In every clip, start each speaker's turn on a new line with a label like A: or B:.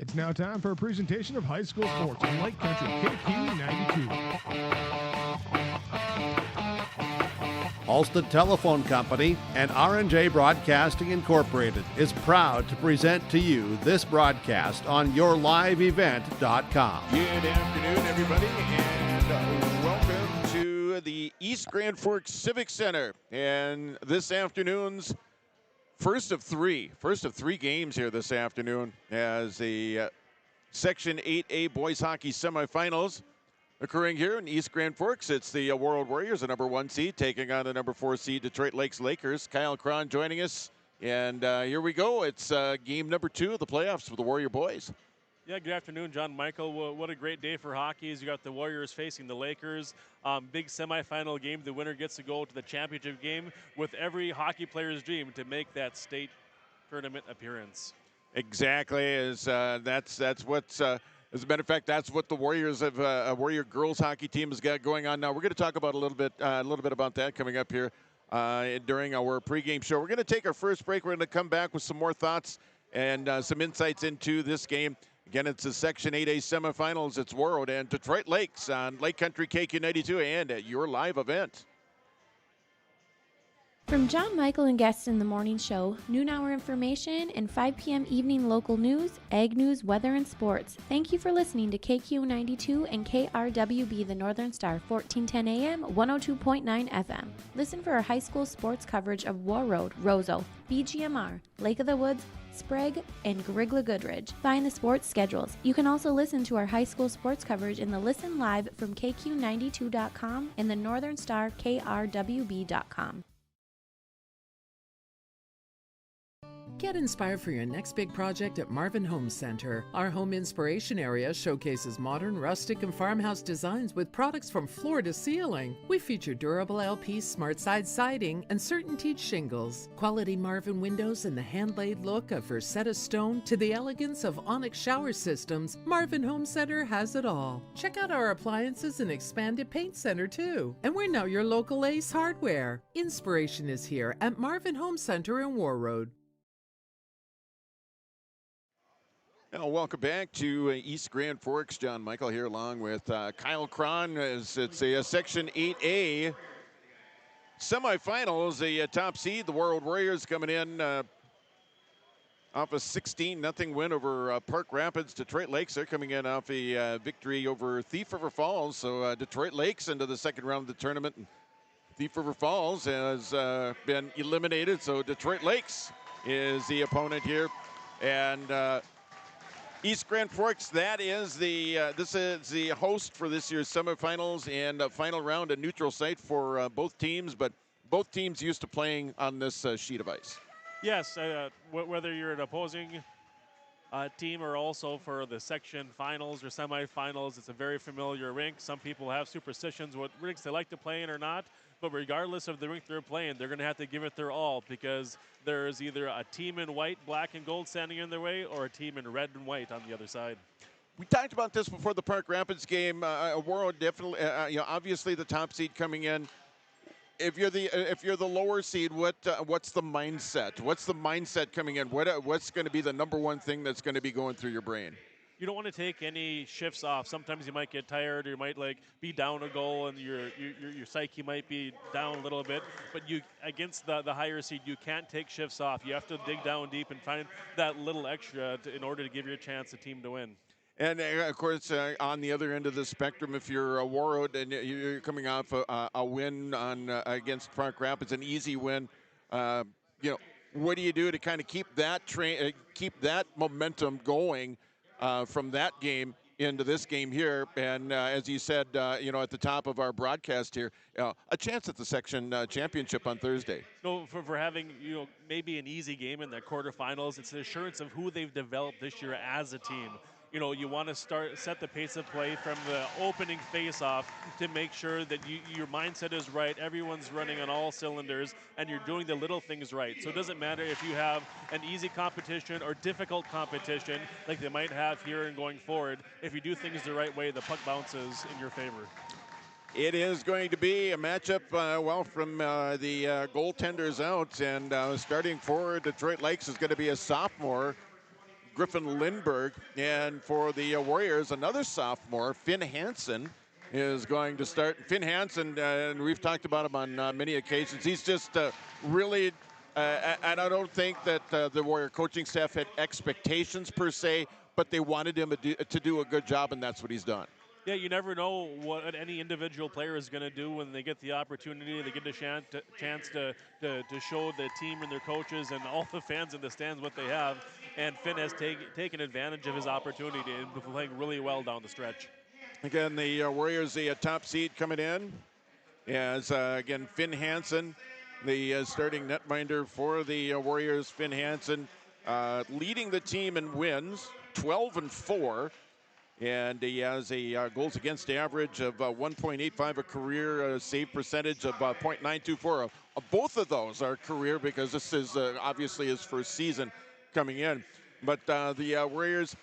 A: It's now time for a presentation of high school sports on Lake Country KQ92.
B: Alston Telephone Company and R&J Broadcasting Incorporated is proud to present to you this broadcast on yourliveevent.com.
C: Good afternoon, everybody, and welcome to the East Grand Forks Civic Center. And this afternoon's first of three games here this afternoon as the Section 8A Boys Hockey Semifinals occurring here in East Grand Forks. It's the Warroad Warriors, the number 1 seed, taking on the number 4 seed Detroit Lakes Lakers. Kyle Cron joining us, and here we go. It's game number 2 of the playoffs for the Warrior boys.
D: Yeah, good afternoon, John Michael. What a great day for hockey. As you got the Warriors facing the Lakers. Big semifinal game. The winner gets to go to the championship game with every hockey player's dream to make that state tournament appearance.
C: Exactly. That's what's as a matter of fact, that's what the Warriors have Warrior girls hockey team has got going on now. We're going to talk about a little bit about that coming up here during our pregame show. We're going to take our first break. We're going to come back with some more thoughts and some insights into this game. Again, it's the Section 8A semifinals. It's Warroad and Detroit Lakes on Lake Country KQ92 and at your live event.
E: From John Michael and guests in the morning show, noon hour information, and 5 p.m. evening local news, ag news, weather, and sports. Thank you for listening to KQ92 and KRWB The Northern Star, 1410 AM, 102.9 FM. Listen for our high school sports coverage of Warroad, Roseau, BGMR, Lake of the Woods, Sprague, and Grigla Goodridge. Find the sports schedules. You can also listen to our high school sports coverage in the Listen Live from KQ92.com and the Northern Star KRWB.com.
F: Get inspired for your next big project at Marvin Home Center. Our home inspiration area showcases modern, rustic, and farmhouse designs with products from floor to ceiling. We feature durable LP smart side siding and CertainTeed shingles. Quality Marvin windows and the hand-laid look of Versetta stone to the elegance of Onyx shower systems. Marvin Home Center has it all. Check out our appliances and expanded paint center too. And we're now your local Ace Hardware. Inspiration is here at Marvin Home Center in Warroad.
C: Welcome back to East Grand Forks. John Michael here along with Kyle Cron as it's a Section 8A semifinals. The top seed, the Warroad Warriors, coming in off a 16-0 win over Park Rapids. Detroit Lakes, they're coming in off a victory over Thief River Falls. So Detroit Lakes into the second round of the tournament. And Thief River Falls has been eliminated. So Detroit Lakes is the opponent here. And East Grand Forks, that is this is the host for this year's semifinals and final round, a neutral site for both teams, but both teams used to playing on this sheet of ice.
D: Yes, whether you're an opposing team or also for the section finals or semifinals, it's a very familiar rink. Some people have superstitions what rinks they like to play in or not, but regardless of the rink they're playing, they're going to have to give it their all because there's either a team in white, black, and gold standing in their way or a team in red and white on the other side.
C: We talked about this before the Park Rapids game. Warroad definitely, obviously the top seed coming in. If you're the lower seed, what's the mindset? What's the mindset coming in? What's going to be the number one thing that's going to be going through your brain?
D: You don't want to take any shifts off. Sometimes you might get tired, or you might be down a goal, and your psyche might be down a little bit. But you against the higher seed, you can't take shifts off. You have to dig down deep and find that little extra in order to give your chance a team to win.
C: And of course, on the other end of the spectrum, if you're a Warroad and you're coming off a win on against Park Rapids, an easy win, what do you do to kind of keep that momentum going from that game into this game here? And as you said, at the top of our broadcast here, a chance at the section championship on Thursday.
D: So for having maybe an easy game in the quarterfinals, it's an assurance of who they've developed this year as a team. You want to set the pace of play from the opening face-off to make sure that your mindset is right, everyone's running on all cylinders, and you're doing the little things right. So it doesn't matter if you have an easy competition or difficult competition like they might have here and going forward. If you do things the right way, the puck bounces in your favor.
C: It is going to be a matchup, from the goaltenders out, and starting for Detroit Lakes is going to be a sophomore, Griffin Lindbergh. And for the Warriors, another sophomore, Finn Hansen, is going to start. Finn Hansen, and we've talked about him on many occasions. He's just really, and I don't think that the Warrior coaching staff had expectations per se, but they wanted him to do a good job, and that's what he's done.
D: Yeah, you never know what any individual player is going to do when they get the opportunity. They get a chance to show the team and their coaches and all the fans in the stands what they have. And Finn has taken advantage of his opportunity and playing really well down the stretch.
C: Again, the Warriors, the top seed coming in, as again Finn Hansen, the starting netminder for the Warriors. Finn Hansen leading the team in wins, 12-4, and he has a goals against average of 1.85, a career save percentage of .924. Both of those are career because this is obviously his first season coming in. But the Warriors.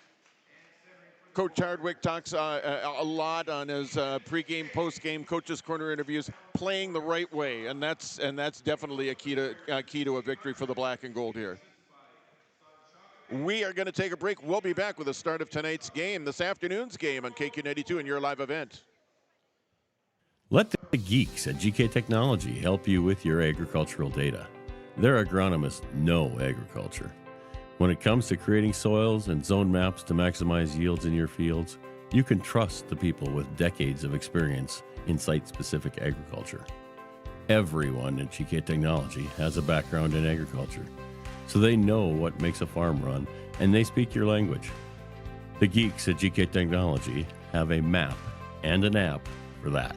C: Coach Hardwick talks a lot on his pregame, postgame, coach's corner interviews, playing the right way, and that's definitely a key to a victory for the black and gold here. We are going to take a break. We'll be back with the start of tonight's game, this afternoon's game on KQ92 and your live event.
G: Let the geeks at GK Technology help you with your agricultural data. Their agronomists know agriculture. When it comes to creating soils and zone maps to maximize yields in your fields, you can trust the people with decades of experience in site-specific agriculture. Everyone at GK Technology has a background in agriculture, so they know what makes a farm run, and they speak your language. The geeks at GK Technology have a map and an app for that.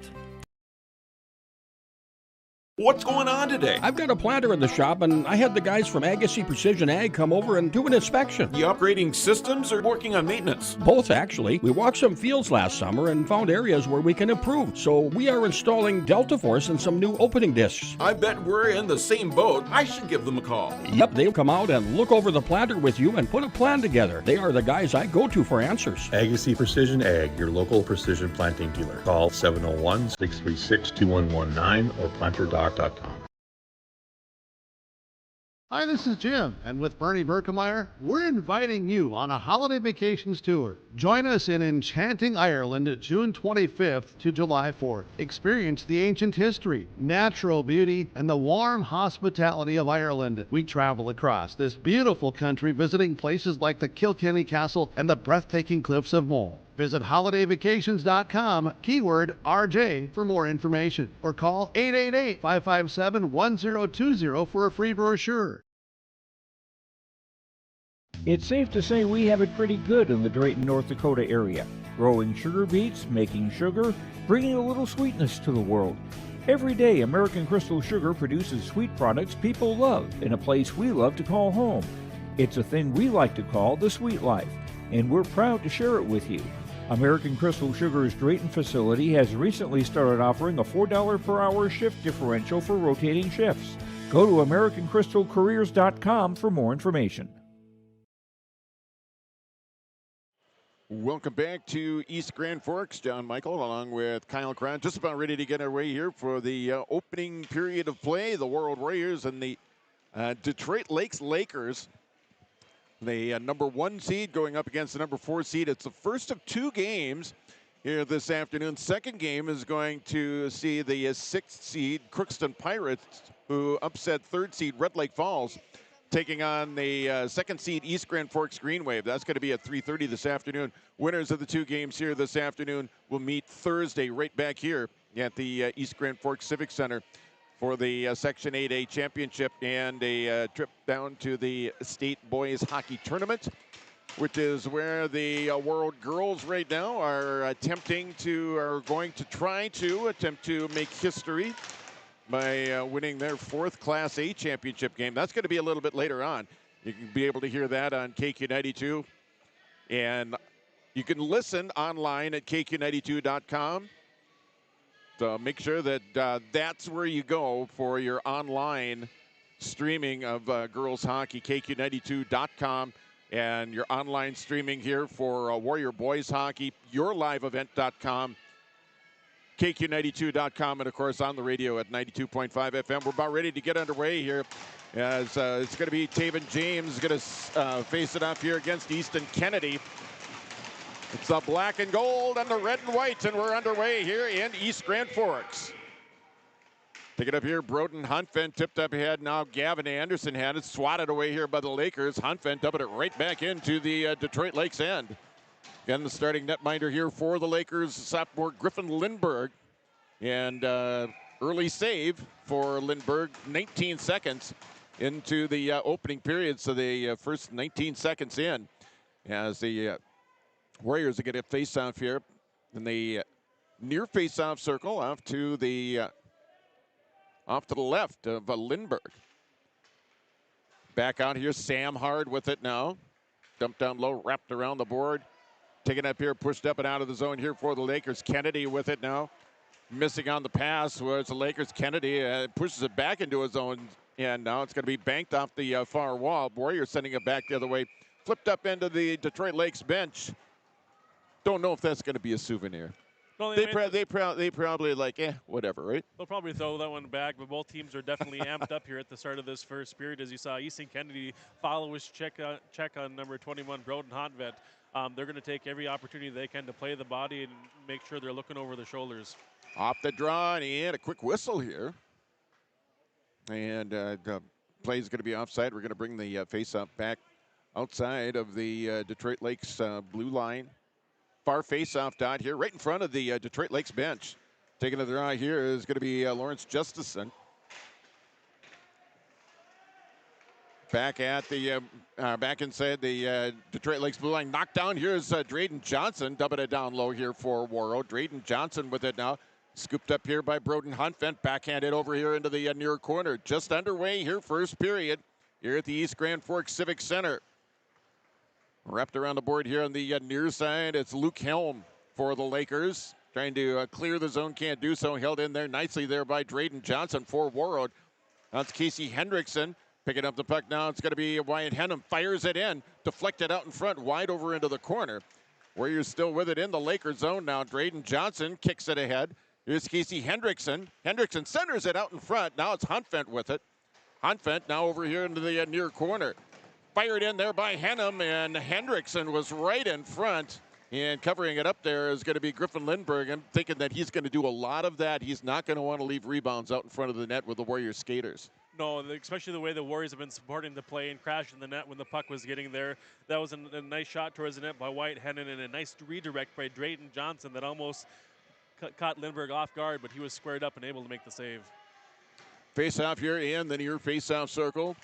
H: What's going on today?
I: I've got a planter in the shop, and I had the guys from Agassiz Precision Ag come over and do an inspection.
H: You upgrading systems or working on maintenance?
I: Both, actually. We walked some fields last summer and found areas where we can improve. So we are installing Delta Force and some new opening discs.
H: I bet we're in the same boat. I should give them a call.
I: Yep, they'll come out and look over the planter with you and put a plan together. They are the guys I go to for answers.
J: Agassiz Precision Ag, your local precision planting dealer. Call 701-636-2119 or planter.com.
B: Hi, this is Jim, and with Bernie Berkemeyer, we're inviting you on a holiday vacations tour. Join us in enchanting Ireland June 25th to July 4th. Experience the ancient history, natural beauty, and the warm hospitality of Ireland. We travel across this beautiful country visiting places like the Kilkenny Castle and the breathtaking cliffs of Moher. Visit holidayvacations.com, keyword RJ, for more information, or call 888-557-1020 for a free brochure.
K: It's safe to say we have it pretty good in the Drayton, North Dakota area. Growing sugar beets, making sugar, bringing a little sweetness to the world. Every day, American Crystal Sugar produces sweet products people love in a place we love to call home. It's a thing we like to call the sweet life, and we're proud to share it with you. American Crystal Sugar's Drayton facility has recently started offering a $4 per hour shift differential for rotating shifts. Go to AmericanCrystalCareers.com for more information.
C: Welcome back to East Grand Forks. John Michael along with Kyle Cron, just about ready to get our way here for the opening period of play. The Warroad Warriors and the Detroit Lakes Lakers. The number 1 seed going up against the number 4 seed. It's the first of 2 games here this afternoon. Second game is going to see the 6th seed Crookston Pirates, who upset 3rd seed Red Lake Falls, taking on the 2nd seed East Grand Forks Green Wave. That's going to be at 3:30 this afternoon. Winners of the 2 games here this afternoon will meet Thursday right back here at the East Grand Forks Civic Center for the Section 8A Championship and a trip down to the State Boys Hockey Tournament, which is where the Warroad girls right now are going to try to attempt to make history by winning their 4th Class A championship game. That's going to be a little bit later on. You can be able to hear that on KQ92, and you can listen online at KQ92.com. So make sure that that's where you go for your online streaming of girls hockey, KQ92.com, and your online streaming here for Warrior boys hockey, yourliveevent.com. KQ92.com, and of course on the radio at 92.5 FM. We're about ready to get underway here, as it's going to be Taven James going to face it off here against Easton Kennedy. It's the black and gold and the red and white, and we're underway here in East Grand Forks. Pick it up here, Broden Huntvent tipped up ahead. Now Gavin Anderson had it swatted away here by the Lakers. Huntvent dumping it right back into the Detroit Lakes end. Again, the starting netminder here for the Lakers, sophomore Griffin Lindbergh. And early save for Lindbergh, 19 seconds into the opening period. So the first 19 seconds in, as the Warriors are going to face off here in the near face-off circle off to the left of Lindbergh. Back out here, Sam Hard with it now. Dumped down low, wrapped around the board. Taken up here, pushed up and out of the zone here for the Lakers. Kennedy with it now. Missing on the pass, where it's the Lakers. Kennedy pushes it back into his own, and now it's going to be banked off the far wall. Warriors sending it back the other way. Flipped up into the Detroit Lakes bench. Don't know if that's going to be a souvenir.
D: No,
C: they probably like, whatever, right?
D: They'll probably throw that one back, but both teams are definitely amped up here at the start of this first period. As you saw, Easton Kennedy follow his check on number 21, Broden Huntvent. They're going to take every opportunity they can to play the body and make sure they're looking over the shoulders.
C: Off the draw, and he had a quick whistle here. And the play is going to be offside. We're going to bring the face-off back outside of the Detroit Lakes blue line. Far face-off dot here, right in front of the Detroit Lakes bench. Taking the draw here is going to be Lawrence Justison. Back at the back inside the Detroit Lakes blue line. Knocked down. Here's Drayden Johnson, dumping it down low here for Warroad. Drayden Johnson with it now. Scooped up here by Broden Huntvent. Backhanded over here into the near corner. Just underway here, first period, here at the East Grand Forks Civic Center. Wrapped around the board here on the near side. It's Luke Helm for the Lakers. Trying to clear the zone, can't do so. Held in there nicely there by Drayden Johnson for Warroad. That's Casey Hendrickson. Picking up the puck now. It's going to be Wyatt Henham. Fires it in. Deflected out in front. Wide over into the corner. Warriors still with it in the Lakers zone now. Drayden Johnson kicks it ahead. Here's Casey Hendrickson. Hendrickson centers it out in front. Now it's Huntvent with it. Huntvent now over here into the near corner. Fired in there by Henham, and Hendrickson was right in front. And covering it up there is going to be Griffin Lindbergh. I'm thinking that he's going to do a lot of that. He's not going to want to leave rebounds out in front of the net with the Warriors skaters.
D: No, especially the way the Warriors have been supporting the play and crashing the net when the puck was getting there. That was a nice shot towards the net by Wyatt Hennon, and a nice redirect by Drayden Johnson that almost caught Lindbergh off guard, but he was squared up and able to make the save.
C: Face-off here in the near face-off circle.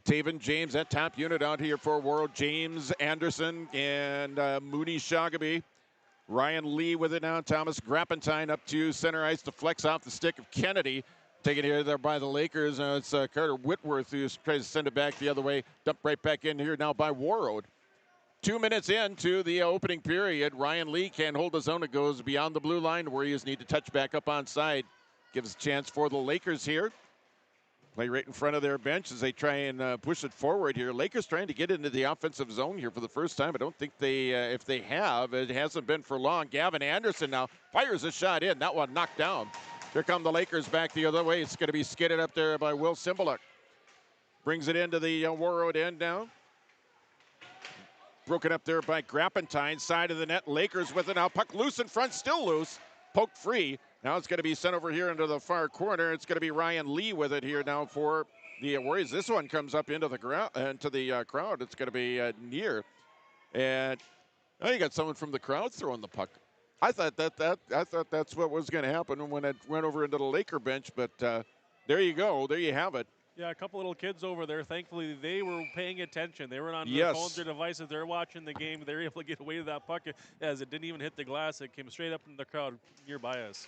C: Taven James, that top unit out here for Warroad. James Anderson and Mooney Shagaby. Ryan Lee with it now. Thomas Grappentine up to center ice to flex off the stick of Kennedy. Taken here there by the Lakers. It's Carter Whitworth who tries to send it back the other way. Dumped right back in here now by Warroad. 2 minutes into the opening period. Ryan Lee can't hold his own. It goes beyond the blue line. Warriors need to touch back up on side. Gives a chance for the Lakers here. Play right in front of their bench as they try and push it forward here. Lakers trying to get into the offensive zone here for the first time. I don't think they, if they have, it hasn't been for long. Gavin Anderson now fires a shot in. That one knocked down. Here come the Lakers back the other way. It's going to be skidded up there by Will Cymbaluk. Brings it into the Warroad end now. Broken up there by Grappentine. Side of the net. Lakers with it now. Puck loose in front. Still loose. Poked free. Now it's going to be sent over here into the far corner. It's going to be Ryan Lee with it here now for the Warriors. This one comes up into the crowd. It's going to be near. And you got someone from the crowd throwing the puck. I thought that's what was going to happen when it went over into the Laker bench. But there you go. There you have it.
D: Yeah, a couple little kids over there. Thankfully, they were paying attention. They were on their phones or devices. They're watching the game. They were able to get away with that puck as it didn't even hit the glass. It came straight up in the crowd nearby us.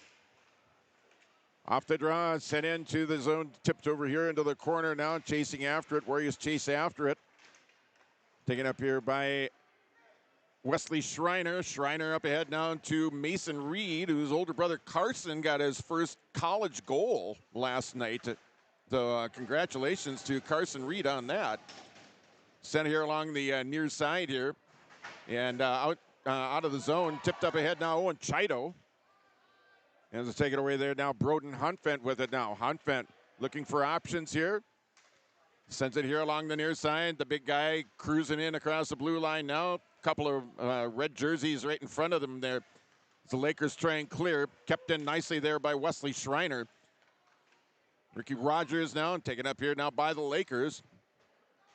C: Off the draw, sent into the zone, tipped over here into the corner now, chasing after it. Warriors chase after it. Taken up here by Wesley Schreiner. Schreiner up ahead now to Mason Reed, whose older brother Carson got his first college goal last night. So congratulations to Carson Reed on that. Sent here along the near side here. And out of the zone, tipped up ahead now, Owen Chido. As it's taken away there now, Broden Hunfent with it now. Hunfent looking for options here. Sends it here along the near side. The big guy cruising in across the blue line now. Couple of red jerseys right in front of them there. The Lakers try and clear. Kept in nicely there by Wesley Schreiner. Ricky Rogers now taken up here now by the Lakers.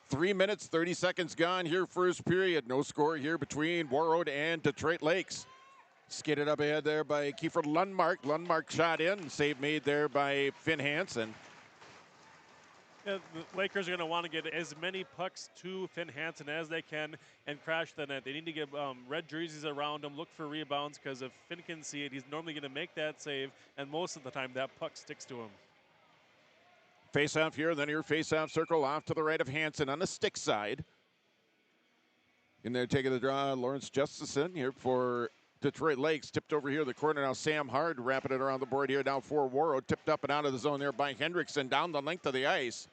C: 3 minutes, 30 seconds gone here, first period. No score here between Warroad and Detroit Lakes. Skidded up ahead there by Kiefer Lundmark. Lundmark shot in. Save made there by Finn Hansen.
D: The Lakers are going to want to get as many pucks to Finn Hansen as they can and crash the net. They need to get red jerseys around him, look for rebounds, because if Finn can see it, he's normally going to make that save, and most of the time that puck sticks to him.
C: Face-off here, then your face-off circle off to the right of Hansen on the stick side. In there taking the draw, Lawrence Justison here for Detroit Lakes. Tipped over here the corner now, Sam Hard wrapping it around the board here now for Warroad. Tipped up and out of the zone there by Hendrickson down the length of the ice.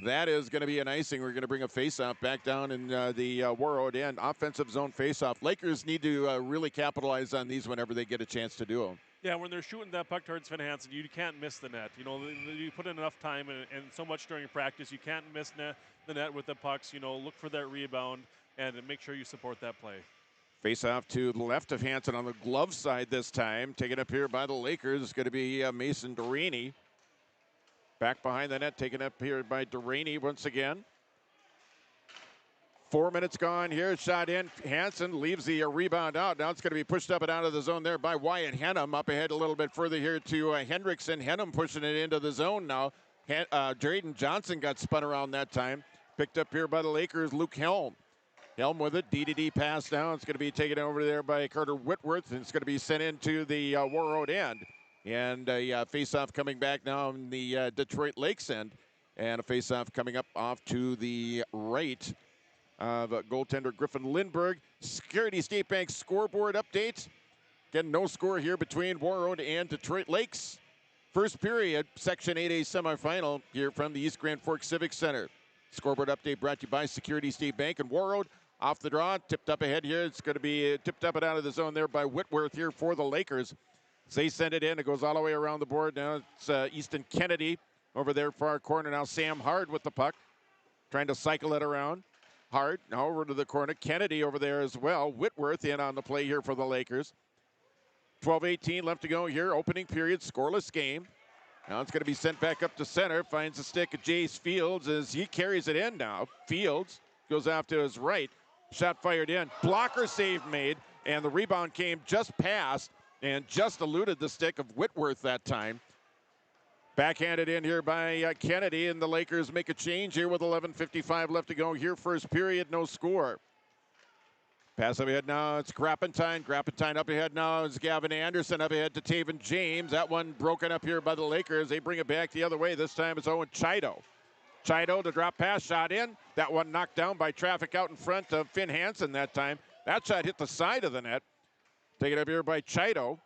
C: That is going to be an icing. We're going to bring a face-off back down in the Warroad end. Offensive zone face-off. Lakers need to really capitalize on these whenever they get a chance to do them.
D: Yeah, when they're shooting that puck towards Finn Hansen, you can't miss the net. You know, you put in enough time and so much during practice, you can't miss the net with the pucks. You know, look for that rebound and make sure you support that play.
C: Face off to the left of Hansen on the glove side this time. Taken up here by the Lakers. It's going to be Mason Duraney. Back behind the net, taken up here by Duraney once again. 4 minutes gone here. Shot in. Hansen leaves the rebound out. Now it's going to be pushed up and out of the zone there by Wyatt Henham. Up ahead a little bit further here to Hendrickson. Henham pushing it into the zone now. Drayden Johnson got spun around that time. Picked up here by the Lakers, Luke Helm. Helm with it. D pass now. It's going to be taken over there by Carter Whitworth, and it's going to be sent into the Warroad end. And a face-off coming back now on the Detroit Lakes end. And a face-off coming up off to the right of goaltender Griffin Lindbergh. Security State Bank scoreboard update. Again, no score here between Warroad and Detroit Lakes. First period, Section 8A semifinal here from the East Grand Forks Civic Center. Scoreboard update brought to you by Security State Bank and Warroad. Off the draw, tipped up ahead here. It's going to be tipped up and out of the zone there by Whitworth here for the Lakers. They send it in. It goes all the way around the board. Now it's Easton Kennedy over there far corner. Now Sam Hard with the puck, trying to cycle it around. Hard now over to the corner. Kennedy over there as well. Whitworth in on the play here for the Lakers. 12:18 left to go here. Opening period, scoreless game. Now it's going to be sent back up to center. Finds the stick of Jace Fields as he carries it in now. Fields goes off to his right. Shot fired in. Blocker save made. And the rebound came just past and just eluded the stick of Whitworth that time. Backhanded in here by Kennedy, and the Lakers make a change here with 11:55 left to go here. First period, no score. Pass up ahead now, it's Grappentine. Grappentine up ahead now is Gavin Anderson. Up ahead to Taven James. That one broken up here by the Lakers. They bring it back the other way. This time it's Owen Chido. Chido to drop pass, shot in. That one knocked down by traffic out in front of Finn Hansen that time. That shot hit the side of the net. Taken up here by Chido.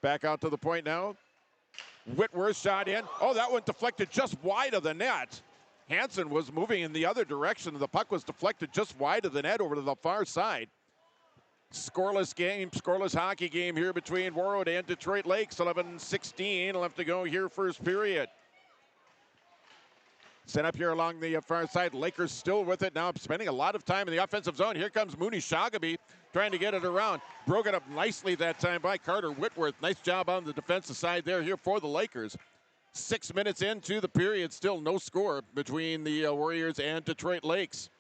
C: Back out to the point now. Whitworth shot in. Oh, that one deflected just wide of the net. Hansen was moving in the other direction. The puck was deflected just wide of the net over to the far side. Scoreless game, scoreless hockey game here between Warroad and Detroit Lakes. 11:16 left to go here, first period. Sent up here along the far side. Lakers still with it now, spending a lot of time in the offensive zone. Here comes Mooney Shagaby trying to get it around. Broken up nicely that time by Carter Whitworth. Nice job on the defensive side there here for the Lakers. 6 minutes into the period, still no score between the Warriors and Detroit Lakes.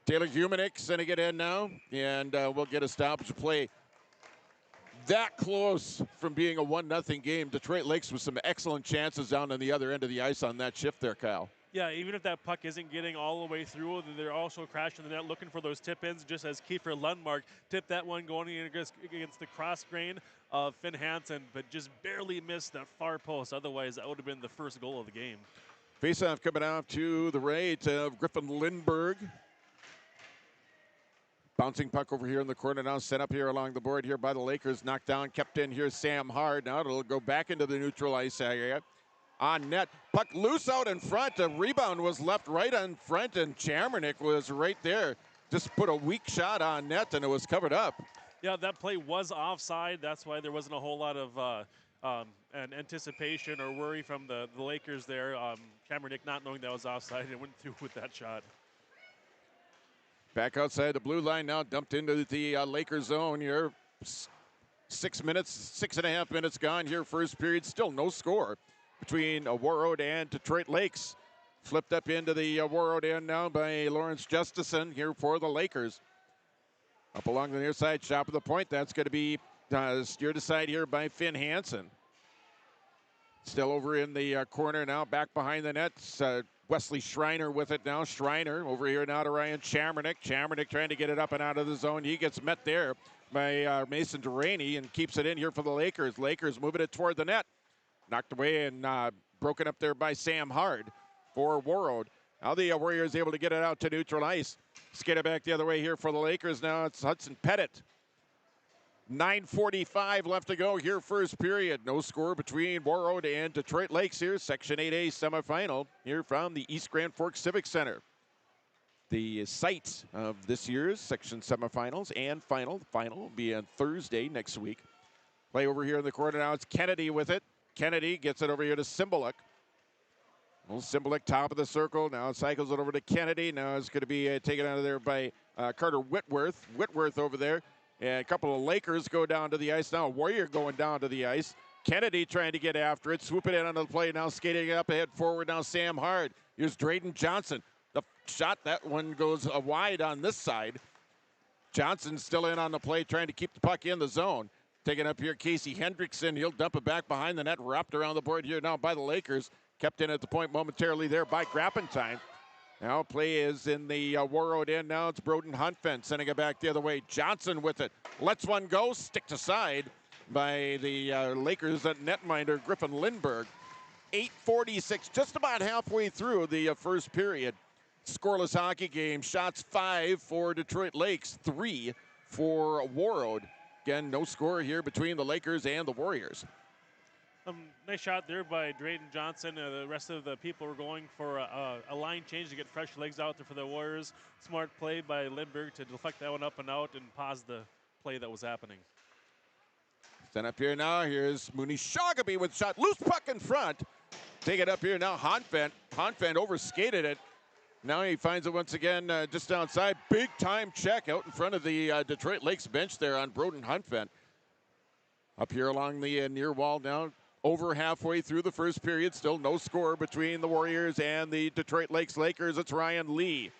C: Taylor Humanik sending it in now, and we'll get a stoppage play. That close from being a 1-0 game. Detroit Lakes with some excellent chances down on the other end of the ice on that shift there, Kyle.
D: Yeah, even if that puck isn't getting all the way through, they're also crashing the net looking for those tip-ins, just as Kiefer Lundmark tipped that one going against the cross grain of Finn Hansen, but just barely missed that far post. Otherwise, that would have been the first goal of the game.
C: Faceoff coming out to the right of Griffin Lindbergh. Bouncing puck over here in the corner now, set up here along the board here by the Lakers. Knocked down, kept in here Sam Hard. Now it'll go back into the neutral ice area. On net, puck loose out in front. A rebound was left right on front, and Chamernick was right there. Just put a weak shot on net, and it was covered up.
D: Yeah, that play was offside. That's why there wasn't a whole lot of an anticipation or worry from the Lakers there. Kaepernick not knowing that was offside and went through with that shot.
C: Back outside the blue line now, dumped into the Lakers zone here. 6.5 minutes gone here, first period. Still no score between Warroad and Detroit Lakes. Flipped up into the Warroad end now by Lawrence Justison here for the Lakers. Up along the near side, shot of the point. That's going to be steered aside here by Finn Hansen. Still over in the corner now, back behind the net. Wesley Schreiner with it now. Schreiner over here now to Ryan Chamernick. Chamernick trying to get it up and out of the zone. He gets met there by Mason Duraney and keeps it in here for the Lakers. Lakers moving it toward the net. Knocked away and broken up there by Sam Hard for Warroad. Now the Warriors able to get it out to neutral ice. Skate it back the other way here for the Lakers. Now it's Hudson Pettit. 9:45 left to go here, first period. No score between Warroad and Detroit Lakes here. Section 8A semifinal here from the East Grand Forks Civic Center. The site of this year's section semifinals and final will be on Thursday next week. Play over here in the corner now. It's Kennedy with it. Kennedy gets it over here to Cymbaluk. Well, Cymbaluk top of the circle. Now cycles it over to Kennedy. Now it's going to be taken out of there by Carter Whitworth. Whitworth over there. And a couple of Lakers go down to the ice. Now a Warrior going down to the ice. Kennedy trying to get after it. Swoop it in onto the play. Now skating up ahead forward. Now Sam Hard. Here's Drayden Johnson. The shot, that one goes wide on this side. Johnson still in on the play, trying to keep the puck in the zone. Taking up here, Casey Hendrickson. He'll dump it back behind the net. Wrapped around the board here now by the Lakers. Kept in at the point momentarily there by Grappentine. Now play is in the Warroad end. Now it's Broden Huntfent sending it back the other way. Johnson with it. Lets one go. Sticked aside by the Lakers netminder Griffin Lindberg. 8:46, just about halfway through the first period. Scoreless hockey game. Shots 5 for Detroit Lakes, 3 for Warroad. Again, no score here between the Lakers and the Warriors.
D: Nice shot there by Drayden Johnson. The rest of the people were going for a line change to get fresh legs out there for the Warriors. Smart play by Lindbergh to deflect that one up and out and pause the play that was happening.
C: Sent up here now. Here's Mooney Shoggaby with shot. Loose puck in front. Take it up here now. Honfent. Honfent overskated it. Now he finds it once again just outside. Big time check out in front of the Detroit Lakes bench there on Broden Huntfent. Up here along the near wall now. Over halfway through the first period. Still no score between the Warriors and the Detroit Lakes Lakers. It's Ryan Lee.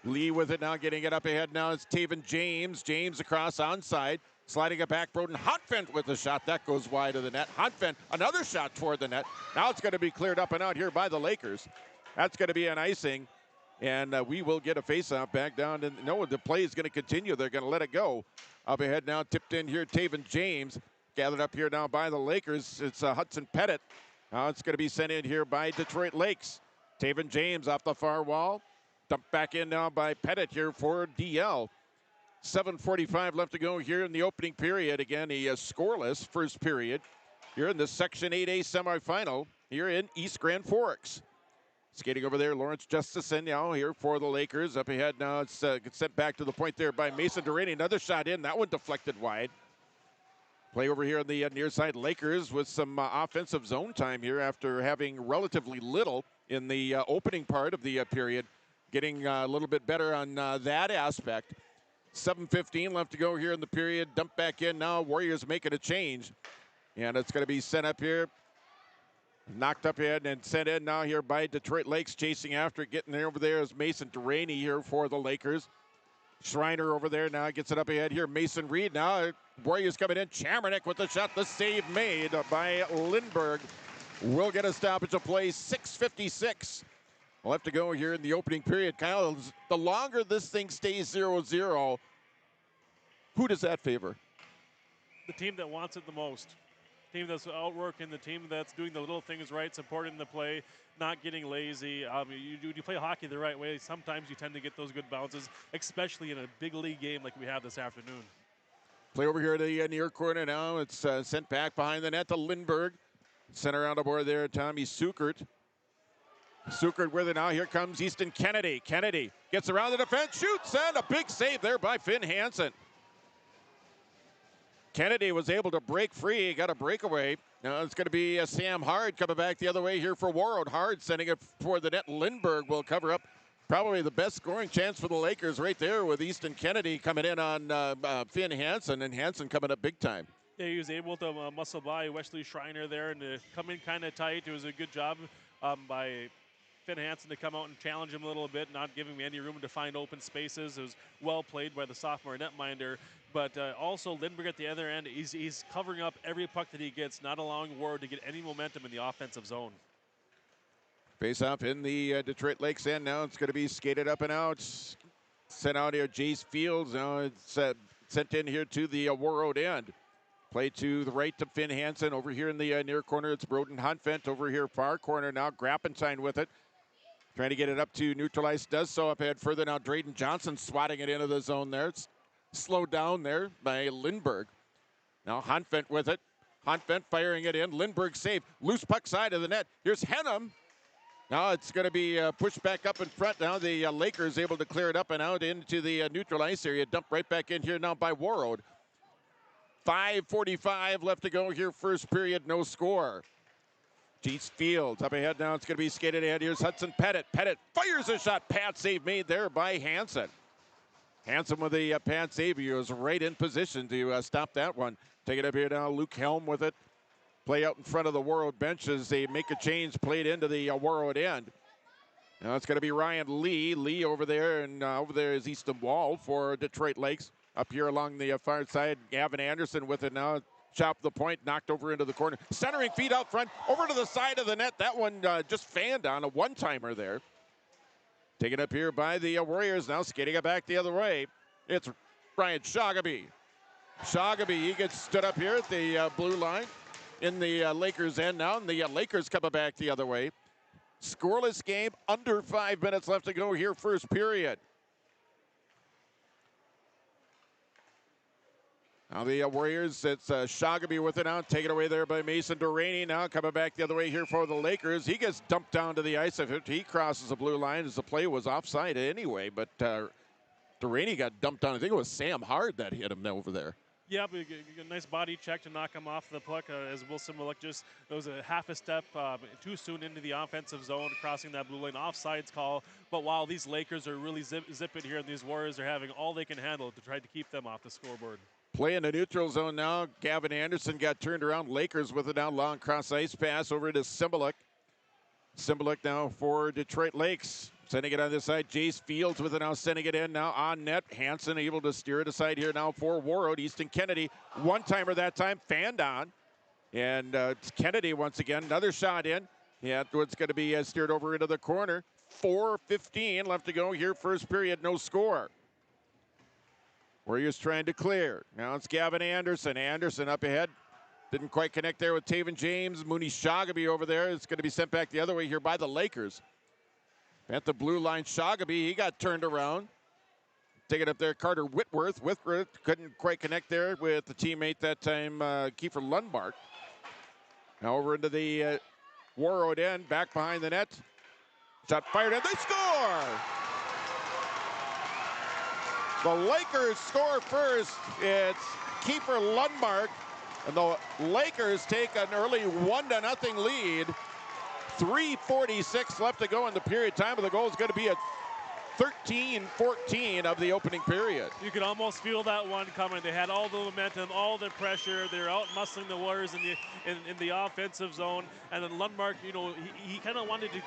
C: Lee with it now, getting it up ahead now. It's Taven James. James across onside. Sliding it back. Broden Huntfent with the shot. That goes wide of the net. Huntfent, another shot toward the net. Now it's going to be cleared up and out here by the Lakers. That's going to be an icing. And we will get a faceoff back down. And no, the play is going to continue. They're going to let it go. Up ahead now, tipped in here, Taven James. Gathered up here now by the Lakers. It's Hudson Pettit. Now it's going to be sent in here by Detroit Lakes. Taven James off the far wall. Dumped back in now by Pettit here for DL. 7:45 left to go here in the opening period. Again, a scoreless first period here in the Section 8A semifinal here in East Grand Forks. Skating over there, Lawrence Justison now here for the Lakers. Up ahead now, it's sent back to the point there by Mason Duraney. Another shot in. That one deflected wide. Play over here on the near side. Lakers with some offensive zone time here after having relatively little in the opening part of the period. Getting a little bit better on that aspect. 7:15 left to go here in the period. Dump back in now. Warriors making a change. And it's going to be sent up here. Knocked up in and sent in now here by Detroit Lakes. Chasing after it. Getting there over there is Mason Duraney here for the Lakers. Schreiner over there now gets it up ahead here. Mason Reed now. Warriors coming in. Chamernick with the shot. The save made by Lindbergh. Will get a stoppage of play. 6:56 left to go here in the opening period. Kyle, the longer this thing stays 0-0, who does that favor?
D: The team that wants it the most. Team that's outworking, the team that's doing the little things right, supporting the play, not getting lazy. You play hockey the right way. Sometimes you tend to get those good bounces, especially in a big league game like we have this afternoon.
C: Play over here to the near corner now. It's sent back behind the net to Lindbergh. Center on the board there, Tommy Sukert. Sukert with it now. Here comes Easton Kennedy. Kennedy gets around the defense, shoots, and a big save there by Finn Hansen. Kennedy was able to break free, got a breakaway. Now it's going to be Sam Hard coming back the other way here for Warroad. Hard sending it toward the net. Lindbergh will cover up. Probably the best scoring chance for the Lakers right there with Easton Kennedy coming in on Finn Hansen, and Hansen coming up big time.
D: Yeah, he was able to muscle by Wesley Schreiner there and to come in kind of tight. It was a good job by Finn Hansen to come out and challenge him a little bit, not giving him any room to find open spaces. It was well played by the sophomore netminder. But also Lindbergh at the other end, he's covering up every puck that he gets, not allowing Warroad to get any momentum in the offensive zone.
C: Face off in the Detroit Lakes end now. It's going to be skated up and out. Sent out here, Jace Fields. Now it's sent in here to the Warroad end. Play to the right to Finn Hansen. Over here in the near corner, it's Broden Huntvent. Over here, far corner now. Grappenstein with it. Trying to get it up to neutralize. Does so up ahead further now. Drayden Johnson swatting it into the zone there. It's slowed down there by Lindbergh. Now Huntvent with it. Huntvent firing it in. Lindbergh save. Loose puck side of the net. Here's Henham. Now it's going to be pushed back up in front. Now the Lakers able to clear it up and out into the neutral ice area. Dumped right back in here now by Warroad. 5:45 left to go here. First period, no score. Jace Fields up ahead now. It's going to be skated ahead. Here's Hudson Pettit. Pettit fires a shot. Pad save made there by Hansen. Hansen with the pad save. He was right in position to stop that one. Take it up here now. Luke Helm with it. Play out in front of the Warroad bench as they make a change. Played into the Warroad end. Now it's going to be Ryan Lee. Lee over there, and over there is Easton Wall for Detroit Lakes. Up here along the far side, Gavin Anderson with it now. Chop the point, knocked over into the corner. Centering feet out front, over to the side of the net. That one just fanned on a one-timer there. Taken up here by the Warriors now, skating it back the other way. It's Ryan Shoggaby. Shoggaby, he gets stood up here at the blue line in the Lakers end now, and the Lakers coming back the other way. Scoreless game, under 5 minutes left to go here, first period. Now the Warriors, it's Shoggaby with it now, taken away there by Mason Duraney now, coming back the other way here for the Lakers. He gets dumped down to the ice. If he crosses the blue line as the play was offside anyway, but Duraney got dumped down. I think it was Sam Hard that hit him over there.
D: Yeah, but a nice body check to knock him off the puck as Wilson Malik just was a half a step too soon into the offensive zone, crossing that blue line. Offsides call. But while these Lakers are really zipping here, and these Warriors are having all they can handle to try to keep them off the scoreboard.
C: Play in the neutral zone now. Gavin Anderson got turned around. Lakers with it now. Long cross ice pass over to Cymbaluk. Cymbaluk now for Detroit Lakes. Sending it on this side. Jace Fields with it now. Sending it in now on net. Hansen able to steer it aside here now for Warroad. Easton Kennedy. One-timer that time. Fanned on. And it's Kennedy once again. Another shot in. Yeah, it's going to be steered over into the corner. 4:15 left to go here. First period. No score. Warriors trying to clear. Now it's Gavin Anderson. Anderson up ahead. Didn't quite connect there with Taven James. Mooney Shoggaby over there. It's going to be sent back the other way here by the Lakers. At the blue line, Shoggaby, he got turned around. Take it up there, Carter Whitworth. Whitworth couldn't quite connect there with the teammate that time, Kiefer Lundmark. Now over into the Warroad end, back behind the net. Shot fired, and they score! The Lakers score first. It's Kiefer Lundmark, and the Lakers take an early 1-0 lead. 3:46 left to go in the period. Time of the goal is going to be at 13-14 of the opening period.
D: You could almost feel that one coming. They had all the momentum, all the pressure. They're out muscling the Warriors in the offensive zone. And then Lundmark, he kind of wanted to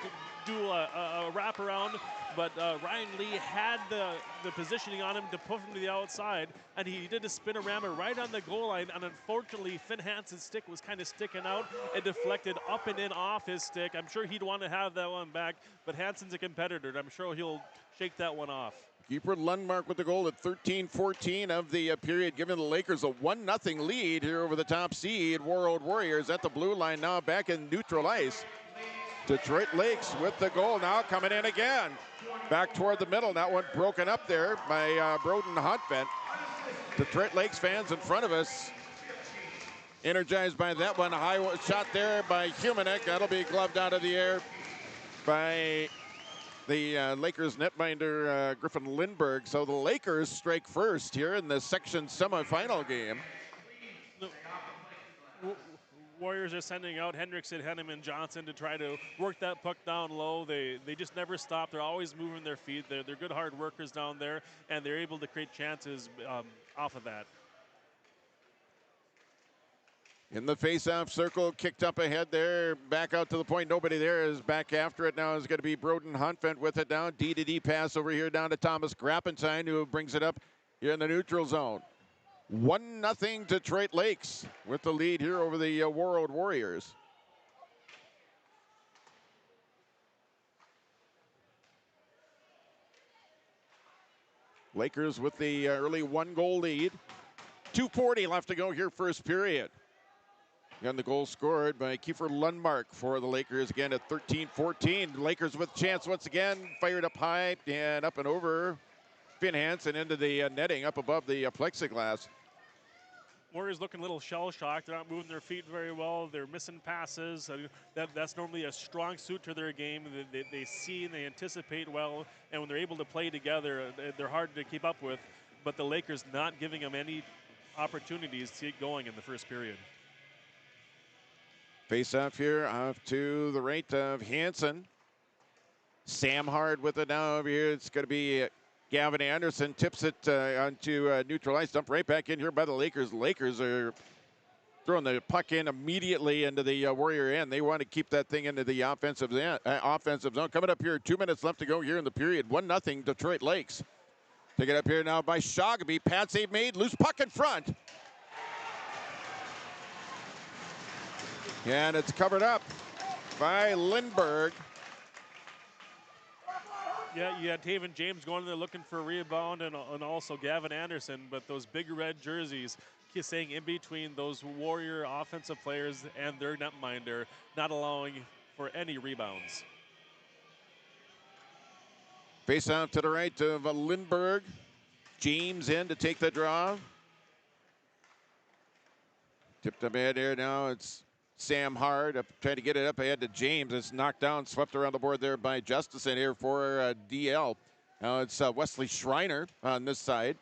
D: do a wraparound, but Ryan Lee had the positioning on him to push him to the outside, and he did a spin-a-rama right on the goal line, and unfortunately Finn Hansen's stick was kind of sticking out and deflected up and in off his stick. I'm sure he'd want to have that one back, but Hansen's a competitor, and I'm sure he'll shake that one off.
C: Keeper Lundmark with the goal at 13-14 of the period, giving the Lakers a 1-0 lead here over the top seed Warroad Warriors at the blue line now back in neutral ice. Detroit Lakes with the goal now coming in again. Back toward the middle. That one broken up there by Broden Huntvent. Detroit Lakes fans in front of us energized by that one. A high shot there by Humanek. That'll be gloved out of the air by the Lakers netminder Griffin Lindbergh. So the Lakers strike first here in the section semifinal game.
D: Warriors are sending out Hendrickson, Henneman, Johnson to try to work that puck down low. They just never stop. They're always moving their feet. They're good hard workers down there, and they're able to create chances off of that.
C: In the face-off circle, kicked up ahead there, back out to the point. Nobody there is back after it now. Is going to be Broden Huntvent with it down. D-to-D pass over here down to Thomas Grappentine, who brings it up here in the neutral zone. 1-0 Detroit Lakes with the lead here over the Warroad Warriors. Lakers with the early 1-goal lead. 2:40 left to go here, first period. And the goal scored by Kiefer Lundmark for the Lakers again at 13-14. Lakers with chance once again, fired up high and up and over. Finn Hansen into the netting up above the plexiglass.
D: Warriors looking a little shell-shocked. They're not moving their feet very well. They're missing passes. That's normally a strong suit to their game. They see and they anticipate well, and when they're able to play together, they're hard to keep up with. But the Lakers not giving them any opportunities to get going in the first period.
C: Face off here, off to the right of Hansen. Sam Hard with it now over here. It's going to be Gavin Anderson, tips it onto neutral ice. Dump right back in here by the Lakers. Lakers are throwing the puck in immediately into the Warrior end. They want to keep that thing into the offensive zone. Coming up here, 2 minutes left to go here in the period. 1-0 Detroit Lakes. Take it up here now by Shogby. Pad save made, loose puck in front. And it's covered up by Lindbergh.
D: Yeah, you had Taven James going in there looking for a rebound, and also Gavin Anderson, but those big red jerseys staying in between those Warrior offensive players and their netminder, not allowing for any rebounds.
C: Face off to the right of Lindbergh. James in to take the draw. Tipped up ahead here now. It's Sam Hard trying to get it up ahead to James. It's knocked down, swept around the board there by Justison here for DL. Now it's Wesley Schreiner on this side.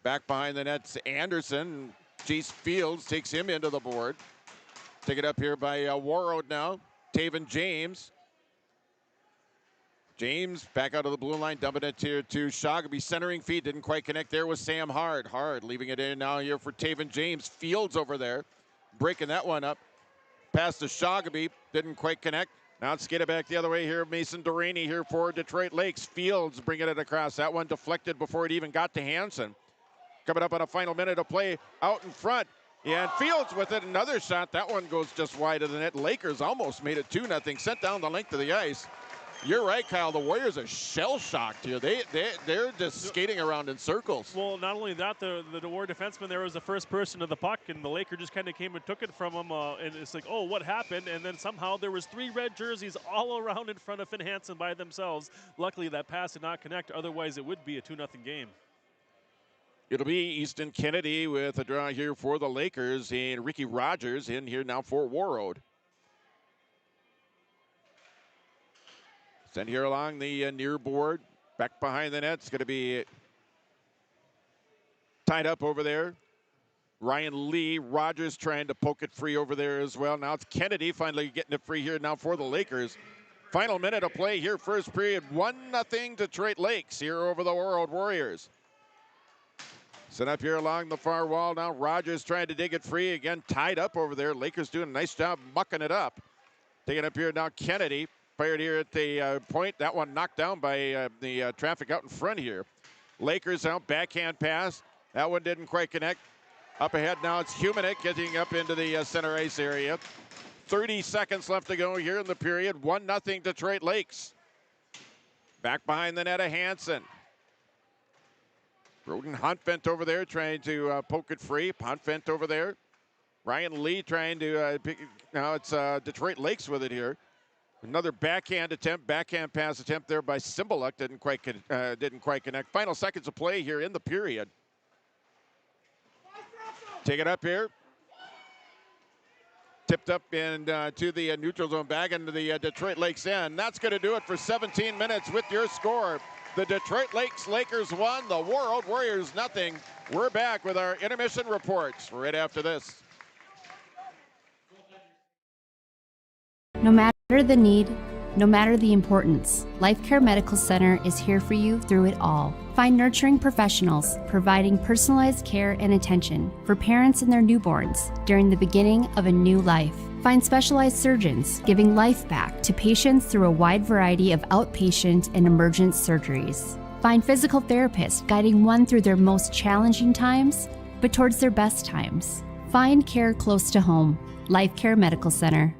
C: Back behind the net's Anderson. Jace Fields takes him into the board. Take it up here by Warroad now. Taven James. James back out of the blue line, dumping it here to Shogby. Centering feed, didn't quite connect there with Sam Hard. Hard leaving it in now here for Taven James. Fields over there, breaking that one up. Pass to Shogby, didn't quite connect. Now it's skated back the other way here. Mason Duraney here for Detroit Lakes. Fields bringing it across. That one deflected before it even got to Hansen. Coming up on a final minute of play out in front. And Fields with it, another shot. That one goes just wide of the net. Lakers almost made it 2-0. Sent down the length of the ice. You're right, Kyle. The Warriors are shell-shocked here. They're just skating around in circles.
D: Well, not only that, the Warrior defenseman there was the first person to the puck, and the Laker just kind of came and took it from him. And it's like, oh, what happened? And then somehow there was 3 red jerseys all around in front of Finn Hansen by themselves. Luckily, that pass did not connect. Otherwise, it would be a 2-0 game.
C: It'll be Easton Kennedy with a draw here for the Lakers, and Ricky Rogers in here now for Warroad. Sent here along the near board. Back behind the net. It's going to be tied up over there. Ryan Lee. Rogers trying to poke it free over there as well. Now it's Kennedy finally getting it free here now for the Lakers. Final minute of play here, first period. 1-0 Detroit Lakes here over the Warroad Warriors. Set up here along the far wall now. Rogers trying to dig it free. Again, tied up over there. Lakers doing a nice job mucking it up. Taking up here now Kennedy. Fired here at the point. That one knocked down by the traffic out in front here. Lakers out, backhand pass. That one didn't quite connect. Up ahead now, it's Humanek getting up into the center ice area. 30 seconds left to go here in the period. 1-0 Detroit Lakes. Back behind the net of Hansen. Broden Huntvent over there trying to poke it free. Huntvent over there. Ryan Lee trying to pick. Now it's Detroit Lakes with it here. Another backhand attempt, backhand pass attempt there by Cymbaluk. Didn't quite connect. Final seconds of play here in the period. Take it up here. Tipped up and to the neutral zone, back into the Detroit Lakes end. That's going to do it for 17 minutes with your score. The Detroit Lakes Lakers 1, the Warroad Warriors 0. We're back with our intermission reports right after this.
L: No matter the need, no matter the importance, Life Care Medical Center is here for you through it all. Find nurturing professionals providing personalized care and attention for parents and their newborns during the beginning of a new life. Find specialized surgeons giving life back to patients through a wide variety of outpatient and emergent surgeries. Find physical therapists guiding one through their most challenging times, but towards their best times. Find care close to home. Life Care Medical Center.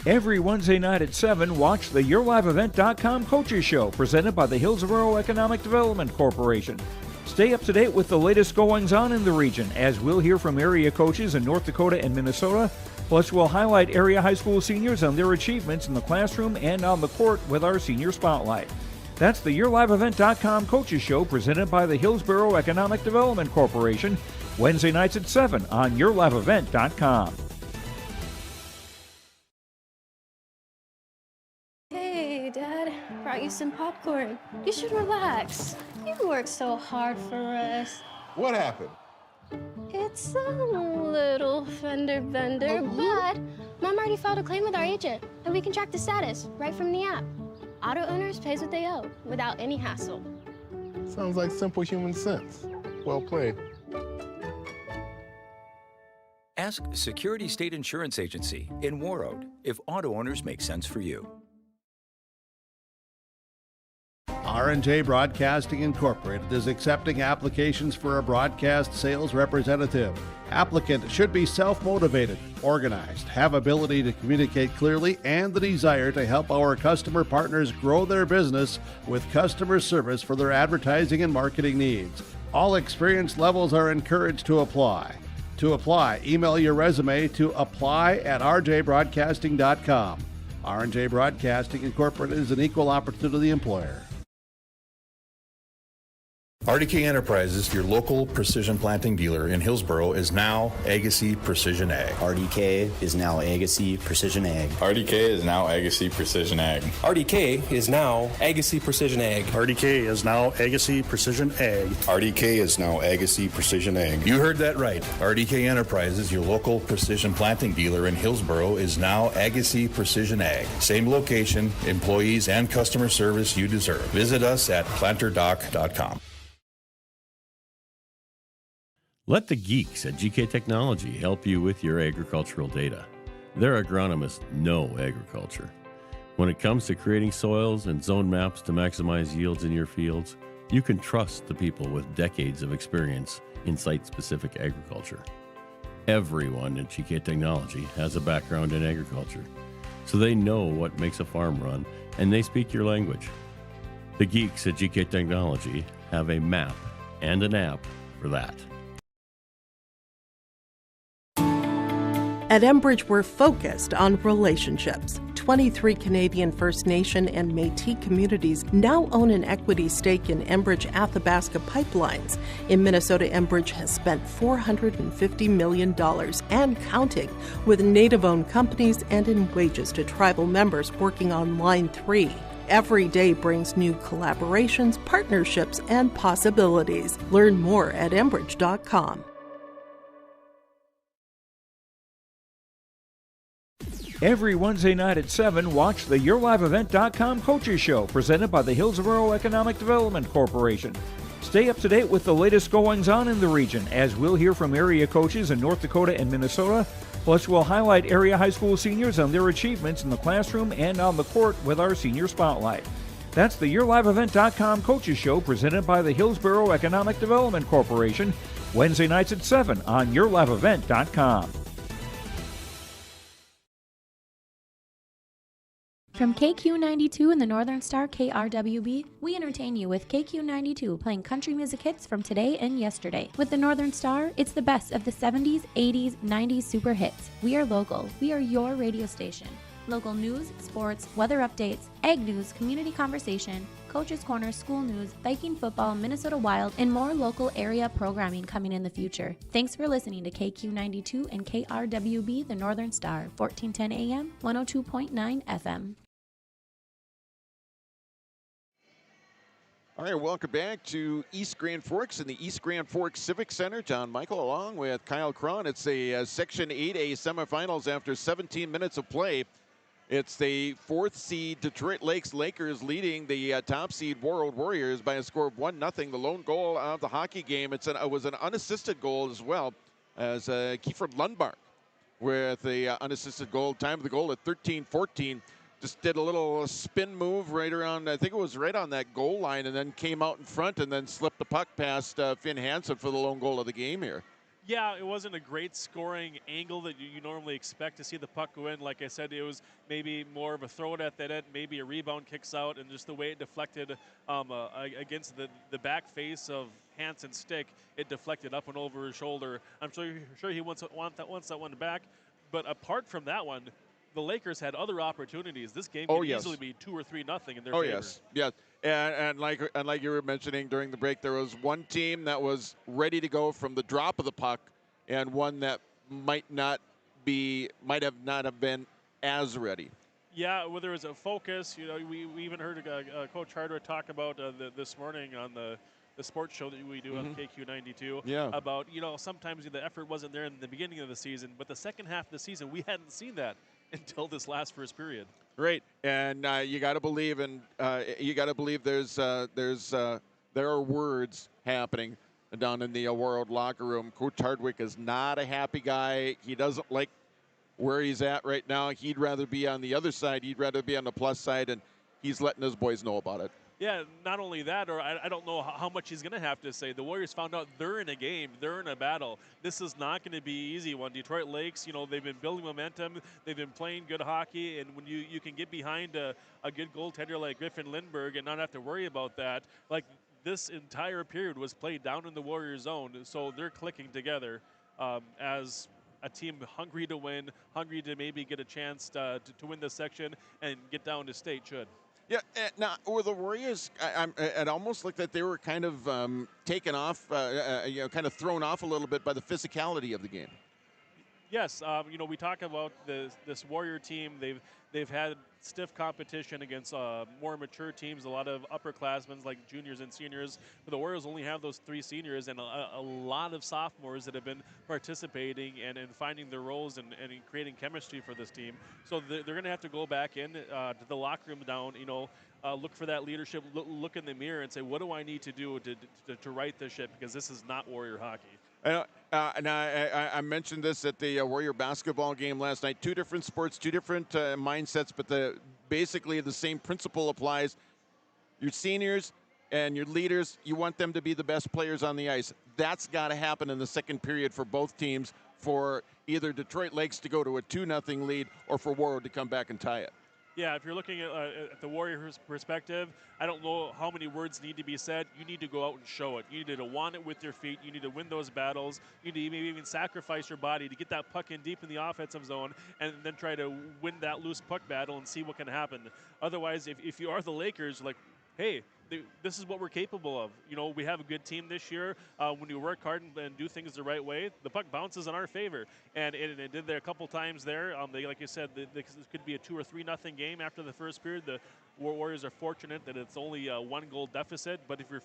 K: Every Wednesday night at 7, watch the YourLiveEvent.com Coaches Show presented by the Hillsborough Economic Development Corporation. Stay up to date with the latest goings-on in the region, as we'll hear from area coaches in North Dakota and Minnesota. Plus, we'll highlight area high school seniors on their achievements in the classroom and on the court with our Senior Spotlight. That's the YourLiveEvent.com Coaches Show presented by the Hillsborough Economic Development Corporation, Wednesday nights at 7 on YourLiveEvent.com.
M: Hey, Dad, brought you some popcorn. You should relax. You worked so hard for us.
N: What happened?
M: It's a little fender bender, but Mom already filed a claim with our agent, and we can track the status right from the app. Auto owners pays what they owe without any hassle.
N: Sounds like simple human sense. Well played.
O: Ask Security State Insurance Agency in Warroad if auto owners make sense for you.
B: R&J Broadcasting Incorporated is accepting applications for a broadcast sales representative. Applicant should be self-motivated, organized, have ability to communicate clearly, and the desire to help our customer partners grow their business with customer service for their advertising and marketing needs. All experience levels are encouraged to apply. To apply, email your resume to apply@rjbroadcasting.com. R&J Broadcasting Incorporated is an equal opportunity employer.
J: RDK Enterprises, your local precision planting dealer in Hillsborough, is now Agassi Precision Ag.
P: RDK is now Agassi Precision Ag.
Q: RDK is now Agassi Precision Ag.
R: RDK is now Agassi Precision Ag.
S: RDK is now Agassi Precision Ag.
J: RDK is now Agassi Precision Ag. You heard that right. RDK Enterprises, your local precision planting dealer in Hillsborough, is now Agassi Precision Ag. Same location, employees, and customer service you deserve. Visit us at planterdoc.com.
G: Let the geeks at GK Technology help you with your agricultural data. Their agronomists know agriculture. When it comes to creating soils and zone maps to maximize yields in your fields, you can trust the people with decades of experience in site-specific agriculture. Everyone at GK Technology has a background in agriculture, so they know what makes a farm run, and they speak your language. The geeks at GK Technology have a map and an app for that.
T: At Enbridge, we're focused on relationships. 23 Canadian First Nation and Métis communities now own an equity stake in Enbridge Athabasca Pipelines. In Minnesota, Enbridge has spent $450 million and counting with Native-owned companies and in wages to tribal members working on Line 3. Every day brings new collaborations, partnerships, and possibilities. Learn more at Enbridge.com.
K: Every Wednesday night at 7, watch the YourLiveEvent.com Coaches Show presented by the Hillsborough Economic Development Corporation. Stay up to date with the latest goings-on in the region, as we'll hear from area coaches in North Dakota and Minnesota. Plus, we'll highlight area high school seniors on their achievements in the classroom and on the court with our Senior Spotlight. That's the YourLiveEvent.com Coaches Show presented by the Hillsborough Economic Development Corporation, Wednesday nights at 7 on YourLiveEvent.com.
E: From KQ92 and the Northern Star KRWB, we entertain you with KQ92 playing country music hits from today and yesterday. With the Northern Star, it's the best of the 70s, 80s, 90s super hits. We are local. We are your radio station. Local news, sports, weather updates, ag news, community conversation, Coach's Corner, school news, Viking football, Minnesota Wild, and more local area programming coming in the future. Thanks for listening to KQ92 and KRWB, the Northern Star, 1410 AM, 102.9 FM.
C: All right, welcome back to East Grand Forks in the East Grand Forks Civic Center. John Michael along with Kyle Cron. It's a Section 8A semifinals after 17 minutes of play. It's the 4th seed Detroit Lakes Lakers leading the top seed Warroad Warriors by a score of 1-0. The lone goal of the hockey game, it was an unassisted goal as well, as Kiefer Lundmark with the unassisted goal. Time of the goal at 13:14. Just did a little spin move right around, I think it was right on that goal line, and then came out in front and then slipped the puck past Finn Hansen for the lone goal of the game here.
D: Yeah, it wasn't a great scoring angle that you normally expect to see the puck go in. Like I said, it was maybe more of a throw it at that end, maybe a rebound kicks out, and just the way it deflected against the back face of Hansen's stick, it deflected up and over his shoulder. I'm sure he wants that one back. But apart from that one, the Lakers had other opportunities. This game could easily be 2 or 3-0 in their favor.
C: Yes. And like you were mentioning during the break, there was one team that was ready to go from the drop of the puck, and one that might not have been as ready.
D: Yeah, well, there was a focus. We even heard Coach Hardwick talk about this morning on the sports show that we do on KQ92 about, sometimes the effort wasn't there in the beginning of the season, but the second half of the season, we hadn't seen that until this last first period.
C: Right, and you got to believe there are words happening down in the Warroad locker room. Coach Hardwick is not a happy guy. He doesn't like where he's at right now. He'd rather be on the other side. He'd rather be on the plus side, and he's letting his boys know about it.
D: Yeah, not only that, or I don't know how much he's going to have to say. The Warriors found out they're in a game. They're in a battle. This is not going to be easy one. Detroit Lakes, they've been building momentum. They've been playing good hockey. And when you can get behind a good goaltender like Griffin Lindbergh and not have to worry about that, like this entire period was played down in the Warriors zone. So they're clicking together as a team hungry to win, hungry to maybe get a chance to win this section and get down to state should.
C: Yeah, now were the Warriors? It almost looked like they were kind of taken off, kind of thrown off a little bit by the physicality of the game.
D: Yes, we talk about this Warrior team. They've had stiff competition against more mature teams, a lot of upperclassmen like juniors and seniors. But the Warriors only have those 3 seniors and a lot of sophomores that have been participating and finding their roles and creating chemistry for this team. So they're going to have to go back in to the locker room down, look for that leadership, look in the mirror and say, what do I need to do to right this ship? Because this is not Warrior hockey.
C: And I mentioned this at the Warrior basketball game last night. 2 different sports, 2 different mindsets, but basically the same principle applies. Your seniors and your leaders, you want them to be the best players on the ice. That's got to happen in the second period for both teams, for either Detroit Lakes to go to a 2-0 lead or for Warroad to come back and tie it.
D: Yeah, if you're looking at the Warriors' perspective, I don't know how many words need to be said. You need to go out and show it. You need to want it with your feet. You need to win those battles. You need to maybe even sacrifice your body to get that puck in deep in the offensive zone and then try to win that loose puck battle and see what can happen. Otherwise, if you are the Lakers, like, hey, this is what we're capable of. We have a good team this year. When we work hard and do things the right way, the puck bounces in our favor. And it did there a couple times there. Like you said, this could be a 2 or 3-0 game after the first period. The Warriors are fortunate that it's only a 1-goal deficit. But if you're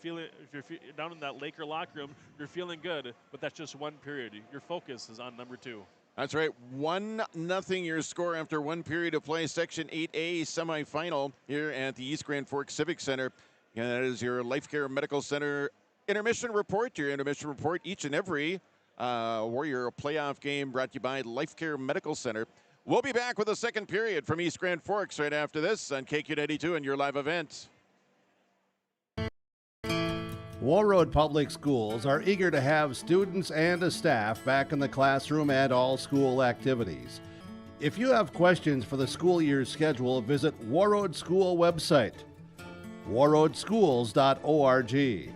D: down in that Laker locker room, you're feeling good. But that's just one period. Your focus is on number 2.
C: That's right. 1-0 your score after 1 period of play. Section 8A semifinal here at the East Grand Forks Civic Center. And that is your Life Care Medical Center intermission report. Your intermission report each and every Warrior playoff game brought to you by Life Care Medical Center. We'll be back with a second period from East Grand Forks right after this on KQ92 and your live event.
B: Warroad Public Schools are eager to have students and a staff back in the classroom and all school activities. If you have questions for the school year's schedule, visit Warroad School website, warroadschools.org. The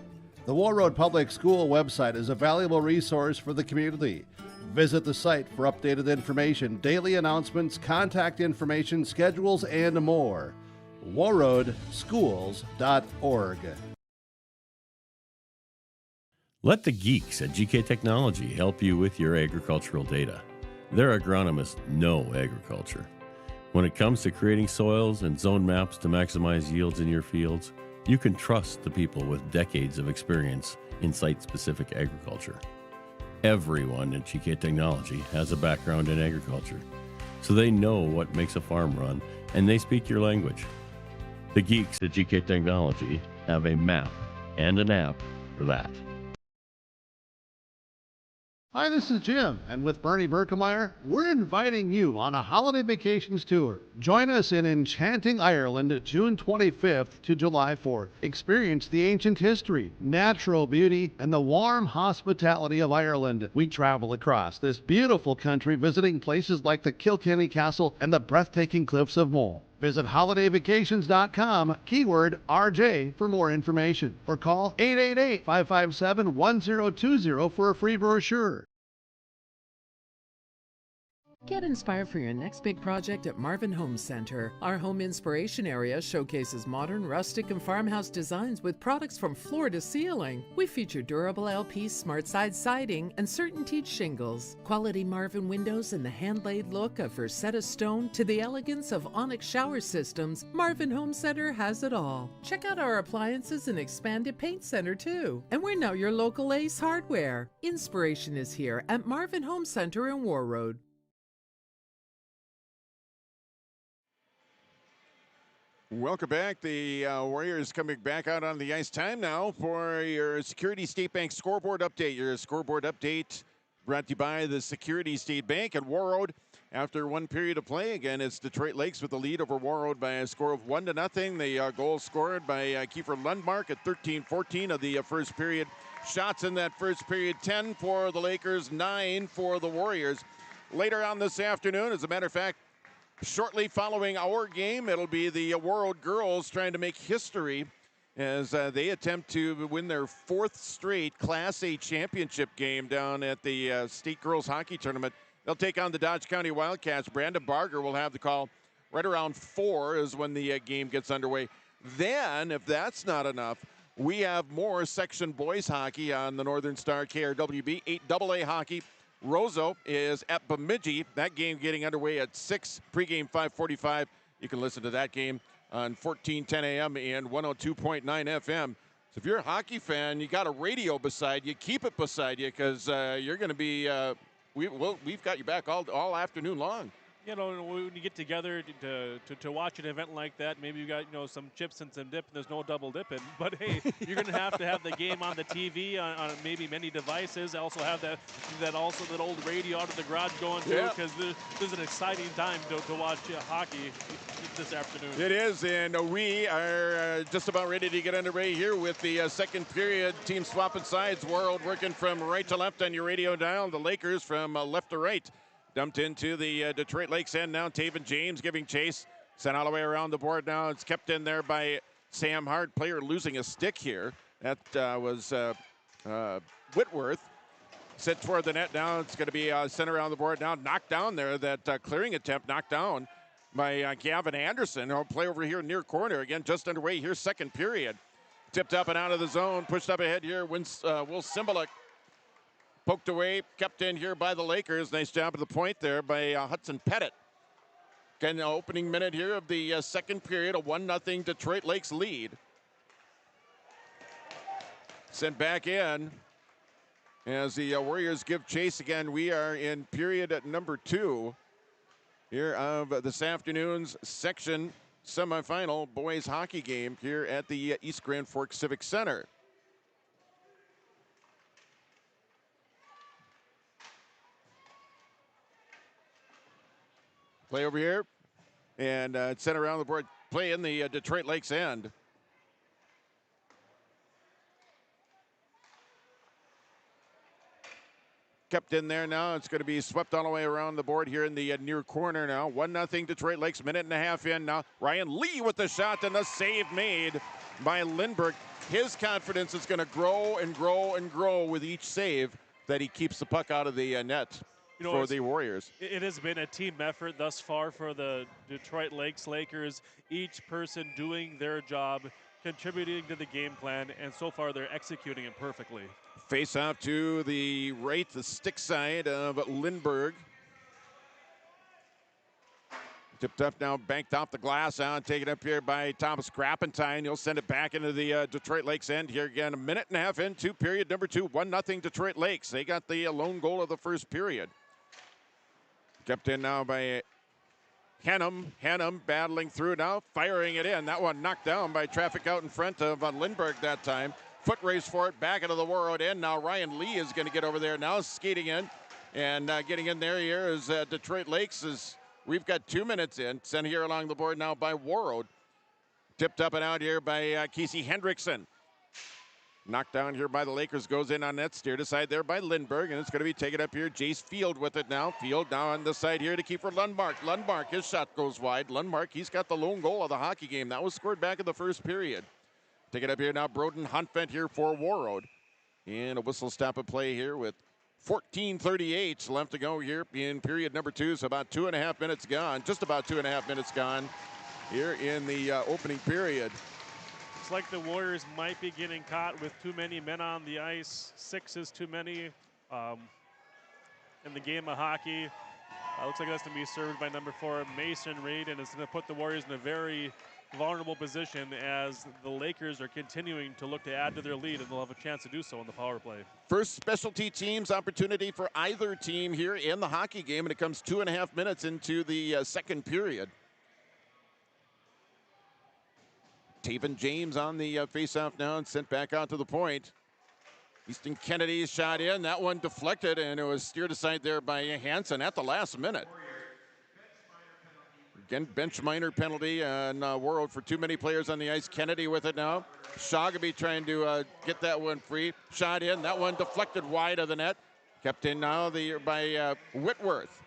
B: Warroad Public School website is a valuable resource for the community. Visit the site for updated information, daily announcements, contact information, schedules, and more. warroadschools.org.
G: Let the geeks at GK Technology help you with your agricultural data. Their agronomists know agriculture. When it comes to creating soils and zone maps to maximize yields in your fields, You can trust the people with decades of experience in site-specific agriculture. Everyone at GK Technology has a background in agriculture, so they know what makes a farm run, and they speak your language. The geeks at GK Technology have a map and an app for that.
B: Hi, this is Jim, and with Bernie Berkemeyer, we're inviting you on a holiday vacations tour. Join us in enchanting Ireland June 25th to July 4th. Experience the ancient history, natural beauty, and the warm hospitality of Ireland. We travel across this beautiful country visiting places like the Kilkenny Castle and the breathtaking cliffs of Moll. Visit holidayvacations.com, keyword RJ, for more information, or call 888-557-1020 for a free brochure.
F: Get inspired for your next big project at Marvin Home Center. Our home inspiration area showcases modern, rustic, and farmhouse designs with products from floor to ceiling. We feature durable LP smart side siding and CertainTeed shingles, quality Marvin windows, and the hand-laid look of Versetta stone to the elegance of Onyx shower systems. Marvin Home Center has it all. Check out our appliances and expanded paint center too. And we're now your local Ace Hardware. Inspiration is here at Marvin Home Center in Warroad.
C: Welcome back. The Warriors coming back out on the ice. Time now for your Security State Bank scoreboard update. Your scoreboard update brought to you by the Security State Bank at Warroad. After one period of play, again, it's Detroit Lakes with the lead over Warroad by a score of 1-0. The goal scored by Kiefer Lundmark at 13-14 of the first period. Shots in that first period, 10 for the Lakers, 9 for the Warriors. Later on this afternoon, as a matter of fact, shortly following our game, it'll be the Warroad girls trying to make history as they attempt to win their fourth straight Class A championship game down at the State Girls Hockey Tournament. They'll take on the Dodge County Wildcats. Brandon Barger will have the call right around 4 is when the game gets underway. Then, if that's not enough, we have more section boys hockey on the Northern Star KRWB, 8AA hockey. Roseau is at Bemidji. That game getting underway at 6, pregame 5:45. You can listen to that game on 1410 AM and 102.9 FM. So if you're a hockey fan, you got a radio beside you, keep it beside you because you're going to be, we've got you back all afternoon long.
D: You know, when you get together to watch an event like that, maybe you got, you know, some chips and some dip, and there's no double dipping. But hey, you're going to have the game on the TV on maybe many devices. Also have that old radio out of the garage going too, because there's an exciting time to watch hockey this afternoon.
C: It is, and we are just about ready to get underway here with the second period. Team swapping sides. Warroad working from right to left on your radio dial. The Lakers from left to right. Dumped into the Detroit Lakes end now. Taven James giving chase. Sent all the way around the board now. It's kept in there by Sam Hart. Player losing a stick here. That was Whitworth. Set toward the net now. It's going to be sent around the board now. Knocked down there. That clearing attempt knocked down by Gavin Anderson. He'll play over here near corner. Again, just underway here, second period. Tipped up and out of the zone. Pushed up ahead here. Will Cymbaluk. Poked away, kept in here by the Lakers. Nice job at the point there by Hudson Pettit. Again, the opening minute here of the second period, a 1-0 Detroit Lakes lead. Sent back in as the Warriors give chase again. We are in period at number 2 here of this afternoon's section semifinal boys hockey game here at the East Grand Forks Civic Center. Play over here, and it's sent around the board. Play in the Detroit Lakes end. Kept in there now. It's going to be swept all the way around the board here in the near corner now. 1-0 Detroit Lakes, minute and a half in now. Ryan Lee with the shot and the save made by Lindbergh. His confidence is going to grow and grow and grow with each save that he keeps the puck out of the net. You know, for the Warriors.
D: It has been a team effort thus far for the Detroit Lakers, each person doing their job, contributing to the game plan, and so far they're executing it perfectly.
C: Face off to the right, the stick side of Lindbergh. Tipped up now, banked off the glass now, and taken up here by Thomas Grappentine. He'll send it back into the Detroit Lakes end here again. A minute and a half into period number 2. 1-0 Detroit Lakes. They got the lone goal of the first period. Kept in now by Hennum. Hennum battling through now, firing it in. That one knocked down by traffic out in front of Lindbergh that time. Foot race for it, back into the Warroad end. Now Ryan Lee is going to get over there now, skating in. And getting in there here is Detroit Lakes. We've got 2 minutes in. Sent here along the board now by Warroad. Tipped up and out here by Casey Hendrickson. Knocked down here by the Lakers, goes in on net, steered aside there by Lindbergh, and it's going to be taken up here. Jace Field with it now. Field now on the side here to Kiefer Lundmark. Lundmark, his shot goes wide. Lundmark, he's got the lone goal of the hockey game. That was scored back in the first period. Take it up here now, Broden Huntvent here for Warroad. And a whistle stop of play here with 14:38 left to go here in period number 2. So about 2.5 minutes gone, just about 2.5 minutes gone here in the opening period.
D: It's like the Warriors might be getting caught with too many men on the ice. 6 is too many in the game of hockey. Looks like that's going to be served by number 4, Mason Reed, and it's going to put the Warriors in a very vulnerable position as the Lakers are continuing to look to add to their lead, and they'll have a chance to do so in the power play.
C: First specialty teams opportunity for either team here in the hockey game, and it comes 2.5 minutes into the second period. Taven James on the faceoff now and sent back out to the point. Easton Kennedy's shot in. That one deflected, and it was steered aside there by Hansen at the last minute. Again, bench minor penalty on Warroad for too many players on the ice. Kennedy with it now. Shoggaby trying to get that one free. Shot in. That one deflected wide of the net. Kept in now by Whitworth.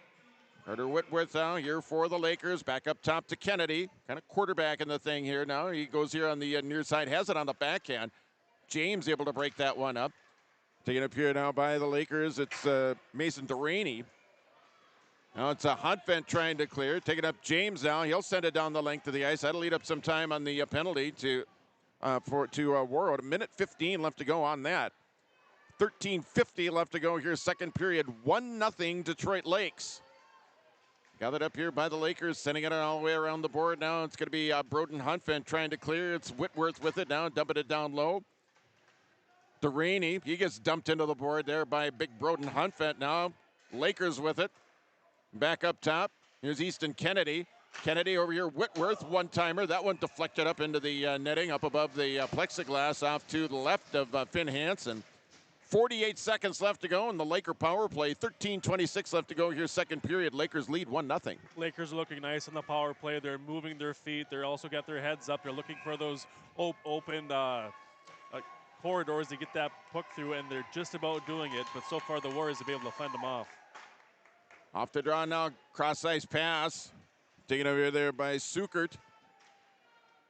C: Carter Whitworth now here for the Lakers. Back up top to Kennedy. Kind of quarterback in the thing here now. He goes here on the near side. Has it on the backhand. James able to break that one up. Taken up here now by the Lakers. It's Mason Deraney. Now it's a Huntvent trying to clear. Taking up James now. He'll send it down the length of the ice. That'll eat up some time on the penalty to Warroad. A minute 15 left to go on that. 13:50 left to go here. Second period. 1-0 Detroit Lakes. Gathered up here by the Lakers, sending it all the way around the board now. It's going to be Broden Huntvent trying to clear. It's Whitworth with it now, dumping it down low. Deraney, he gets dumped into the board there by big Broden Huntvent now. Lakers with it. Back up top. Here's Easton Kennedy. Kennedy over here. Whitworth, one-timer. That one deflected up into the netting, up above the plexiglass off to the left of Finn Hansen. 48 seconds left to go in the Laker power play. 13:26 left to go here, second period. Lakers lead 1-0.
D: Lakers are looking nice on the power play. They're moving their feet. They're also got their heads up. They're looking for those open corridors to get that puck through, and they're just about doing it. But so far, the Warriors have been able to fend them off.
C: Off the draw now, cross-ice pass. Taken over there by Sukert.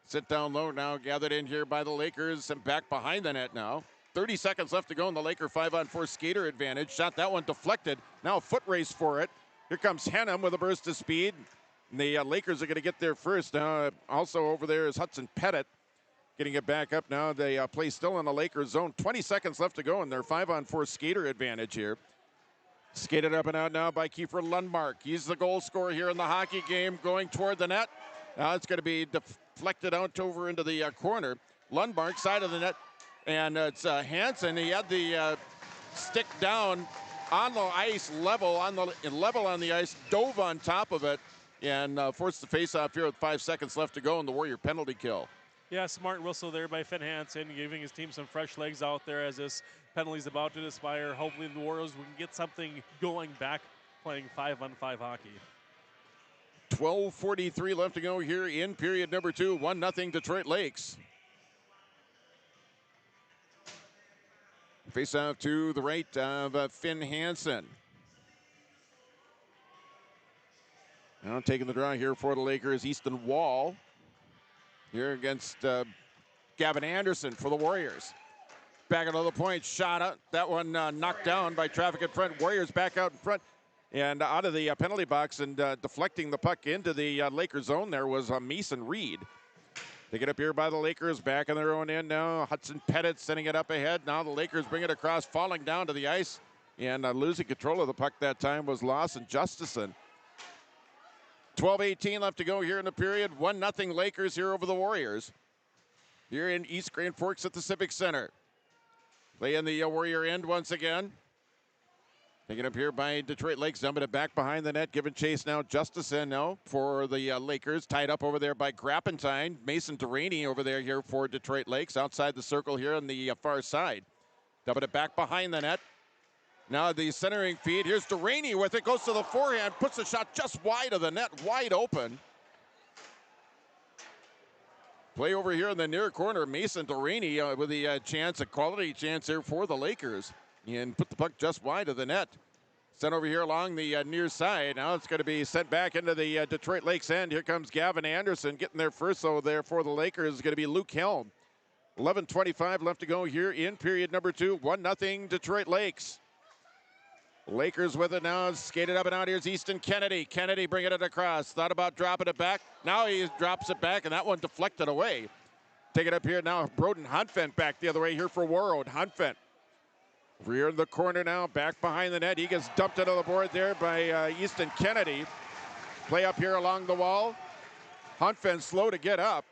C: Sit down low now, gathered in here by the Lakers and back behind the net now. 30 seconds left to go in the Laker 5-on-4 skater advantage. Shot that one deflected. Now a foot race for it. Here comes Hennum with a burst of speed. And the Lakers are going to get there first. Now also over there is Hudson Pettit. Getting it back up now. They play still in the Lakers zone. 20 seconds left to go in their 5-on-4 skater advantage here. Skated up and out now by Kiefer Lundmark. He's the goal scorer here in the hockey game, going toward the net. Now it's going to be deflected out over into the corner. Lundmark, side of the net. And it's Hansen. He had the stick down on the ice, level on the ice, dove on top of it, and forced the face-off here with 5 seconds left to go in the Warrior penalty kill.
D: Yeah, smart whistle there by Finn Hansen, giving his team some fresh legs out there as this penalty's about to expire. Hopefully the Warriors will get something going back playing 5-on-5 hockey.
C: 12:43 left to go here in period number 2. 1-0 Detroit Lakes. Face off to the right of Finn Hansen. Now taking the draw here for the Lakers, Easton Wall. Here against Gavin Anderson for the Warriors. Back another point, shot out. That one knocked down by traffic in front. Warriors back out in front and out of the penalty box, and deflecting the puck into the Lakers zone there was Mason Reed. They get up here by the Lakers, back in their own end now. Hudson Pettit sending it up ahead. Now the Lakers bring it across, falling down to the ice. And losing control of the puck that time was Lawson Justison. 12:18 left to go here in the period. 1-0 Lakers here over the Warriors. Here in East Grand Forks at the Civic Center. Play in the Warrior end once again. Taken up here by Detroit Lakes, dumping it back behind the net, giving chase now. Justison now for the Lakers, tied up over there by Grappentine. Mason Deraney over there here for Detroit Lakes, outside the circle here on the far side. Dumping it back behind the net. Now the centering feed. Here's Deraney with it, goes to the forehand, puts the shot just wide of the net, wide open. Play over here in the near corner. Mason Deraney with the chance, a quality chance here for the Lakers. And put the puck just wide of the net. Sent over here along the near side. Now it's going to be sent back into the Detroit Lakes end. Here comes Gavin Anderson getting there first, so there for the Lakers is going to be Luke Helm. 11:25 left to go here in period number 2. 1-0 Detroit Lakes. Lakers with it now, skated up and out. Here's Easton Kennedy. Kennedy bringing it across. Thought about dropping it back. Now he drops it back, and that one deflected away. Take it up here now. Broden Hunfent back the other way here for Warroad. Hunfent over here in the corner now, back behind the net. He gets dumped into the board there by Easton Kennedy. Play up here along the wall. Hunfent slow to get up.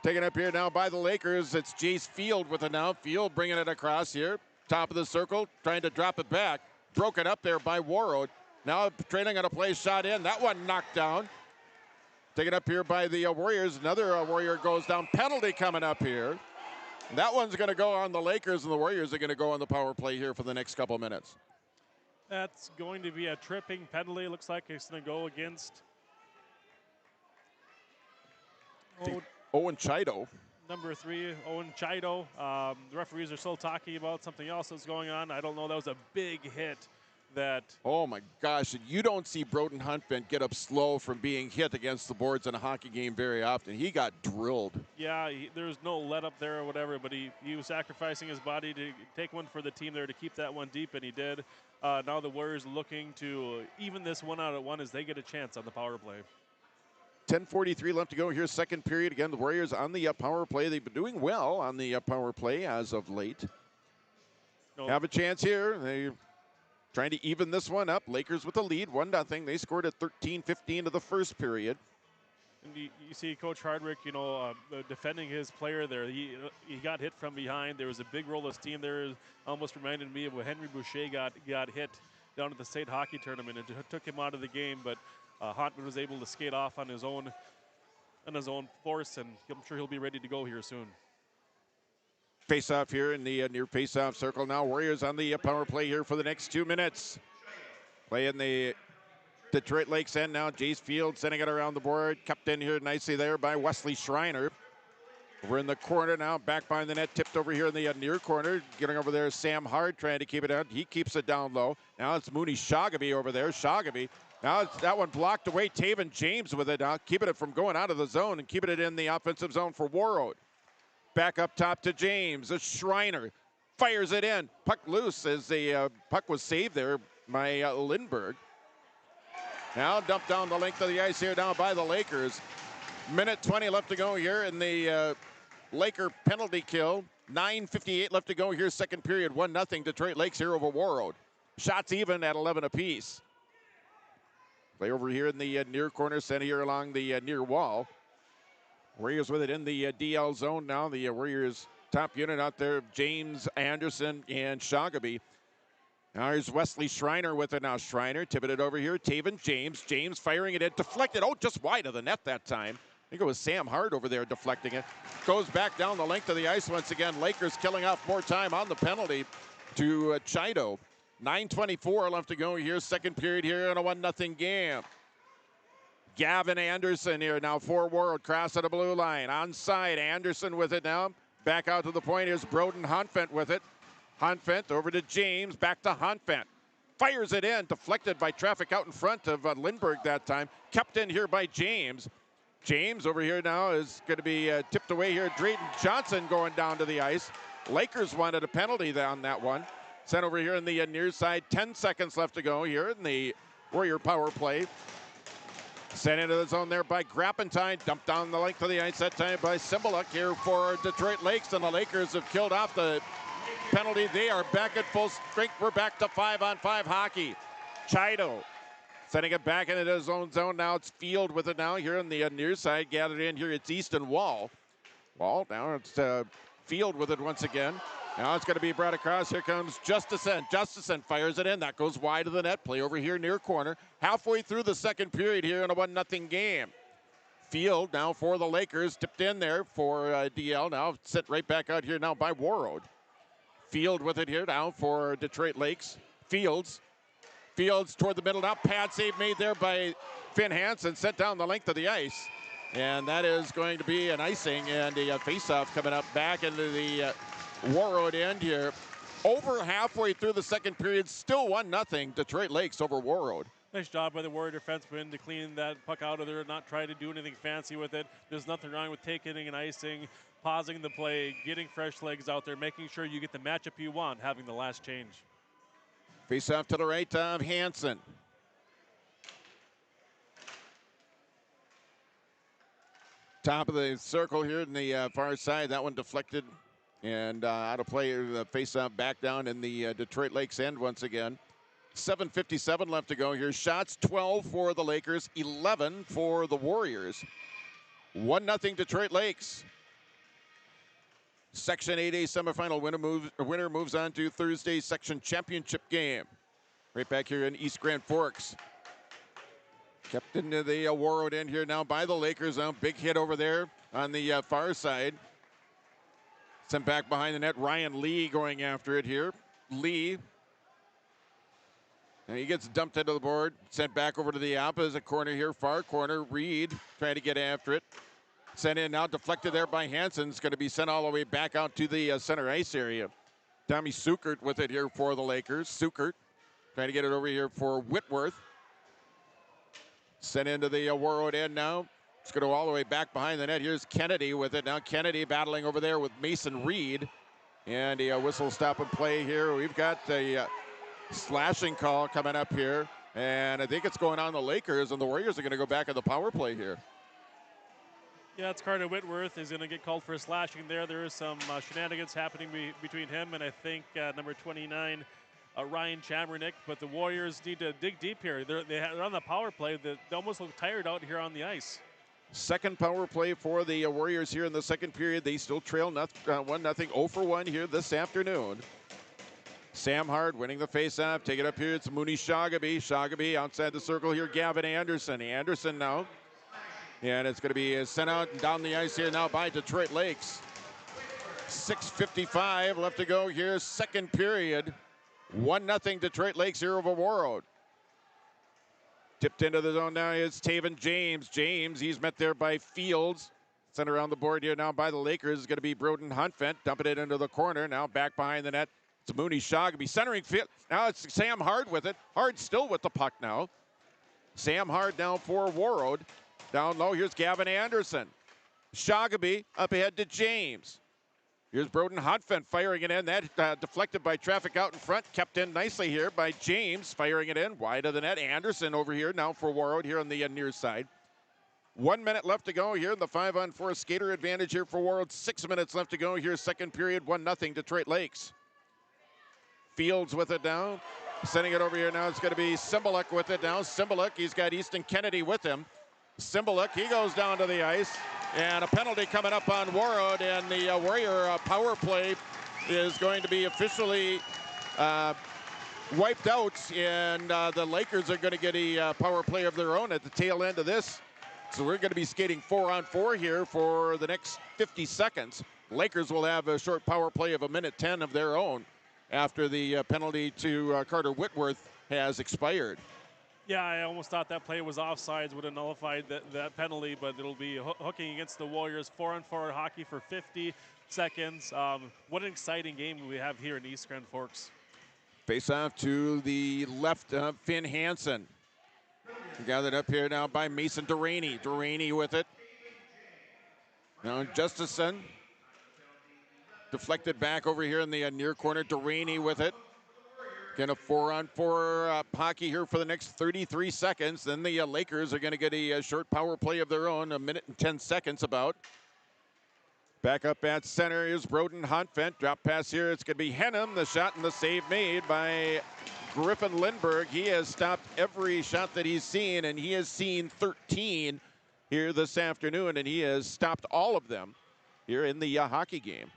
C: Taken up here now by the Lakers. It's Jace Field with it now. Field bringing it across here. Top of the circle, trying to drop it back. Broken up there by Warroad. Now trailing on a play shot in. That one knocked down. Taken up here by the Warriors. Another Warrior goes down. Penalty coming up here. That one's going to go on the Lakers, and the Warriors are going to go on the power play here for the next couple minutes.
D: That's going to be a tripping penalty. Looks like it's going to go against
C: Owen Chido.
D: Number 3, Owen Chido. The referees are still talking about something else that's going on. I don't know. That was a big hit. That.
C: Oh my gosh! You don't see Broden Hunfent get up slow from being hit against the boards in a hockey game very often. He got drilled.
D: Yeah, there's no let up there or whatever, but he was sacrificing his body to take one for the team there to keep that one deep, and he did. Now the Warriors looking to even this one out at one as they get a chance on the power play.
C: 10:43 left to go here, second period. Again, the Warriors on the power play. They've been doing well on the power play as of late. Have a chance here. They're trying to even this one up. Lakers with the lead, 1-0. They scored at 13:15 of the first period.
D: And you see Coach Hardwick, defending his player there. He got hit from behind. There was a big roll of steam there. Almost reminded me of when Henry Boucher got hit down at the state hockey tournament. It took him out of the game, but Hontman was able to skate off on his own force, and I'm sure he'll be ready to go here soon.
C: Face-off here in the near face-off circle now. Warriors on the power play here for the next 2 minutes. Play in the Detroit Lakes end now. Jace Field sending it around the board. Kept in here nicely there by Wesley Schreiner. Over in the corner now, back behind the net, tipped over here in the near corner. Getting over there, Sam Hard trying to keep it out. He keeps it down low. Now it's Mooney Shagaby over there. Shagaby. Now it's that one blocked away. Taven James with it now, keeping it from going out of the zone and keeping it in the offensive zone for Warroad. Back up top to James. A Schreiner fires it in. Puck loose as the puck was saved there by Lindbergh. Now dumped down the length of the ice here now by the Lakers. Minute 20 left to go here in the Laker penalty kill. 9:58 left to go here, second period. 1-0 Detroit Lakes here over Warroad. Shots even at 11 apiece. Play over here in the near corner, sent here along the near wall. Warriors with it in the DL zone now. The Warriors top unit out there, James, Anderson, and Shagaby. Now here's Wesley Schreiner with it now. Schreiner tipping it over here. Taven James. James firing it in. Deflected. Oh, just wide of the net that time. I think it was Sam Hart over there deflecting it. Goes back down the length of the ice once again. Lakers killing off more time on the penalty to Chido. 9:24 left to go here. Second period here in a 1-0 game. Gavin Anderson here now for Warroad. Cross at the blue line. Onside. Anderson with it now. Back out to the point. Here's Broden Hunfent with it. Hunfent over to James. Back to Hunfent. Fires it in. Deflected by traffic out in front of Lindbergh that time. Kept in here by James. James over here now is going to be tipped away here. Drayton Johnson going down to the ice. Lakers wanted a penalty on that one. Sent over here in the near side. 10 seconds left to go here in the Warrior power play. Sent into the zone there by Grappentine. Dumped down the length of the ice that time by Cymbaluk here for Detroit Lakes. And the Lakers have killed off the penalty. They are back at full strength. We're back to 5-on-5 hockey. Chido Sending it back into his own zone. Now it's Field with it now here on the near side. Gathered in here, it's Easton Wall. Now it's Field with it once again. Now it's going to be brought across. Here comes Justison. Justison fires it in. That goes wide of the net. Play over here near corner. Halfway through the second period here in a 1-0 game. Field now for the Lakers. Tipped in there for DL. Now set right back out here now by Warroad. Field with it here now for Detroit Lakes. Fields toward the middle now. Pad save made there by Finn Hansen. Sent down the length of the ice. And that is going to be an icing and a face-off coming up back into the Warroad end here. Over halfway through the second period, still 1-0 Detroit Lakes over Warroad.
D: Nice job by the Warrior defenseman to clean that puck out of there, not try to do anything fancy with it. There's nothing wrong with taking an icing, pausing the play, getting fresh legs out there, making sure you get the matchup you want, having the last change.
C: Face off to the right of Hansen. Top of the circle here in the far side. That one deflected and out of play. The face off back down in the Detroit Lakes end once again. 7:57 left to go here. Shots 12 for the Lakers, 11 for the Warriors. 1-0 Detroit Lakes. Section 8A semifinal winner moves on to Thursday's section championship game. Right back here in East Grand Forks. Kept into the Warroad end here now by the Lakers. Now big hit over there on the far side. Sent back behind the net. Ryan Lee going after it here. Lee. And he gets dumped into the board. Sent back over to the opposite corner here. Far corner. Reed trying to get after it. Sent in now, deflected there by Hansen. It's going to be sent all the way back out to the center ice area. Tommy Sukert with it here for the Lakers. Sukert trying to get it over here for Whitworth. Sent into the Warroad end now. It's going to go all the way back behind the net. Here's Kennedy with it. Now Kennedy battling over there with Mason Reed. And a whistle stop and play here. We've got a slashing call coming up here. And I think it's going on the Lakers, and the Warriors are going to go back on the power play here.
D: Yeah, it's Carter Whitworth. He's going to get called for a slashing there. There is some shenanigans happening between him and I think number 29, Ryan Chamernick. But the Warriors need to dig deep here. They're on the power play. They almost look tired out here on the ice.
C: Second power play for the Warriors here in the second period. They still trail 1-0, 0 for 1 here this afternoon. Sam Hard winning the faceoff. Take it up here. It's Mooney Shagaby. Shagaby outside the circle here. Gavin Anderson. Anderson now. And it's going to be sent out and down the ice here now by Detroit Lakes. 6:55 left to go here. Second period. 1-0 Detroit Lakes here over Warroad. Tipped into the zone now is Taven James. James, he's met there by Fields. Sent around the board here now by the Lakers. Is going to be Broden Huntfent. Dumping it into the corner. Now back behind the net. It's Mooney Shagaby. Centering field. Now it's Sam Hard with it. Hard still with the puck now. Sam Hard down for Warroad. Down low, here's Gavin Anderson. Shagaby up ahead to James. Here's Broden Huntfent firing it in. That deflected by traffic out in front. Kept in nicely here by James, firing it in. Wide of the net. Anderson over here now for Warroad here on the near side. 1 minute left to go here in the 5-on-4 skater advantage here for Warroad. 6 minutes left to go here, second period. 1-0 Detroit Lakes. Fields with it now. Sending it over here now. It's going to be Cymbaluk with it now. Cymbaluk, he's got Easton Kennedy with him. Cymbaluk, he goes down to the ice, and a penalty coming up on Warroad, and the Warrior power play is going to be officially wiped out, and the Lakers are going to get a power play of their own at the tail end of this. So we're going to be skating 4-on-4 here for the next 50 seconds. Lakers will have a short power play of 1:10 of their own after the penalty to Carter Whitworth has expired.
D: Yeah, I almost thought that play was offsides, would have nullified that penalty, but it'll be hooking against the Warriors. 4-on-4 hockey for 50 seconds. What an exciting game we have here in East Grand Forks.
C: Face off to the left of Finn Hansen. Gathered up here now by Mason Duraney. Duraney with it. Now Justison. Deflected back over here in the near corner. Duraney with it. Again, a 4-on-4 hockey here for the next 33 seconds. Then the Lakers are going to get a short power play of their own, 1:10 about. Back up at center is Broden Huntfent. Drop pass here. It's going to be Henham. The shot and the save made by Griffin Lindbergh. He has stopped every shot that he's seen, and he has seen 13 here this afternoon, and he has stopped all of them here in the hockey game.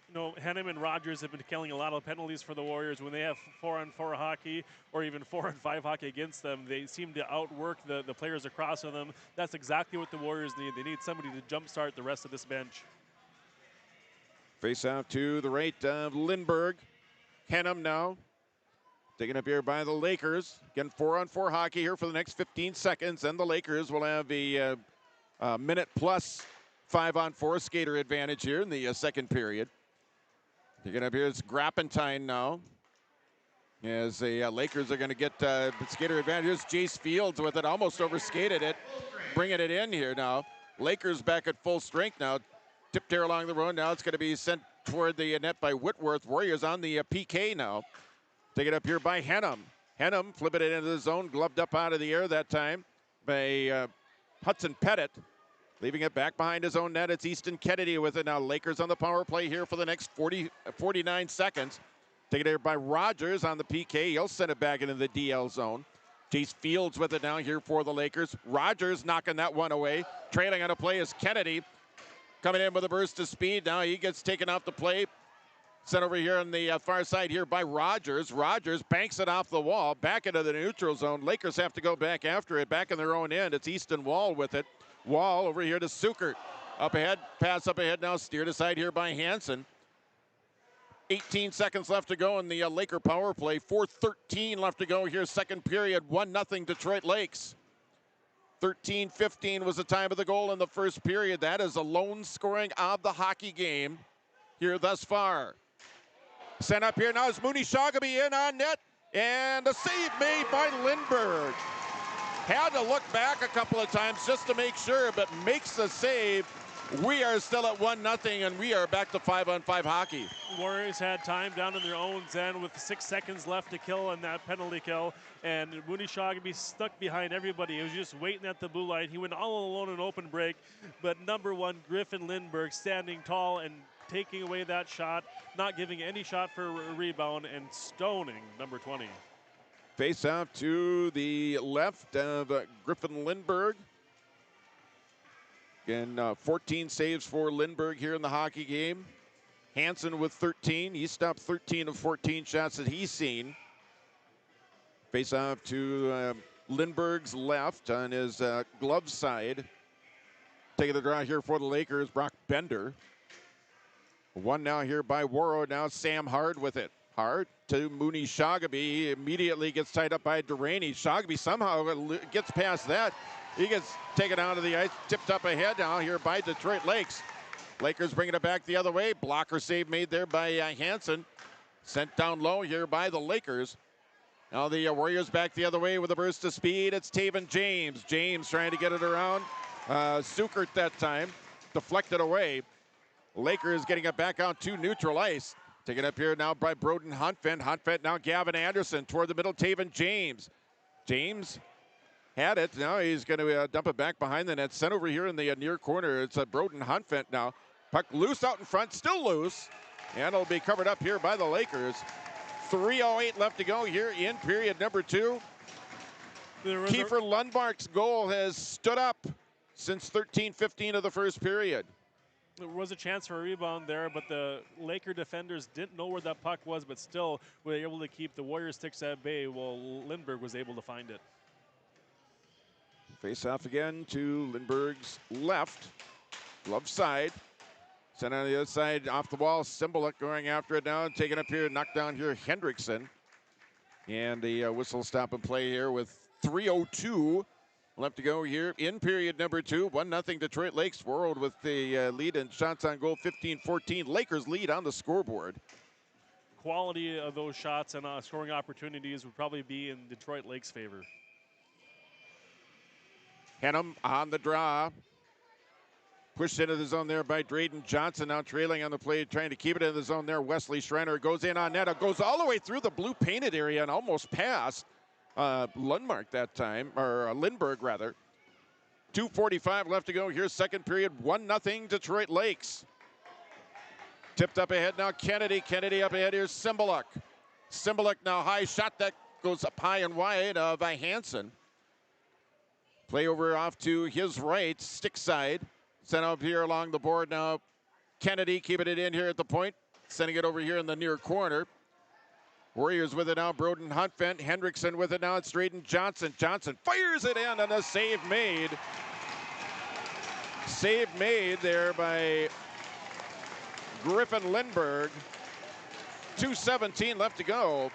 D: You know, Hennem and Rogers have been killing a lot of penalties for the Warriors. When they have 4-on-4 hockey or even 4-on-5 hockey against them, they seem to outwork the players across from them. That's exactly what the Warriors need. They need somebody to jumpstart the rest of this bench.
C: Face off to the right of Lindbergh. Hennem now taken up here by the Lakers. Again, 4-on-4 hockey here for the next 15 seconds, and the Lakers will have a minute plus 5-on-4 skater advantage here in the second period. Taking up here is Grappentine now. As the Lakers are going to get skater advantages. Jace Fields with it, almost overskated it, bringing it in here now. Lakers back at full strength now. Tipped here along the road. Now it's going to be sent toward the net by Whitworth. Warriors on the PK now. Taken up here by Hennem. Hennem flipping it into the zone, gloved up out of the air that time by Hudson Pettit. Leaving it back behind his own net. It's Easton Kennedy with it now. Lakers on the power play here for the next 49 seconds. Taken here by Rogers on the PK. He'll send it back into the DL zone. Jace Fields with it now here for the Lakers. Rogers knocking that one away. Trailing on a play is Kennedy. Coming in with a burst of speed. Now he gets taken off the play. Sent over here on the far side here by Rogers. Rogers banks it off the wall. Back into the neutral zone. Lakers have to go back after it. Back in their own end. It's Easton Wall with it. Wall over here to Sukert. Up ahead. Pass up ahead now. Steered aside here by Hansen. 18 seconds left to go in the Laker power play. 4:13 left to go here. Second period. 1-0 Detroit Lakes. 13:15 was the time of the goal in the first period. That is the lone scoring of the hockey game here thus far. Sent up here now is Mooney Shogamy in on net. And a save made by Lindbergh. Had to look back a couple of times just to make sure, but makes the save. We are still at 1-0, and we are back to 5-on-5 hockey.
D: Warriors had time down in their own end with 6 seconds left to kill on that penalty kill, and Mooney Shogamy stuck behind everybody. He was just waiting at the blue line. He went all alone in open break, but number one, Griffin Lindbergh, standing tall and taking away that shot, not giving any shot for a rebound, and stoning number 20.
C: Face out to the left of Griffin Lindbergh. Again, 14 saves for Lindbergh here in the hockey game. Hansen with 13. He stopped 13 of 14 shots that he's seen. Face off to Lindbergh's left on his glove side. Taking the draw here for the Lakers, Brock Bender. One now here by Warroad. Now Sam Hard with it. Hard to Mooney Shogamy. He immediately gets tied up by Duraney. Shogamy somehow gets past that. He gets taken out of the ice, tipped up ahead now here by Detroit Lakes. Lakers bringing it back the other way. Blocker save made there by Hansen. Sent down low here by the Lakers. Now the Warriors back the other way with a burst of speed. It's Taven James. James trying to get it around. Sukert that time. Deflected away. Lakers getting it back out to neutral ice. Taken up here now by Broden Huntfent. Huntfent now Gavin Anderson toward the middle. Taven James. James had it. Now he's going to dump it back behind the net. Sent over here in the near corner. It's Broden Huntfent now. Puck loose out in front. Still loose. And it'll be covered up here by the Lakers. 3:08 left to go here in period number 2. Kiefer Lundmark's goal has stood up since 13:15 of the first period.
D: There was a chance for a rebound there, but the Laker defenders didn't know where that puck was, but still were able to keep the Warriors sticks at bay while Lindbergh was able to find it.
C: Face off again to Lindbergh's left, glove side. Sent on the other side, off the wall. Cymbaluk going after it now, taking up here, knocked down here Hendrickson. And the whistle stop and play here with 3:02 left to go here in period number 2. 1-0 Detroit Lakes. Warroad with the lead and shots on goal 15-14. Lakers lead on the scoreboard.
D: Quality of those shots and scoring opportunities would probably be in Detroit Lakes' favor.
C: Hennem on the draw. Pushed into the zone there by Drayden Johnson. Now trailing on the play, trying to keep it in the zone there. Wesley Schreiner goes in on net. It goes all the way through the blue painted area and almost past Lundmark that time, or Lindbergh rather. 2:45 left to go here, second period. 1-0 Detroit Lakes. Tipped up ahead now, Kennedy. Kennedy up ahead. Here's Cymbaluk. Cymbaluk now high shot that goes up high and wide by Hansen. Play over off to his right, stick side. Sent up here along the board now. Kennedy keeping it in here at the point. Sending it over here in the near corner. Warriors with it now. Broden Huntvent. Hendrickson with it now. It's Drayden Johnson. Johnson fires it in and a save made. Save made there by Griffin Lindbergh. 2:17 left to go.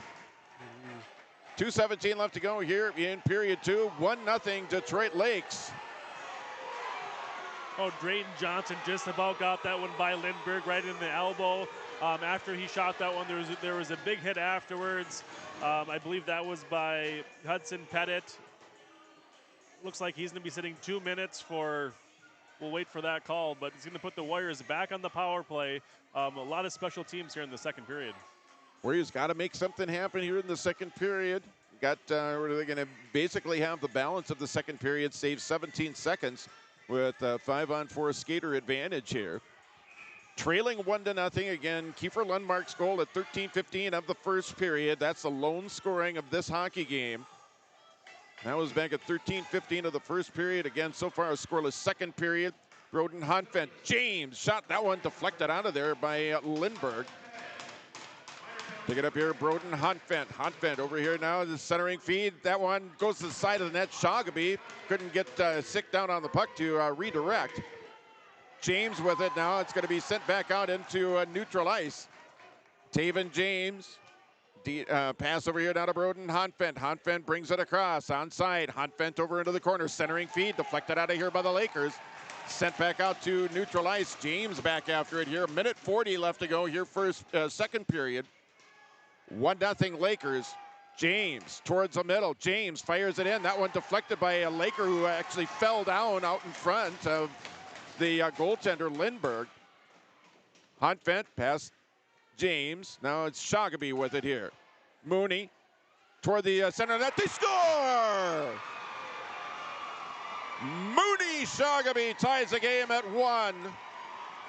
C: 2:17 left to go here in period 2. 1-0 Detroit Lakes.
D: Oh, Drayden Johnson just about got that one by Lindbergh right in the elbow. After he shot that one, there was a big hit afterwards. I believe that was by Hudson Pettit. Looks like he's going to be sitting 2 minutes for. We'll wait for that call, but he's going to put the Warriors back on the power play. A lot of special teams here in the second period.
C: Warriors got to make something happen here in the second period. They're going to basically have the balance of the second period, save 17 seconds with a 5-on-4 skater advantage here. Trailing 1-0 again. Kiefer Lundmark's goal at 13:15 of the first period. That's the lone scoring of this hockey game. That was back at 13:15 of the first period. Again, so far a scoreless second period. Broden Huntvent. James shot that one deflected out of there by Lindbergh. Pick it up here, Broden Huntvent. Huntvent over here now, the centering feed. That one goes to the side of the net. Shagaby couldn't get Sick down on the puck to redirect. James with it now. It's going to be sent back out into neutral ice. Taven James. Pass over here now to Broden Huntvent. Huntvent brings it across. Onside. Huntvent over into the corner. Centering feed. Deflected out of here by the Lakers. Sent back out to neutral ice. James back after it here. 1:40 left to go here second period. 1-0 Lakers. James towards the middle. James fires it in. That one deflected by a Laker who actually fell down out in front of the goaltender Lindbergh. Huntvent past James. Now it's Shagaby with it here. Mooney toward the center net. They score! Mooney Shagaby ties the game at 1.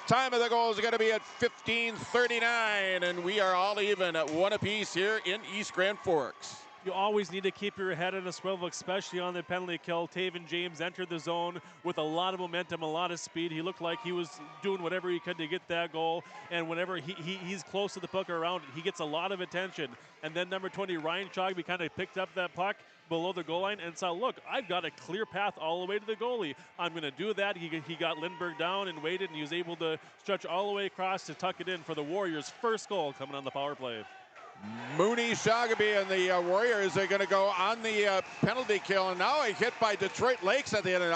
C: Time of the goal is going to be at 15:39, and we are all even at 1 apiece here in East Grand Forks.
D: You always need to keep your head on a swivel, especially on the penalty kill. Taven James entered the zone with a lot of momentum, a lot of speed. He looked like he was doing whatever he could to get that goal. And whenever he's close to the puck or around it, he gets a lot of attention. And then number 20, Ryan Shogby, kind of picked up that puck below the goal line and saw, look, I've got a clear path all the way to the goalie. I'm going to do that. He got Lindbergh down and waited, and he was able to stretch all the way across to tuck it in for the Warriors' first goal coming on the power play.
C: Mooney Shagaby and the Warriors are going to go on the penalty kill, and now a hit by Detroit Lakes at the end.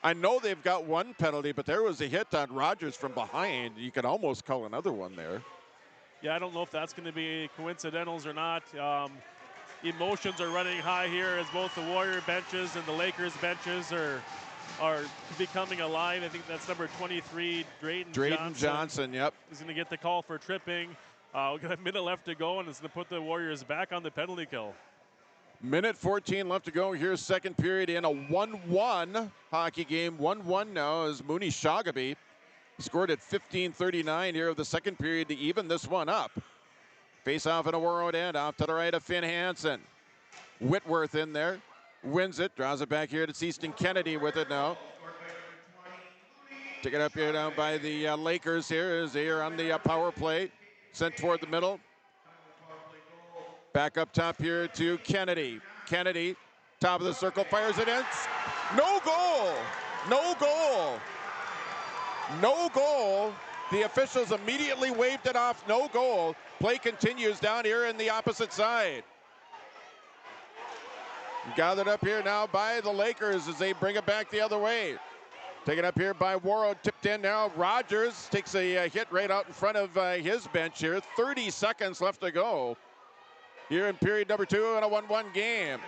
C: I know they've got one penalty, but there was a hit on Rogers from behind. You could almost call another one there.
D: Yeah, I don't know if that's going to be coincidentals or not. Emotions are running high here as both the Warrior benches and the Lakers benches are becoming alive. I think that's number 23, Drayden
C: Johnson. Yep.
D: He's going to get the call for tripping. We've got a minute left to go, and it's going to put the Warriors back on the penalty kill.
C: 1:14 left to go here, second period in a 1-1 hockey game. 1-1 now as Mooney Shagaby scored at 15:39 here of the second period to even this one up. Face off in a Warroad end, off to the right of Finn Hansen. Whitworth in there, wins it, draws it back here to Easton Kennedy with it now. Take it up here down by the Lakers here as they are on the power play. Sent toward the middle. Back up top here to Kennedy. Kennedy, top of the circle, fires it in. No goal! No goal! No goal! The officials immediately waved it off. No goal. Play continues down here in the opposite side. Gathered up here now by the Lakers as they bring it back the other way. Taken up here by Warroad, tipped in now. Rogers takes a hit right out in front of his bench here. 30 seconds left to go here in period number 2 in a 1-1 game.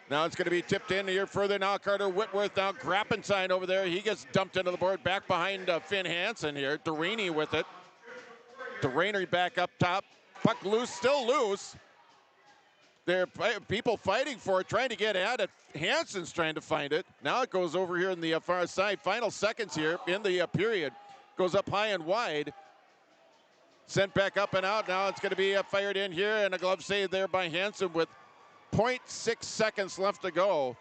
C: Now it's going to be tipped in here further now. Carter Whitworth now. Grappenstein over there. He gets dumped into the board back behind Finn Hansen here. Deraney with it. Deraney back up top. Puck loose, still loose. There are people fighting for it, trying to get at it. Hansen's trying to find it. Now it goes over here in the far side. Final seconds here in the period. Goes up high and wide. Sent back up and out. Now it's going to be fired in here, and a glove save there by Hansen with 0.6 seconds left to go.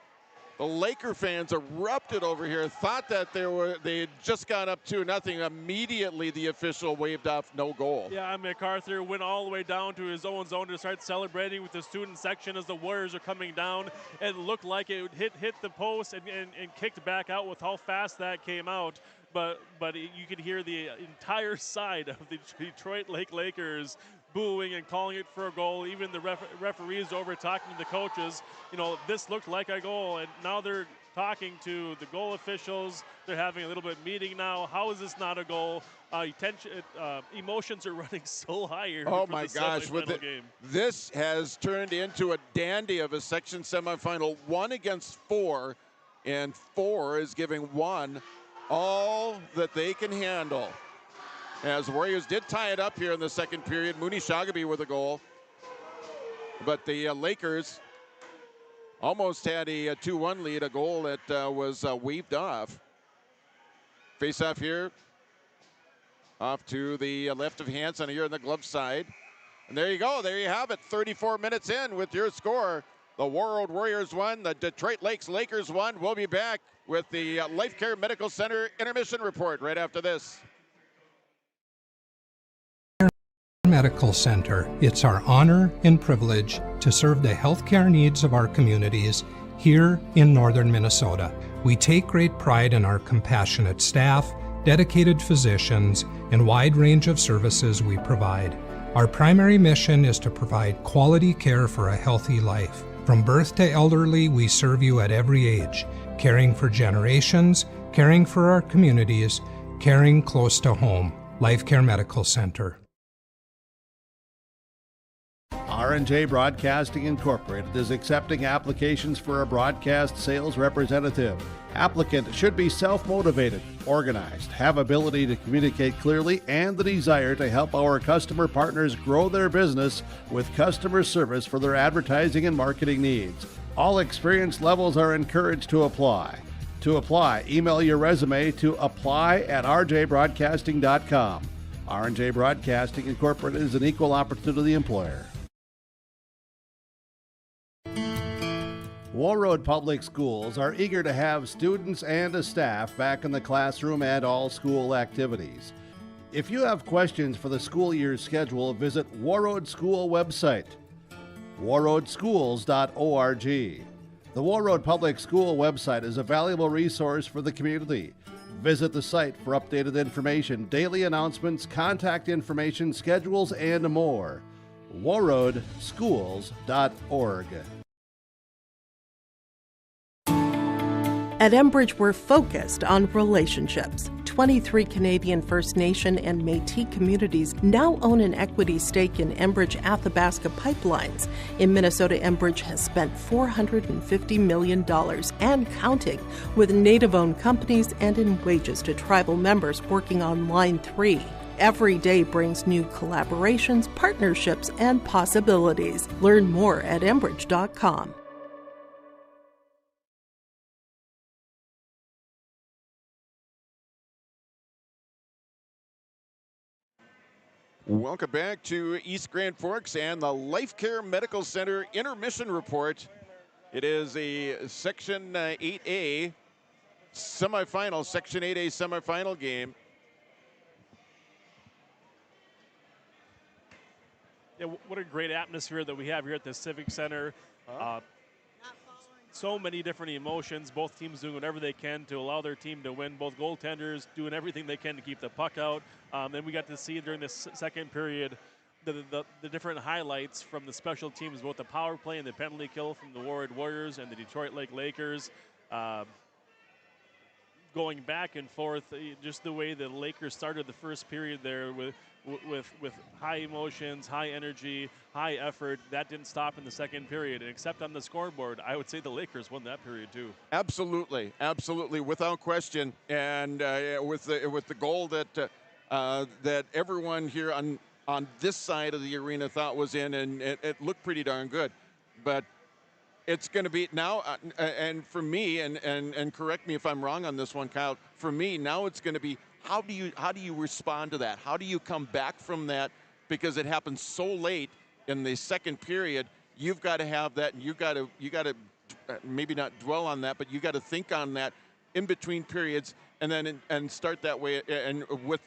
C: The Laker fans erupted over here, thought that they had just got up 2-0. Immediately the official waved off no goal.
D: Yeah, MacArthur went all the way down to his own zone to start celebrating with the student section as the Warriors are coming down. It looked like it hit the post and kicked back out with how fast that came out. But you could hear the entire side of the Detroit Lake Lakers booing and calling it for a goal. Even the referees over talking to the coaches. This looked like a goal, and now they're talking to the goal officials. They're having a little bit meeting now. How is this not a goal? Emotions are running so high here.
C: Oh
D: for
C: my
D: the
C: gosh!
D: game.
C: This has turned into a dandy of a section semifinal. 1 against 4, and 4 is giving 1 all that they can handle. As the Warriors did tie it up here in the second period. Mooney Shagaby with a goal. But the Lakers almost had a 2-1 lead, a goal that was waved off. Face off here. Off to the left of Hansen here on the glove side. And there you go. There you have it. 34 minutes in with your score. The Warroad Warriors won. The Detroit Lakes Lakers won. We'll be back with the Life Care Medical Center intermission report right after this.
U: Medical Center. It's our honor and privilege to serve the healthcare needs of our communities here in northern Minnesota. We take great pride in our compassionate staff, dedicated physicians, and wide range of services we provide. Our primary mission is to provide quality care for a healthy life. From birth to elderly, we serve you at every age, caring for generations, caring for our communities, caring close to home. Life Care Medical Center.
B: R&J Broadcasting Incorporated is accepting applications for a broadcast sales representative. Applicant should be self-motivated, organized, have ability to communicate clearly, and the desire to help our customer partners grow their business with customer service for their advertising and marketing needs. All experience levels are encouraged to apply. To apply, email your resume to apply@rjbroadcasting.com. R&J Broadcasting Incorporated is an equal opportunity employer. Warroad Public Schools are eager to have students and a staff back in the classroom and all school activities. If you have questions for the school year's schedule, visit Warroad School website, warroadschools.org. The Warroad Public School website is a valuable resource for the community. Visit the site for updated information, daily announcements, contact information, schedules, and more. warroadschools.org.
T: At Enbridge, we're focused on relationships. 23 Canadian First Nation and Métis communities now own an equity stake in Enbridge Athabasca Pipelines. In Minnesota, Enbridge has spent $450 million and counting with Native-owned companies and in wages to tribal members working on Line 3. Every day brings new collaborations, partnerships, and possibilities. Learn more at Enbridge.com.
C: Welcome back to East Grand Forks and the Life Care Medical Center intermission report. It is a Section 8A semifinal, Section 8A semifinal game.
D: Yeah, what a great atmosphere that we have here at the Civic Center. So many different emotions, both teams doing whatever they can to allow their team to win, both goaltenders doing everything they can to keep the puck out. Then we got to see during this second period the different highlights from the special teams, both the power play and the penalty kill from the Warroad Warriors and the Detroit Lake Lakers. Going back and forth, just the way the Lakers started the first period there with high emotions, high energy, high effort. That didn't stop in the second period. And except on the scoreboard, I would say the Lakers won that period too.
C: Absolutely, without question. And with the goal that that everyone here on this side of the arena thought was in, and it looked pretty darn good. But it's going to be now, and for me, and correct me if I'm wrong on this one, Kyle. For me, now it's going to be how do you respond to that? How do you come back from that because it happens so late in the second period. You've got to have that, and you got to maybe not dwell on that, but you got to think on that in between periods, and then and start that way. And with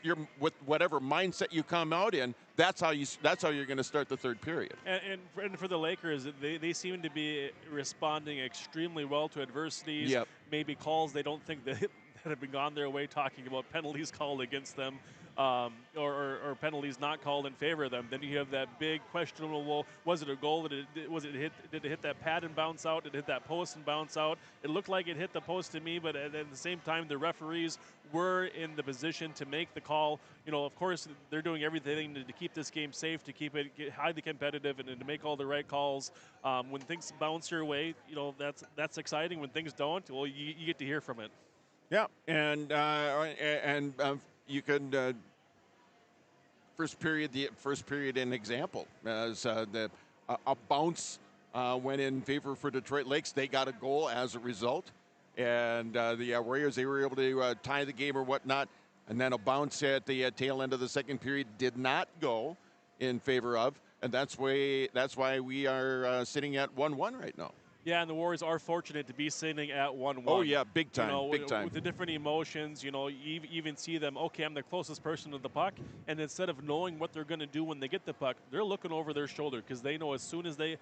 C: whatever mindset you come out in, that's how you're going to start the third period.
D: And for the Lakers, they seem to be responding extremely well to adversities.
C: Yep.
D: Maybe calls they don't think that have been gone their way, talking about penalties called against them, or penalties not called in favor of them. Then you have that big questionable, was it a goal? Did it hit that pad and bounce out? Did it hit that post and bounce out? It looked like it hit the post to me, but at the same time, the referees were in the position to make the call. Of course, they're doing everything to keep this game safe, to keep it highly competitive, and to make all the right calls. When things bounce your way, that's exciting. When things don't, well, you get to hear from it.
C: Yeah, and you can first period an example as a bounce went in favor for Detroit Lakes. They got a goal as a result, and the Warriors, they were able to tie the game or whatnot, and then a bounce at the tail end of the second period did not go in favor of, and that's why we are sitting at 1-1 right now.
D: Yeah, and the Warriors are fortunate to be sitting at 1-1.
C: Oh, yeah, big time, big time.
D: With the different emotions, you even see them, okay, I'm the closest person to the puck, and instead of knowing what they're going to do when they get the puck, they're looking over their shoulder because they know as soon as a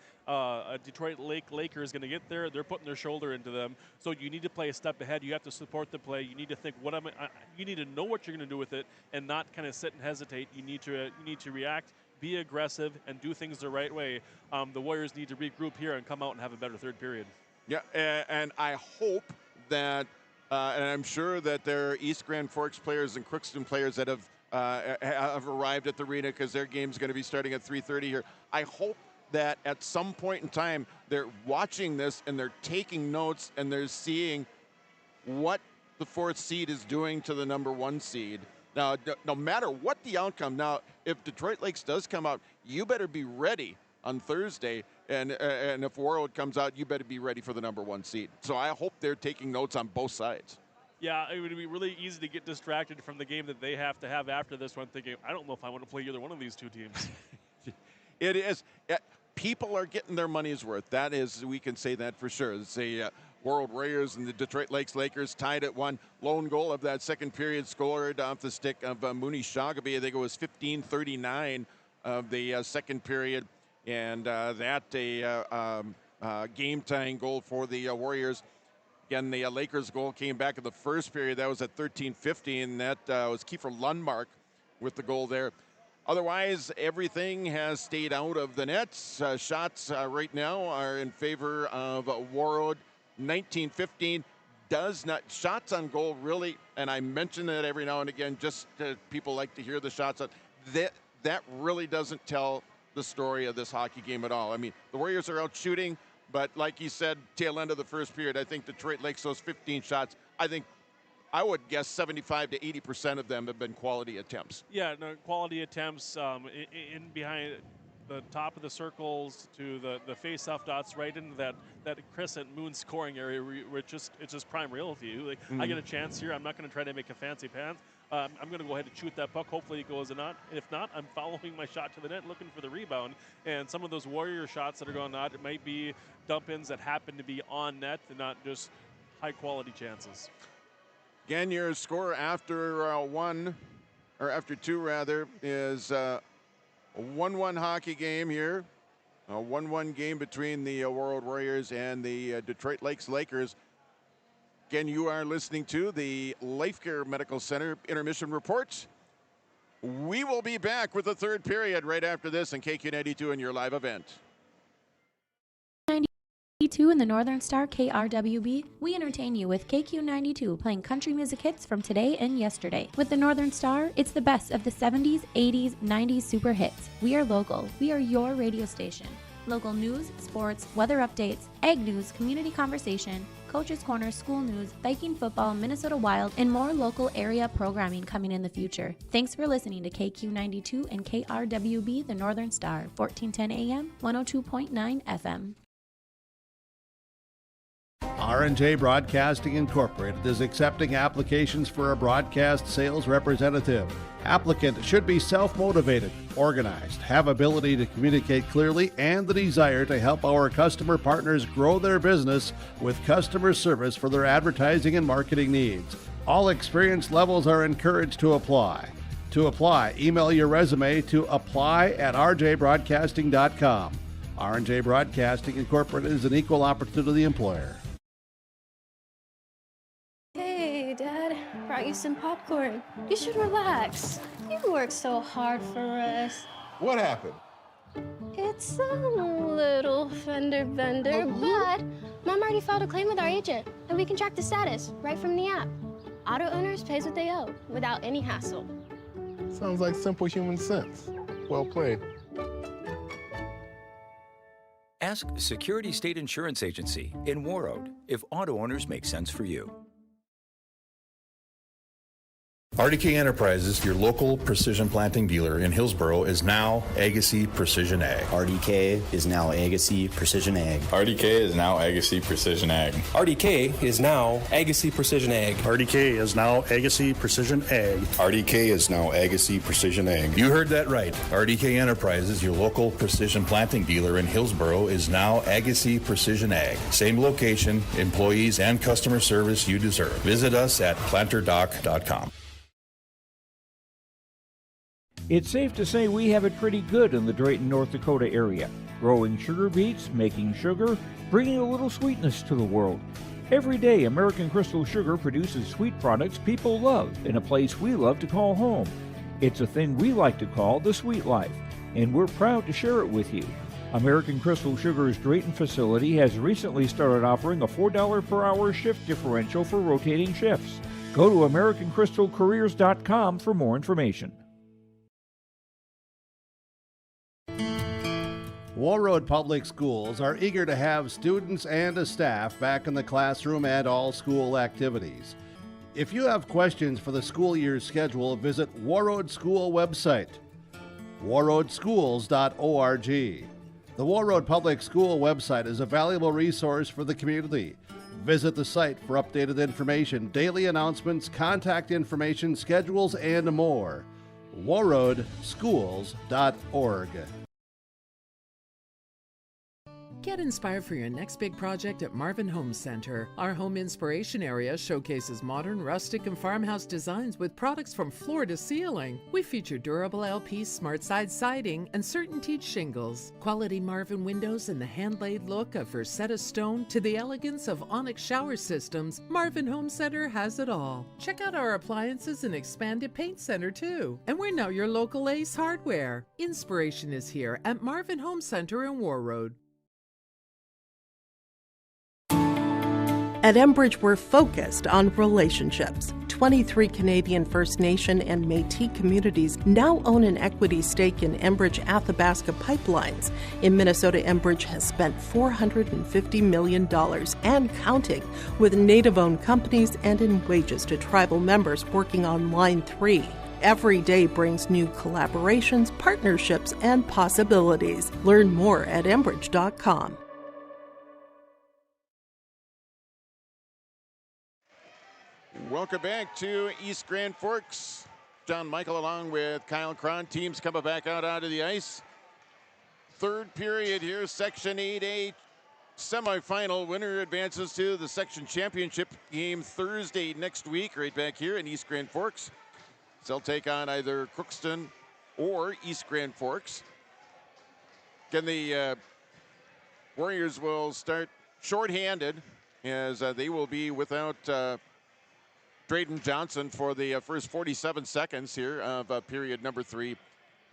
D: Detroit Laker is going to get there, they're putting their shoulder into them. So you need to play a step ahead. You have to support the play. You need to think, you need to know what you're going to do with it and not kind of sit and hesitate. You need to react, be aggressive, and do things the right way. The Warriors need to regroup here and come out and have a better third period.
C: Yeah, and I hope that, and I'm sure that there are East Grand Forks players and Crookston players that have arrived at the arena because their game's going to be starting at 3:30 here. I hope that at some point in time they're watching this and they're taking notes and they're seeing what the fourth seed is doing to the number one seed. Now, no matter what the outcome, now, if Detroit Lakes does come out, you better be ready on Thursday. And if Warroad comes out, you better be ready for the number one seed. So I hope they're taking notes on both sides.
D: Yeah, it would be really easy to get distracted from the game that they have to have after this one, thinking, I don't know if I want to play either one of these two teams.
C: It is. People are getting their money's worth. That is, we can say that for sure. It's a Warroad Warriors and the Detroit Lakes Lakers tied at one. Lone goal of that second period scored off the stick of Mooney Shagaby. I think it was 15:39 of the second period. And that a game-tying goal for the Warriors. Again, the Lakers goal came back in the first period. That was at 13:50, and that was Kiefer Lundmark with the goal there. Otherwise, everything has stayed out of the nets. Shots right now are in favor of Warroad. 19-15 does not. Shots on goal really, and I mention that every now and again, just people like to hear the shots. That really doesn't tell the story of this hockey game at all. I mean, the Warriors are out shooting, but like you said, tail end of the first period, I think Detroit Lakes, those 15 shots, I would guess 75 to 80% of them have been quality attempts.
D: Yeah, no, quality attempts in behind the top of the circles to the face-off dots right into that crescent moon scoring area where it's just prime real to you. Like, I get a chance here. I'm not going to try to make a fancy pass. I'm going to go ahead and shoot that puck. Hopefully it goes in. If not, I'm following my shot to the net, looking for the rebound. And some of those Warrior shots that are going out, it might be dump-ins that happen to be on net and not just high-quality chances.
C: Again, your score after after two is a 1-1 hockey game here. A 1-1 game between the Warroad Warriors and the Detroit Lakes Lakers. Again, you are listening to the Life Care Medical Center Intermission Reports. We will be back with the third period right after this on KQ92 and your live event.
E: 92 in the Northern Star KRWB, we entertain you with KQ92 playing country music hits from today and yesterday. With the Northern Star, it's the best of the 70s, 80s, 90s super hits. We are local. We are your radio station. Local news, sports, weather updates, ag news, community conversation, Coach's Corner, school news, Viking football, Minnesota Wild, and more local area programming coming in the future. Thanks for listening to KQ92 and KRWB, the Northern Star, 1410 AM, 102.9 FM.
B: R&J Broadcasting Incorporated is accepting applications for a broadcast sales representative. Applicant should be self-motivated, organized, have ability to communicate clearly, and the desire to help our customer partners grow their business with customer service for their advertising and marketing needs. All experience levels are encouraged to apply. To apply, email your resume to apply@rjbroadcasting.com. R&J Broadcasting Incorporated is an equal opportunity employer.
M: Hey, Dad, brought you some popcorn. You should relax. You worked so hard for us.
N: What happened?
M: It's a little fender bender, but Mom already filed a claim with our agent, and we can track the status right from the app. Auto owners pays what they owe without any hassle.
N: Sounds like simple human sense. Well played.
O: Ask Security State Insurance Agency in Warroad if auto owners make sense for you.
J: RDK Enterprises, your local precision planting dealer in Hillsboro, is now Agassi Precision Ag.
P: RDK is now Agassi Precision Ag.
Q: RDK is now Agassi Precision Ag.
R: RDK is now Agassi Precision Ag.
S: RDK is now Agassi Precision Ag.
J: RDK is now Agassi Precision Ag. You heard that right. RDK Enterprises, your local precision planting dealer in Hillsboro, is now Agassi Precision Ag. Same location, employees, and customer service you deserve. Visit us at planterdoc.com.
K: It's safe to say we have it pretty good in the Drayton, North Dakota area. Growing sugar beets, making sugar, bringing a little sweetness to the world. Every day, American Crystal Sugar produces sweet products people love in a place we love to call home. It's a thing we like to call the sweet life, and we're proud to share it with you. American Crystal Sugar's Drayton facility has recently started offering a $4 per hour shift differential for rotating shifts. Go to AmericanCrystalCareers.com for more information.
B: Warroad Public Schools are eager to have students and a staff back in the classroom and all school activities. If you have questions for the school year's schedule, visit Warroad School website, warroadschools.org. The Warroad Public School website is a valuable resource for the community. Visit the site for updated information, daily announcements, contact information, schedules, and more. warroadschools.org.
F: Get inspired for your next big project at Marvin Home Center. Our home inspiration area showcases modern, rustic, and farmhouse designs with products from floor to ceiling. We feature durable LP smart side siding and CertainTeed shingles, quality Marvin windows, and the hand-laid look of Versetta stone to the elegance of Onyx shower systems. Marvin Home Center has it all. Check out our appliances and expanded paint center too. And we're now your local Ace Hardware. Inspiration is here at Marvin Home Center in Warroad.
T: At Enbridge, we're focused on relationships. 23 Canadian First Nation and Métis communities now own an equity stake in Enbridge Athabasca Pipelines. In Minnesota, Enbridge has spent $450 million and counting with Native-owned companies and in wages to tribal members working on Line 3. Every day brings new collaborations, partnerships, and possibilities. Learn more at Enbridge.com.
C: Welcome back to East Grand Forks. John Michael along with Kyle Cron. Teams coming back out onto the ice. Third period here, Section 8A semifinal. Winner advances to the section championship game Thursday next week, right back here in East Grand Forks. So they'll take on either Crookston or East Grand Forks. Again, the Warriors will start shorthanded as they will be without Drayden Johnson for the first 47 seconds here of period number 3.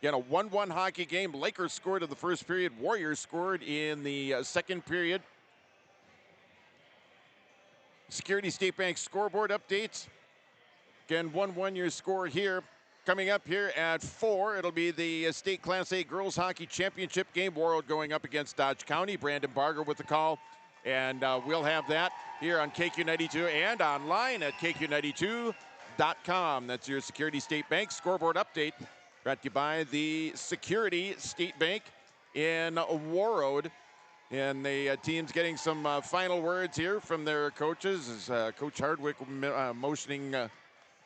C: Again, a 1-1 hockey game. Lakers scored in the first period. Warriors scored in the second period. Security State Bank scoreboard updates. Again, 1-1 your score here. Coming up here at 4, it'll be the State Class A Girls Hockey Championship game. Warroad going up against Dodge County. Brandon Barger with the call. And we'll have that here on KQ92 and online at KQ92.com. That's your Security State Bank scoreboard update. Brought to you by the Security State Bank in Warroad. And the team's getting some final words here from their coaches as Coach Hardwick motioning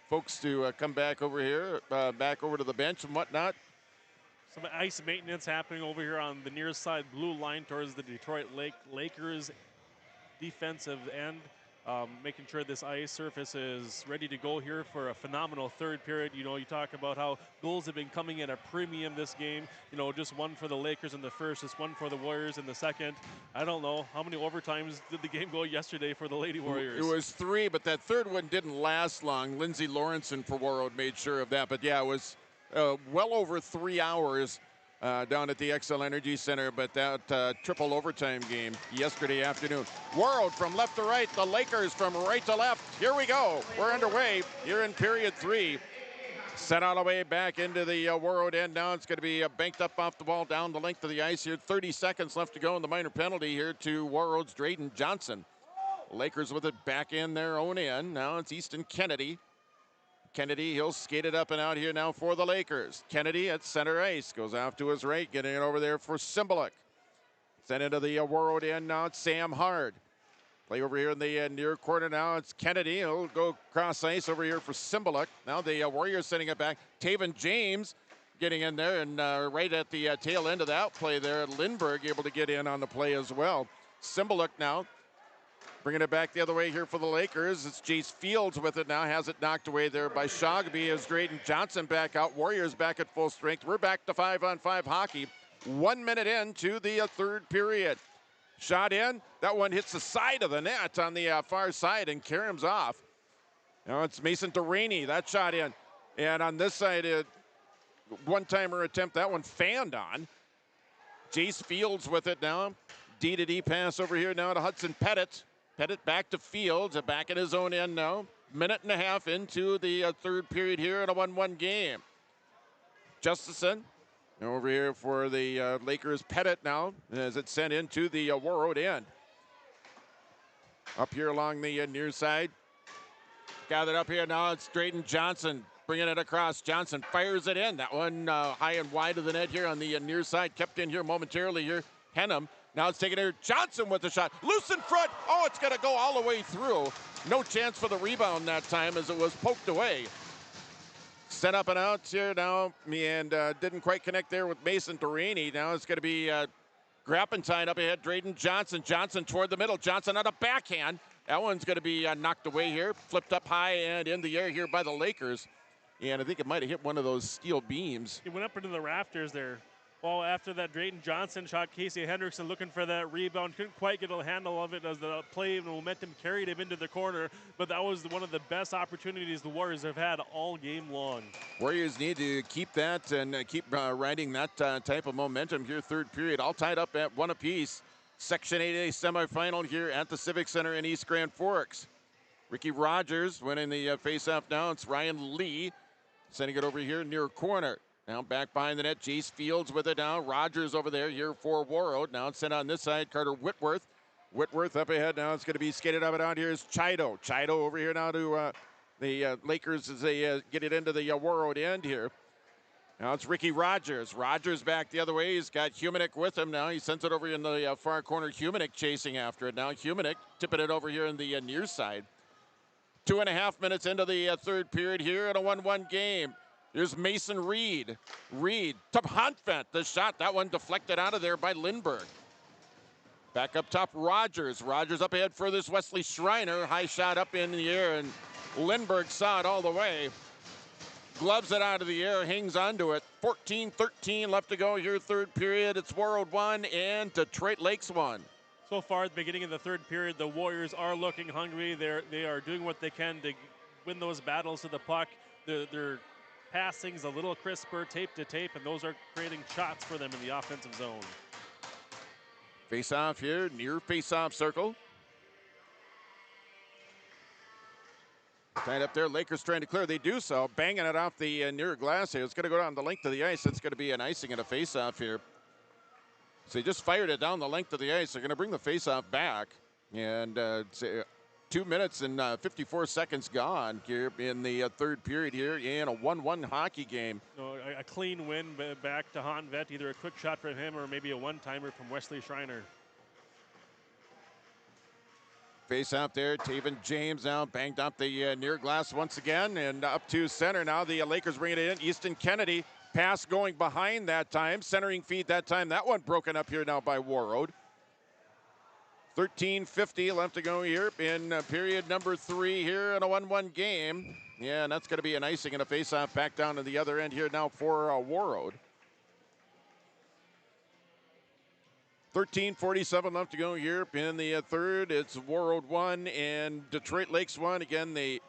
C: folks to come back over here, back over to the bench and whatnot.
D: Some ice maintenance happening over here on the near side blue line towards the Detroit Lakers defensive end. Making sure this ice surface is ready to go here for a phenomenal third period. You know, you talk about how goals have been coming at a premium this game. You know, just one for the Lakers in the first, just one for the Warriors in the second. I don't know how many overtimes did the game go yesterday for the Lady Warriors.
C: It was 3, but that third one didn't last long. Lindsay Lawrenson for Warroad made sure of that. But yeah, it was well over 3 hours down at the XL Energy Center, but that triple overtime game yesterday afternoon. Warroad from left to right, the Lakers from right to left. Here we go. We're underway here in period 3. Set all the way back into the Warroad end now. It's going to be banked up off the ball down the length of the ice here. 30 seconds left to go in the minor penalty here to Warroad's Drayden Johnson. Lakers with it back in their own end. Now it's Easton Kennedy. Kennedy, he'll skate it up and out here now for the Lakers. Kennedy at center ice, goes off to his right, getting it over there for Cymbaluk. Sent into the Warroad end now, it's Sam Hard. Play over here in the near corner now, it's Kennedy. He'll go cross ice over here for Cymbaluk. Now the Warriors sending it back. Taven James getting in there, and right at the tail end of that play there, Lindbergh able to get in on the play as well. Cymbaluk now bringing it back the other way here for the Lakers. It's Jace Fields with it now. Has it knocked away there by Shogby as Drayden Johnson back out. Warriors back at full strength. We're back to 5-on-5 hockey. 1 minute into the third period. Shot in. That one hits the side of the net on the far side and caroms off. Now it's Mason Delaney. That shot in. And on this side, one-timer attempt. That one fanned on. Jace Fields with it now. D-to-D pass over here now to Hudson Pettit. Pettit back to Fields, back in his own end now. Minute and a half into the third period here in a 1-1 game. Justison over here for the Lakers. Pettit now as it's sent into the Warroad end. Up here along the near side. Gathered up here now, it's Drayden Johnson bringing it across. Johnson fires it in. That one high and wide of the net here on the near side. Kept in here momentarily here. Henham. Now it's taken here. Johnson with the shot. Loose in front. Oh, it's going to go all the way through. No chance for the rebound that time as it was poked away. Set up and out here now, and didn't quite connect there with Mason Delaney. Now it's going to be Grappentine up ahead. Drayden Johnson. Johnson toward the middle. Johnson on a backhand. That one's going to be knocked away here. Flipped up high and in the air here by the Lakers. And I think it might have hit one of those steel beams.
D: It went up into the rafters there. Well, after that Drayden Johnson shot, Casey Hendrickson looking for that rebound. Couldn't quite get a handle of it as the play and momentum carried him into the corner. But that was one of the best opportunities the Warriors have had all game long.
C: Warriors need to keep that and keep riding that type of momentum here third period. All tied up at 1 apiece. Section 8A semifinal here at the Civic Center in East Grand Forks. Ricky Rogers winning the face-off now. It's Ryan Lee sending it over here near corner. Now back behind the net, Jace Fields with it now. Rogers over there here for Warroad. Now it's sent on this side, Carter Whitworth. Whitworth up ahead now. It's going to be skated up and out here is Chido. Chido over here now to the Lakers as they get it into the Warroad end here. Now it's Ricky Rogers. Rogers back the other way. He's got Humanick with him now. He sends it over in the far corner. Humanick chasing after it now. Humanick tipping it over here in the near side. 2.5 minutes into the third period here in a 1-1 game. Here's Mason Reed. Reed to Honfent. The shot, that one deflected out of there by Lindbergh. Back up top, Rogers. Rogers up ahead furthest, Wesley Schreiner. High shot up in the air, and Lindbergh saw it all the way. Gloves it out of the air, hangs onto it. 14-13 left to go here, third period. It's Warroad 1 and Detroit Lakes 1.
D: So far at the beginning of the third period, the Warriors are looking hungry. They are doing what they can to win those battles to the puck. They're passing's a little crisper, tape to tape, and those are creating shots for them in the offensive zone.
C: Face off here, near face off circle. Tied up there, Lakers trying to clear. They do so, banging it off the near glass here. It's going to go down the length of the ice. It's going to be an icing and a face off here. So he just fired it down the length of the ice. They're going to bring the face off back. And 2 minutes and 54 seconds gone here in the third period here in a 1-1 hockey game.
D: So a clean win back to Honvet, either a quick shot from him or maybe a one-timer from Wesley Schreiner.
C: Face out there, Taven James now banged up the near glass once again, and up to center now. The Lakers bring it in. Easton Kennedy, pass going behind that time. Centering feed that time. That one broken up here now by Warroad. 13:50 left to go here in period number 3 here in a 1-1 game. Yeah, and that's going to be an icing and a face-off back down to the other end here now for Warroad. 13:47 left to go here in the third. It's Warroad 1 and Detroit Lakes 1. Again, the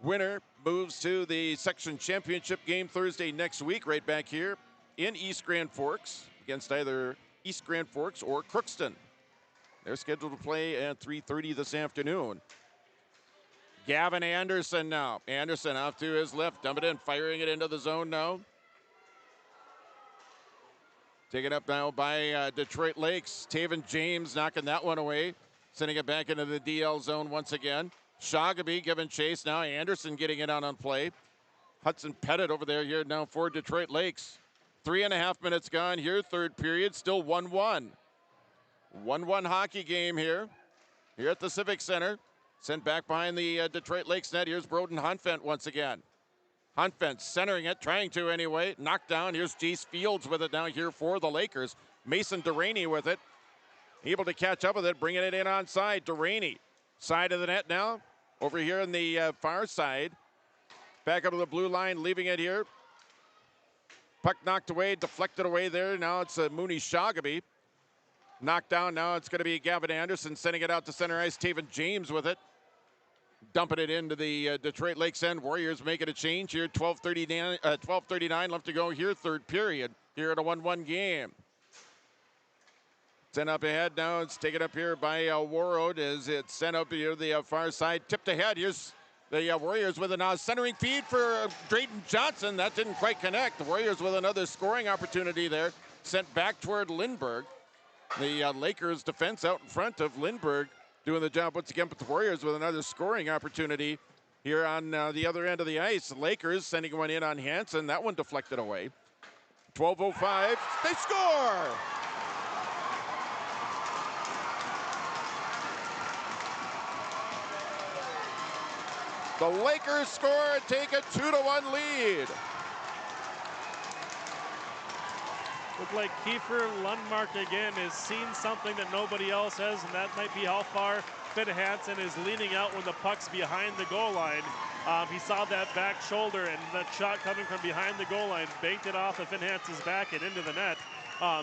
C: winner moves to the section championship game Thursday next week, right back here in East Grand Forks against either East Grand Forks or Crookston. They're scheduled to play at 3:30 this afternoon. Gavin Anderson now. Anderson off to his left, dump it in, firing it into the zone now. Taken up now by Detroit Lakes. Taven James knocking that one away. Sending it back into the DL zone once again. Shoggaby giving chase now. Anderson getting it on play. Hudson Pettit over there here now for Detroit Lakes. 3.5 minutes gone here. Third period. Still 1-1. 1-1 hockey game here at the Civic Center. Sent back behind the Detroit Lakes net. Here's Broden Hunfent once again. Hunfent centering it, trying to anyway. Knocked down. Here's Jace Fields with it now here for the Lakers. Mason Deraney with it. Able to catch up with it, bringing it in on side. Deraney, side of the net now. Over here on the far side. Back up to the blue line, leaving it here. Puck knocked away, deflected away there. Now it's Mooney Shoggaby. Knocked down. Now it's going to be Gavin Anderson sending it out to center ice. Taven James with it. Dumping it into the Detroit Lakes end. Warriors making a change here. 12:39 left to go here. Third period here at a 1-1 game. Sent up ahead now. It's taken up here by Warroad as it's sent up here to the far side. Tipped ahead. Here's the Warriors with a centering feed for Drayton Johnson. That didn't quite connect. The Warriors with another scoring opportunity there. Sent back toward Lindbergh. The Lakers defense out in front of Lindbergh doing the job once again, but the Warriors with another scoring opportunity here on the other end of the ice. The Lakers sending one in on Hansen. That one deflected away. 12:05. They score! The Lakers score and take a 2-1 lead.
D: Looked like Kiefer Lundmark again has seen something that nobody else has, and that might be how far Finn Hansen is leaning out when the puck's behind the goal line. He saw that back shoulder and that shot coming from behind the goal line, banked it off of Finn Hansen's back and into the net.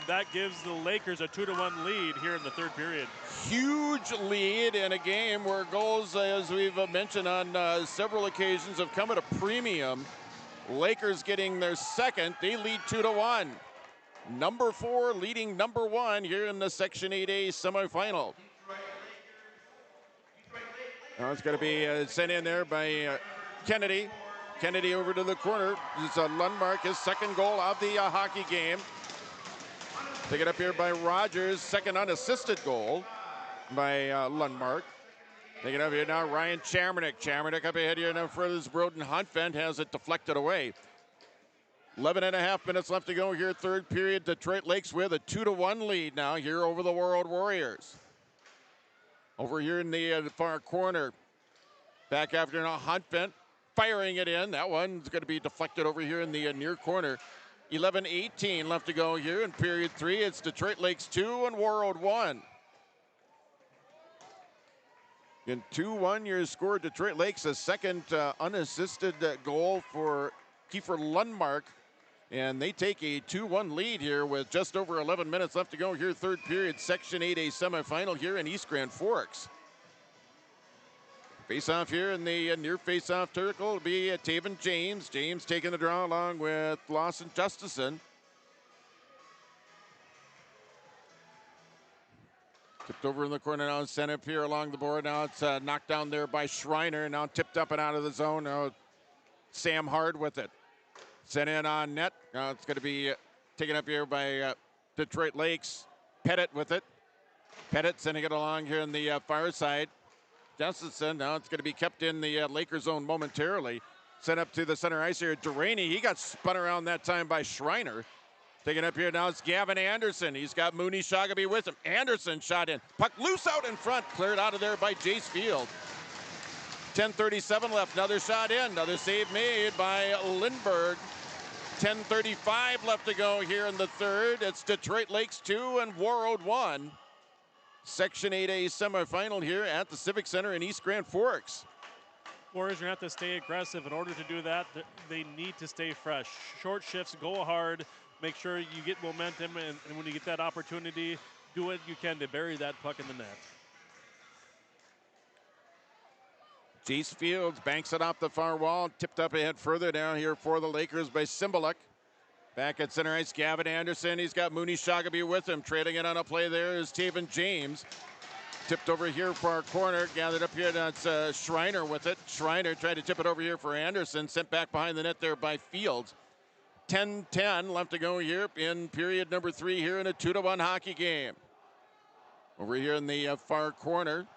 D: That gives the Lakers a 2-1 lead here in the third period.
C: Huge lead in a game where goals, as we've mentioned on several occasions, have come at a premium. Lakers getting their second. They lead 2-1. Number 4 leading number 1 here in the Section 8A semifinal. Now it's going to be sent in there by Kennedy. Kennedy over to the corner. It's Lundmark, his second goal of the hockey game. Taken up here by Rogers, second unassisted goal by Lundmark. Taken up here now, Ryan Chamernick. Chamernick up ahead here now for this Broden Hunfent, has it deflected away. 11.5 minutes left to go here, third period. Detroit Lakes with a 2-1 lead now here over the Warroad Warriors. Over here in the far corner. Back after now, Hunfent firing it in. That one's going to be deflected over here in the near corner. 11:18 left to go here in period 3. It's Detroit Lakes 2 and Warroad 1. In 2-1, your score, Detroit Lakes, a second unassisted goal for Kiefer Lundmark. And they take a 2-1 lead here with just over 11 minutes left to go here, third period, Section 8A semifinal here in East Grand Forks. Face-off here in the near face-off circle will be Taven James. James taking the draw along with Lawson Justison. Tipped over in the corner now, sent up here along the board. Now it's knocked down there by Schreiner. Now tipped up and out of the zone. Now Sam Hard with it. Sent in on net. Now it's going to be taken up here by Detroit Lakes. Pettit with it. Pettit sending it along here in the far side. Justison, now it's going to be kept in the Lakers zone momentarily. Sent up to the center ice here. Deraney, he got spun around that time by Schreiner. Taking up here now, it's Gavin Anderson. He's got Mooney Shagaby with him. Anderson shot in. Puck loose out in front. Cleared out of there by Jace Field. 10:37 left. Another shot in. Another save made by Lindbergh. 10:35 left to go here in the third. It's Detroit Lakes 2 and Warroad 1. Section 8A semifinal here at the Civic Center in East Grand Forks.
D: Warriors are going to have to stay aggressive. In order to do that, they need to stay fresh. Short shifts, go hard, make sure you get momentum, and when you get that opportunity, do what you can to bury that puck in the net.
C: Jace Fields banks it off the far wall, tipped up ahead further down here for the Lakers by Cymbaluk. Back at center ice, Gavin Anderson. He's got Mooney Shagaby with him. Trading it on a play there is Taven James. Tipped over here for our corner. Gathered up here, that's Schreiner with it. Schreiner tried to tip it over here for Anderson. Sent back behind the net there by Fields. 10-10 left to go here in period number 3 here in a 2-1 hockey game. Over here in the far corner.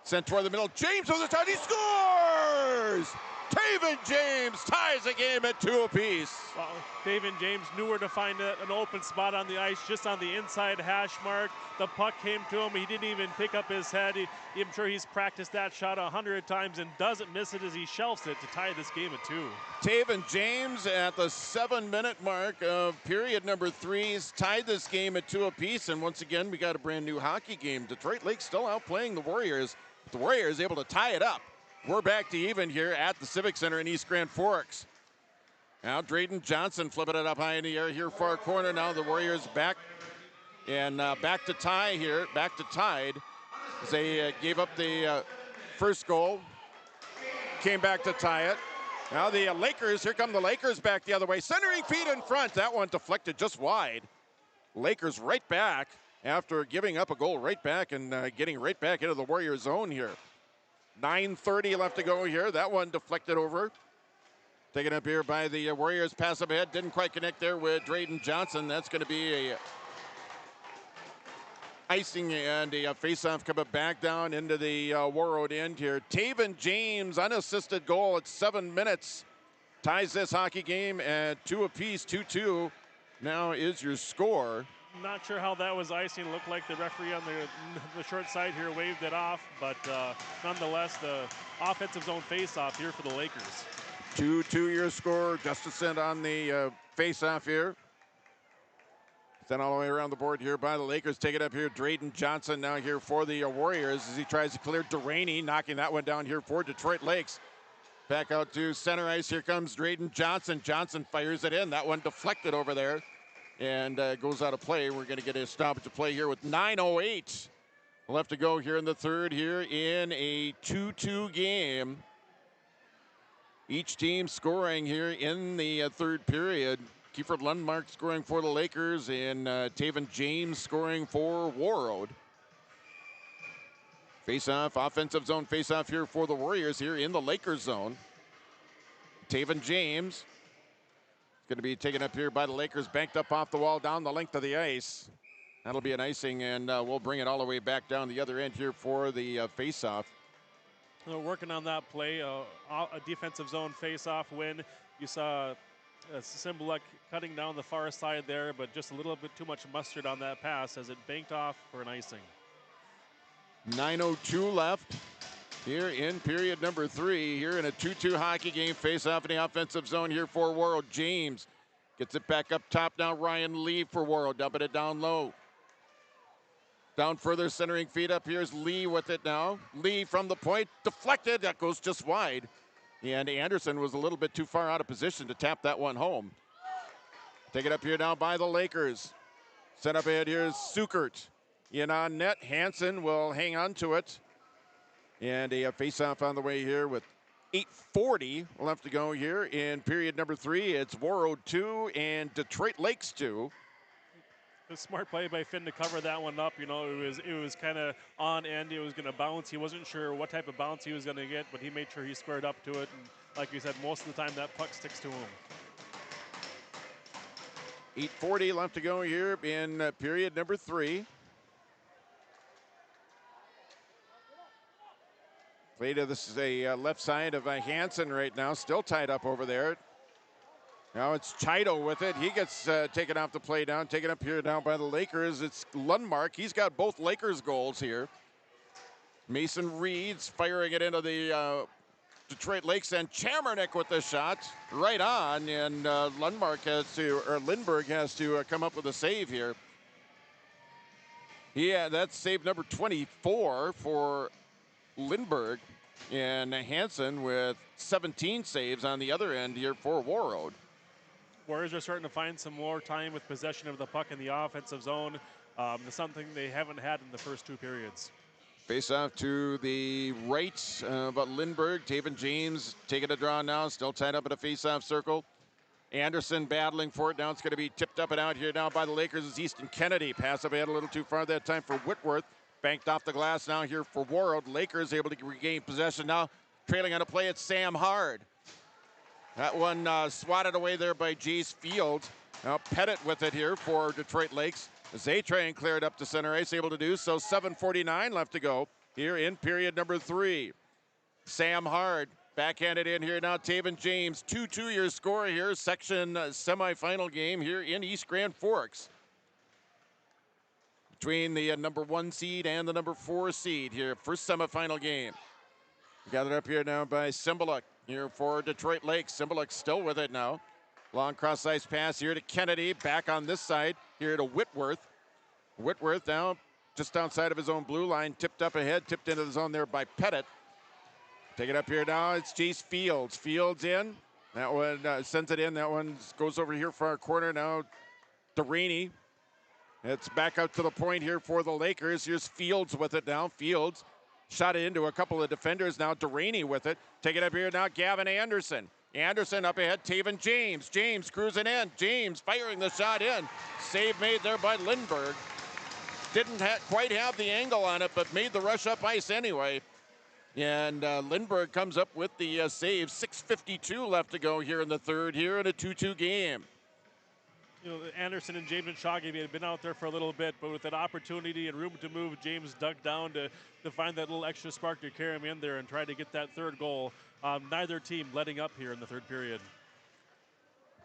C: Sent toward the middle. James with the shot. He scores! Taven James ties the game at 2 apiece.
D: Well, Taven James knew where to find an open spot on the ice, just on the inside hash mark. The puck came to him. He didn't even pick up his head. I'm sure he's practiced that shot 100 times and doesn't miss it as he shelves it to tie this game at 2.
C: Taven James at the 7-minute mark of period number 3 has tied this game at 2 apiece. And once again, we got a brand new hockey game. Detroit Lakes still outplaying the Warriors. The Warriors able to tie it up. We're back to even here at the Civic Center in East Grand Forks. Now Drayden Johnson flipping it up high in the air here, far corner. Now the Warriors back and back to tie here, back to tied. As they gave up the first goal, came back to tie it. Now the Lakers, here come the Lakers back the other way. Centering feet in front, that one deflected just wide. Lakers right back after giving up a goal right back and getting right back into the Warriors zone here. 9:30 left to go here. That one deflected over. Taken up here by the Warriors. Pass up ahead. Didn't quite connect there with Drayden Johnson. That's going to be a icing and a face-off coming back down into the Warroad end here. Taven James, unassisted goal at 7 minutes. Ties this hockey game at 2 apiece, 2-2. Now is your score.
D: Not sure how that was icing. Looked like the referee on the short side here waved it off, but nonetheless, the offensive zone face-off here for the Lakers.
C: 2-2 your score. Justison on the face-off here. Sent all the way around the board here by the Lakers. Take it up here. Drayden Johnson now here for the Warriors as he tries to clear Deraney, knocking that one down here for Detroit Lakes. Back out to center ice. Here comes Drayden Johnson. Johnson fires it in. That one deflected over there and goes out of play. We're going to get a stoppage of play here with 9:08 left to go here in the third here in a 2-2 game. Each team scoring here in the third period. Kiefer Lundmark scoring for the Lakers and Taven James scoring for Warroad. Face-off, offensive zone face-off here for the Warriors here in the Lakers zone. Taven James going to be taken up here by the Lakers, banked up off the wall down the length of the ice. That'll be an icing, and we'll bring it all the way back down the other end here for the face-off.
D: We're working on that play, a defensive zone face-off win. You saw Cymbaluk cutting down the far side there, but just a little bit too much mustard on that pass as it banked off for an icing.
C: 9:02 left here in period number 3 here in a 2-2 hockey game. Face-off in the offensive zone here for Warroad. James gets it back up top now. Ryan Lee for Warroad, dumping it down low. Down further, centering feet up. Here's Lee with it now. Lee from the point, deflected. That goes just wide. And Anderson was a little bit too far out of position to tap that one home. Take it up here now by the Lakers. Set up ahead here is Sukert. In on net, Hansen will hang on to it. And a face-off on the way here with 8:40 left to go here in period number 3. It's Warroad 2 and Detroit Lakes 2.
D: A smart play by Finn to cover that one up. You know, it was kind of on end. It was going to bounce. He wasn't sure what type of bounce he was going to get, but he made sure he squared up to it. And like you said, most of the time that puck sticks to him.
C: 8:40 left to go here in period number 3. Play to this is a left side of Hansen right now, still tied up over there. Now it's Chido with it. He gets taken off the play down, taken up here now by the Lakers. It's Lundmark. He's got both Lakers goals here. Mason Reed's firing it into the Detroit Lakes, and Chamernick with the shot right on, and Lundberg has to come up with a save here. Yeah, that's save number 24 for Lindbergh, and Hansen with 17 saves on the other end here for Warroad.
D: Warriors are starting to find some more time with possession of the puck in the offensive zone. Something they haven't had in the first two periods.
C: Face off to the right, but Lindbergh, Taven James taking a draw now, still tied up in a face-off circle. Anderson battling for it. Now it's going to be tipped up and out here now by the Lakers is Easton Kennedy. Pass up ahead a little too far that time for Whitworth. Banked off the glass now here for Warroad. Lakers able to regain possession now. Trailing on a play, it's Sam Hard. That one swatted away there by Jace Field. Now Pettit with it here for Detroit Lakes. Zatrain cleared up to center ice, able to do so. 7:49 left to go here in period number 3. Sam Hard backhanded in here now. Taven James, 2-2 your score here. Section semifinal game here in East Grand Forks. Between the number 1 seed and the number 4 seed here. First semifinal game. Gathered up here now by Cymbaluk here for Detroit Lakes. Cymbaluk still with it now. Long cross ice pass here to Kennedy. Back on this side here to Whitworth. Whitworth now just outside of his own blue line. Tipped up ahead. Tipped into the zone there by Pettit. Take it up here now. It's Jace Fields. Fields in. That one sends it in. That one goes over here for our corner now. Deraney. It's back out to the point here for the Lakers. Here's Fields with it now. Fields shot it into a couple of defenders now. Deraney with it. Take it up here now. Gavin Anderson. Anderson up ahead. Taven James. James cruising in. James firing the shot in. Save made there by Lindbergh. Didn't quite have the angle on it, but made the rush up ice anyway. And Lindbergh comes up with the save. 6:52 left to go here in the third here in a 2-2 game.
D: You know, Anderson and James Shoggy had been out there for a little bit, but with that opportunity and room to move, James dug down to find that little extra spark to carry him in there and try to get that third goal. Neither team letting up here in the third period.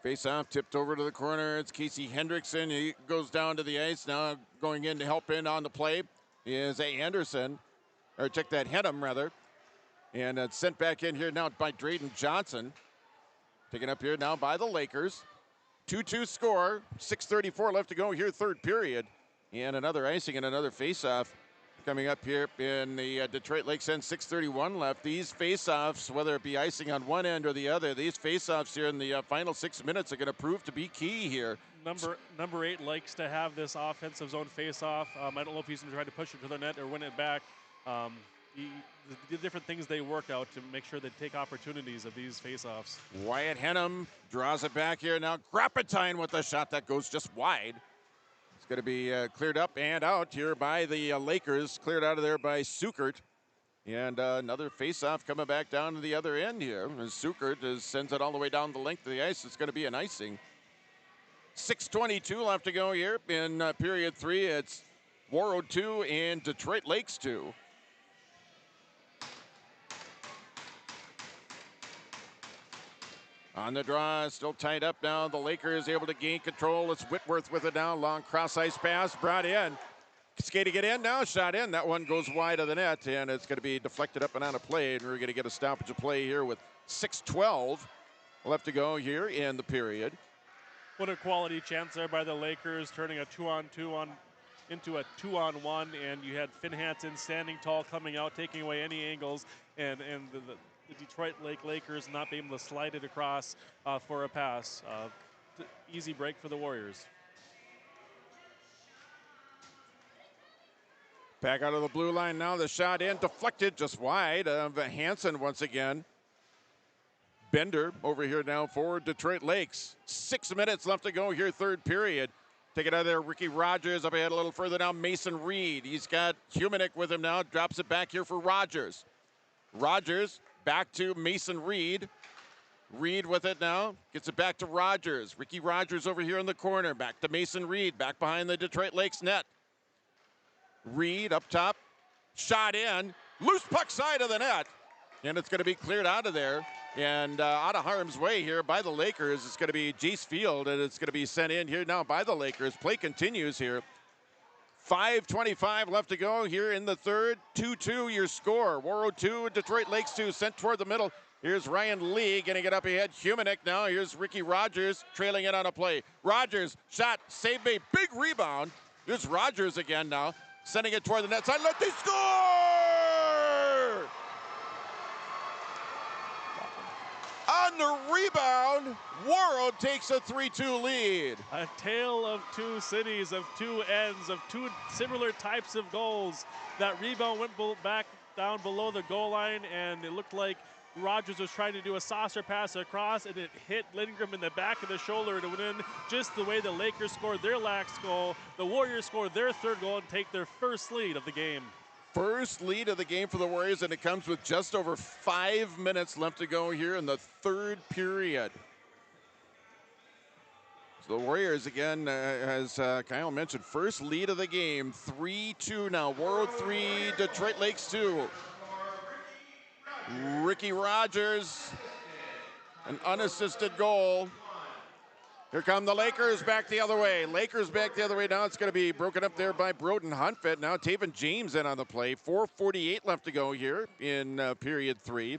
C: Face off, tipped over to the corner. It's Casey Hendrickson. He goes down to the ice. Now going in to help in on the play is Anderson, or check that, Hedham rather. And it's sent back in here now by Drayden Johnson. Taken up here now by the Lakers. 2-2 score, 6:34 left to go here, third period. And another icing and another face-off coming up here in the Detroit Lakes end, 6:31 left. These face-offs, whether it be icing on one end or the other, these face-offs here in the final 6 minutes are going to prove to be key here.
D: Number 8 likes to have this offensive zone face-off. I don't know if he's going to try to push it to the net or win it back. The different things they work out to make sure they take opportunities of these face-offs.
C: Wyatt Henham draws it back here now. Grappentine with the shot that goes just wide. It's going to be cleared up and out here by the Lakers. Cleared out of there by Sukert. And another face-off coming back down to the other end here. As Sukert sends it all the way down the length of the ice. It's going to be an icing. 6:22 left to go here in period 3. It's Warroad 2 and Detroit Lakes 2. On the draw, still tied up now. The Lakers able to gain control. It's Whitworth with it now. Long cross ice pass brought in. Skating it in now, shot in. That one goes wide of the net, and it's going to be deflected up and out of play. And we're going to get a stoppage of play here with 6:12 left to go here in the period.
D: What a quality chance there by the Lakers, turning a 2-on-2 into a 2-on-1, and you had Finn Hansen standing tall, coming out, taking away any angles, and the Detroit Lakers not being able to slide it across for a pass. Easy break for the Warriors.
C: Back out of the blue line now. The shot in, deflected just wide of Hansen once again. Bender over here now for Detroit Lakes. 6 minutes left to go here, third period. Take it out of there, Ricky Rogers up ahead a little further now. Mason Reed. He's got Humanik with him now. Drops it back here for Rogers. Rogers back to Mason Reed. Reed with it now. Gets it back to Rogers. Ricky Rogers over here in the corner. Back to Mason Reed. Back behind the Detroit Lakes net. Reed up top. Shot in. Loose puck side of the net. And it's going to be cleared out of there. And out of harm's way here by the Lakers, it's going to be Jace Field, and it's going to be sent in here now by the Lakers. Play continues here. 5:25 left to go here in the third. 2-2 your score. Warroad 2, Detroit Lakes 2, sent toward the middle. Here's Ryan Lee getting it up ahead. Humanek now. Here's Ricky Rogers trailing it on a play. Rogers, shot, saved a big rebound. Here's Rogers again now, sending it toward the net side. Let they score! On the rebound, Warroad takes a 3-2 lead.
D: A tale of two cities, of two ends, of two similar types of goals. That rebound went back down below the goal line, and it looked like Rogers was trying to do a saucer pass across, and it hit Lindgren in the back of the shoulder to win in, just the way the Lakers scored their last goal. The Warriors scored their third goal and take their first lead of the game.
C: First lead of the game for the Warriors, and it comes with just over 5 minutes left to go here in the third period. So the Warriors, again, as Kyle mentioned, first lead of the game, 3-2 now. Warroad 3, Detroit Lakes 2. Ricky Rogers, an unassisted goal. Here come the Lakers back the other way. Lakers back the other way now. It's going to be broken up there by Broden Hunfett. Now Taven James in on the play. 4:48 left to go here in period 3.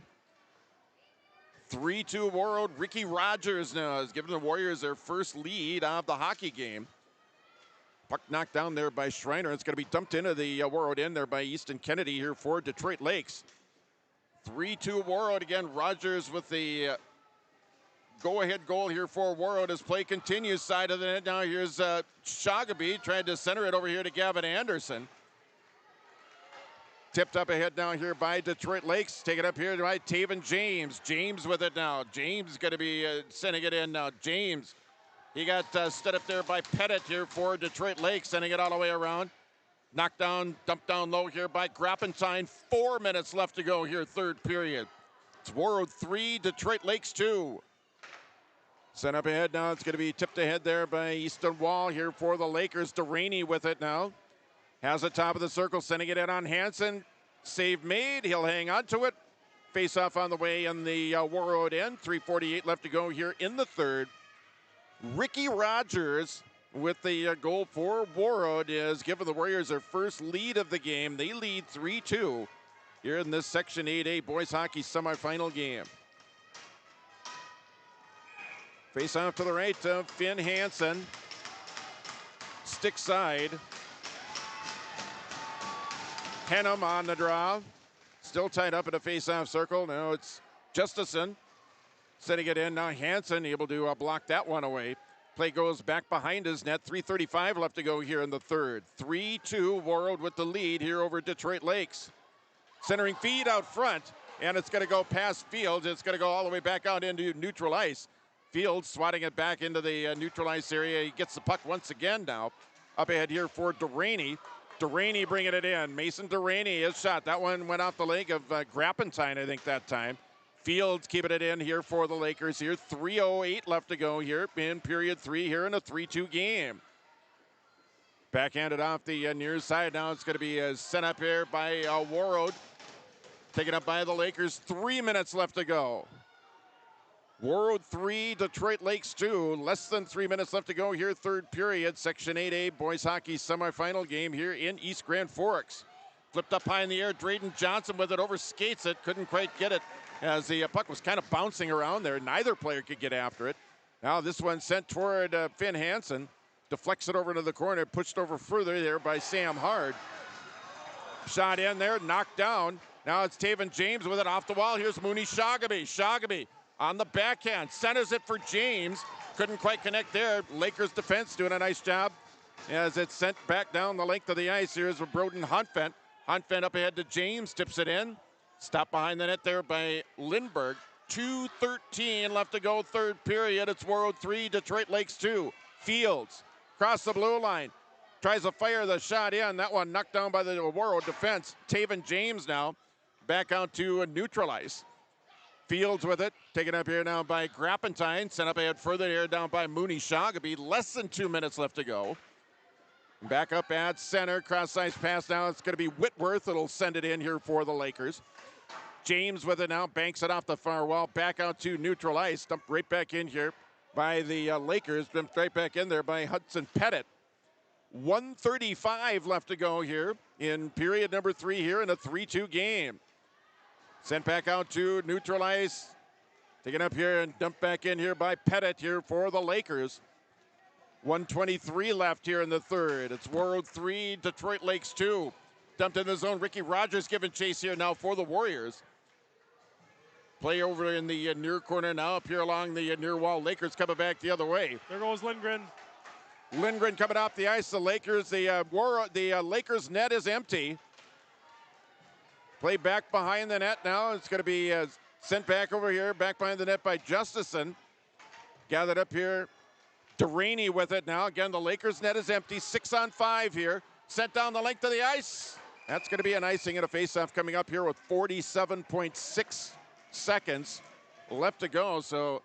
C: 3-2 Warroad. Ricky Rogers now has given the Warriors their first lead of the hockey game. Puck knocked down there by Schreiner. It's going to be dumped into the Warroad end there by Easton Kennedy here for Detroit Lakes. 3-2 Warroad again. Rogers with the go-ahead goal here for Warroad as play continues. Side of the net now. Here's Shagaby tried to center it over here to Gavin Anderson. Tipped up ahead now here by Detroit Lakes. Take it up here by Taven James. James with it now. James going to be sending it in now. James, he got stood up there by Pettit here for Detroit Lakes, sending it all the way around. Knocked down, dumped down low here by Grappentine. 4 minutes left to go here, third period. It's Warroad 3, Detroit Lakes 2. Sent up ahead now. It's going to be tipped ahead there by Easton Wall here for the Lakers. Deraney with it now. Has the top of the circle, sending it in on Hansen. Save made. He'll hang on to it. Face off on the way in the Warroad end. 3:48 left to go here in the third. Ricky Rogers with the goal for Warroad is giving the Warriors their first lead of the game. They lead 3-2 here in this Section 8A boys hockey semifinal game. Face off to the right of Finn Hansen. Stick side. Henham on the draw. Still tied up in a face-off circle. Now it's Justison setting it in. Now Hansen able to block that one away. Play goes back behind his net. 3:35 left to go here in the third. 3-2 Warroad with the lead here over Detroit Lakes. Centering feed out front, and it's going to go past Fields. It's going to go all the way back out into neutral ice. Fields swatting it back into the neutral ice area. He gets the puck once again now. Up ahead here for Deraney. Deraney bringing it in. Mason Deraney, his shot. That one went off the leg of Grappentine, I think, that time. Fields keeping it in here for the Lakers here. 3:08 left to go here in period 3 here in a 3-2 game. Backhanded off the near side. Now it's going to be sent up here by Warroad. Taken up by the Lakers. 3 minutes left to go. Warroad 3, Detroit Lakes 2. Less than 3 minutes left to go here, third period. Section 8A boys hockey semifinal game here in East Grand Forks. Flipped up high in the air. Drayden Johnson with it, over skates it. Couldn't quite get it as the puck was kind of bouncing around there. Neither player could get after it. Now this one sent toward Finn Hansen. Deflects it over to the corner. Pushed over further there by Sam Hard. Shot in there, knocked down. Now it's Taven James with it off the wall. Here's Mooney Shagaby. Shagaby on the backhand, centers it for James. Couldn't quite connect there. Lakers defense doing a nice job as it's sent back down the length of the ice. Here's Broden Hunfett. Hunfett up ahead to James, tips it in. Stopped behind the net there by Lindbergh. 2:13 left to go, third period. It's Warroad 3, Detroit Lakes 2. Fields across the blue line. Tries to fire the shot in. That one knocked down by the Warroad defense. Taven James now back out to neutral ice. Fields with it, taken up here now by Grappentine, sent up ahead further here down by Mooney Shagaby. Less than 2 minutes left to go. Back up at center, cross-ice pass now. It's going to be Whitworth that'll send it in here for the Lakers. James with it now, banks it off the far wall, back out to neutral ice, dumped right back in here by the Lakers, dumped right back in there by Hudson Pettit. 1:35 left to go here in period number 3 here in a 3-2 game. Sent back out to neutral ice, taken up here and dumped back in here by Pettit here for the Lakers. 1:23 left here in the third. It's Warroad 3, Detroit Lakes 2. Dumped in the zone. Ricky Rogers giving chase here now for the Warriors. Play over in the near corner now, up here along the near wall. Lakers coming back the other way.
D: There goes Lindgren.
C: Lindgren coming off the ice. The Lakers, the Lakers net is empty. Play back behind the net now. It's going to be sent back over here, back behind the net by Justison. Gathered up here. Deraney with it now. Again, the Lakers net is empty. 6-on-5 here. Sent down the length of the ice. That's going to be an icing and a faceoff coming up here with 47.6 seconds left to go. So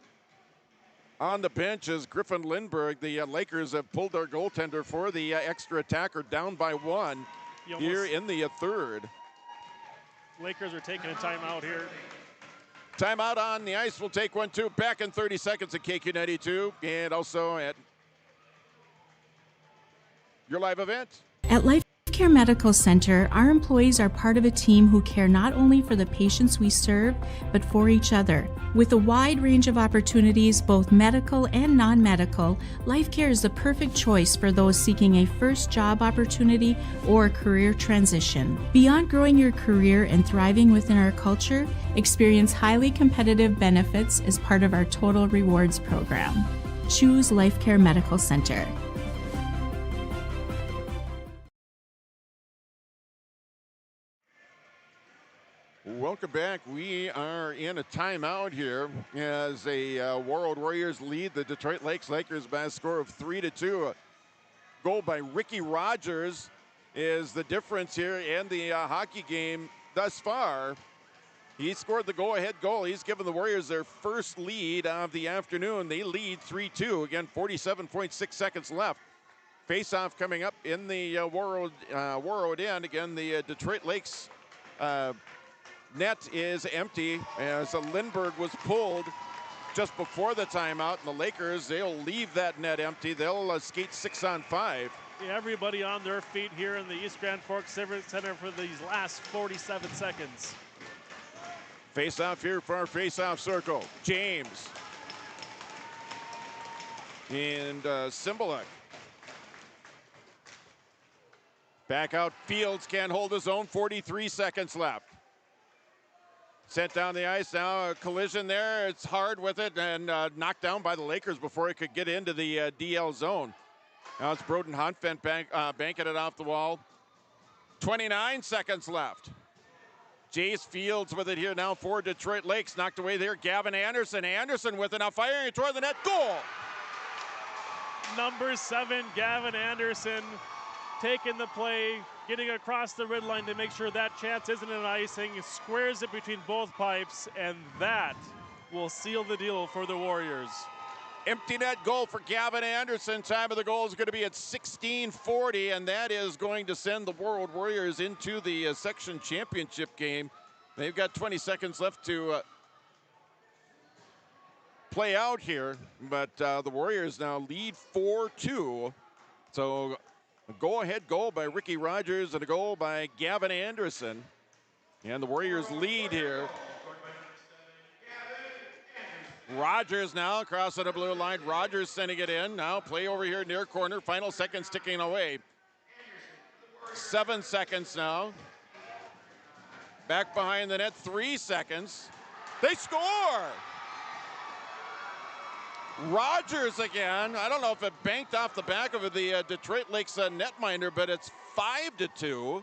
C: on the bench is Griffin Lindbergh. The Lakers have pulled their goaltender for the extra attacker, down by 1 here in the third.
D: Lakers are taking a timeout here.
C: Timeout on the ice. We'll take one, too. Back in 30 seconds at KQ92 and also at your live event.
A: At Life Care Medical Center, our employees are part of a team who care not only for the patients we serve, but for each other. With a wide range of opportunities, both medical and non-medical, Life Care is the perfect choice for those seeking a first job opportunity or career transition. Beyond growing your career and thriving within our culture, experience highly competitive benefits as part of our Total Rewards program. Choose Life Care Medical Center.
C: Welcome back. We are in a timeout here as a Warroad Warriors lead the Detroit Lakers by a score of 3-2. A goal by Ricky Rogers is the difference here in the hockey game thus far. He scored the go-ahead goal. He's given the Warriors their first lead of the afternoon. They lead 3-2. Again, 47.6 seconds left. Face-off coming up in the Warroad end. Again, the Detroit Lakes net is empty as Lindbergh was pulled just before the timeout, and the Lakers, they'll leave that net empty. They'll skate 6-on-5.
D: Everybody on their feet here in the East Grand Forks Civic Center for these last 47 seconds.
C: Face-off here for our face-off circle. James and Cymbaluk. Back out, Fields can't hold his own. 43 seconds left. Sent down the ice now, a collision there. It's hard with it and knocked down by the Lakers before it could get into the DL zone. Now it's Broden Hunt banking it off the wall. 29 seconds left. Jace Fields with it here now for Detroit Lakes. Knocked away there, Gavin Anderson. Anderson with it now, firing toward the net, goal!
D: Number 7, Gavin Anderson, taking the play, getting across the red line to make sure that chance isn't an icing, squares it between both pipes, and that will seal the deal for the Warriors.
C: Empty net goal for Gavin Anderson. Time of the goal is going to be at 16:40, and that is going to send the Warroad Warriors into the section championship game. They've got 20 seconds left to play out here, but the Warriors now lead 4-2. So a go-ahead goal by Ricky Rogers and a goal by Gavin Anderson. And the Warriors lead here. Rogers now crossing the blue line. Rogers sending it in. Now play over here near corner. Final seconds ticking away. 7 seconds now. Back behind the net, 3 seconds. They score! Rogers again. I don't know if it banked off the back of the Detroit Lakes netminder, but it's 5-2.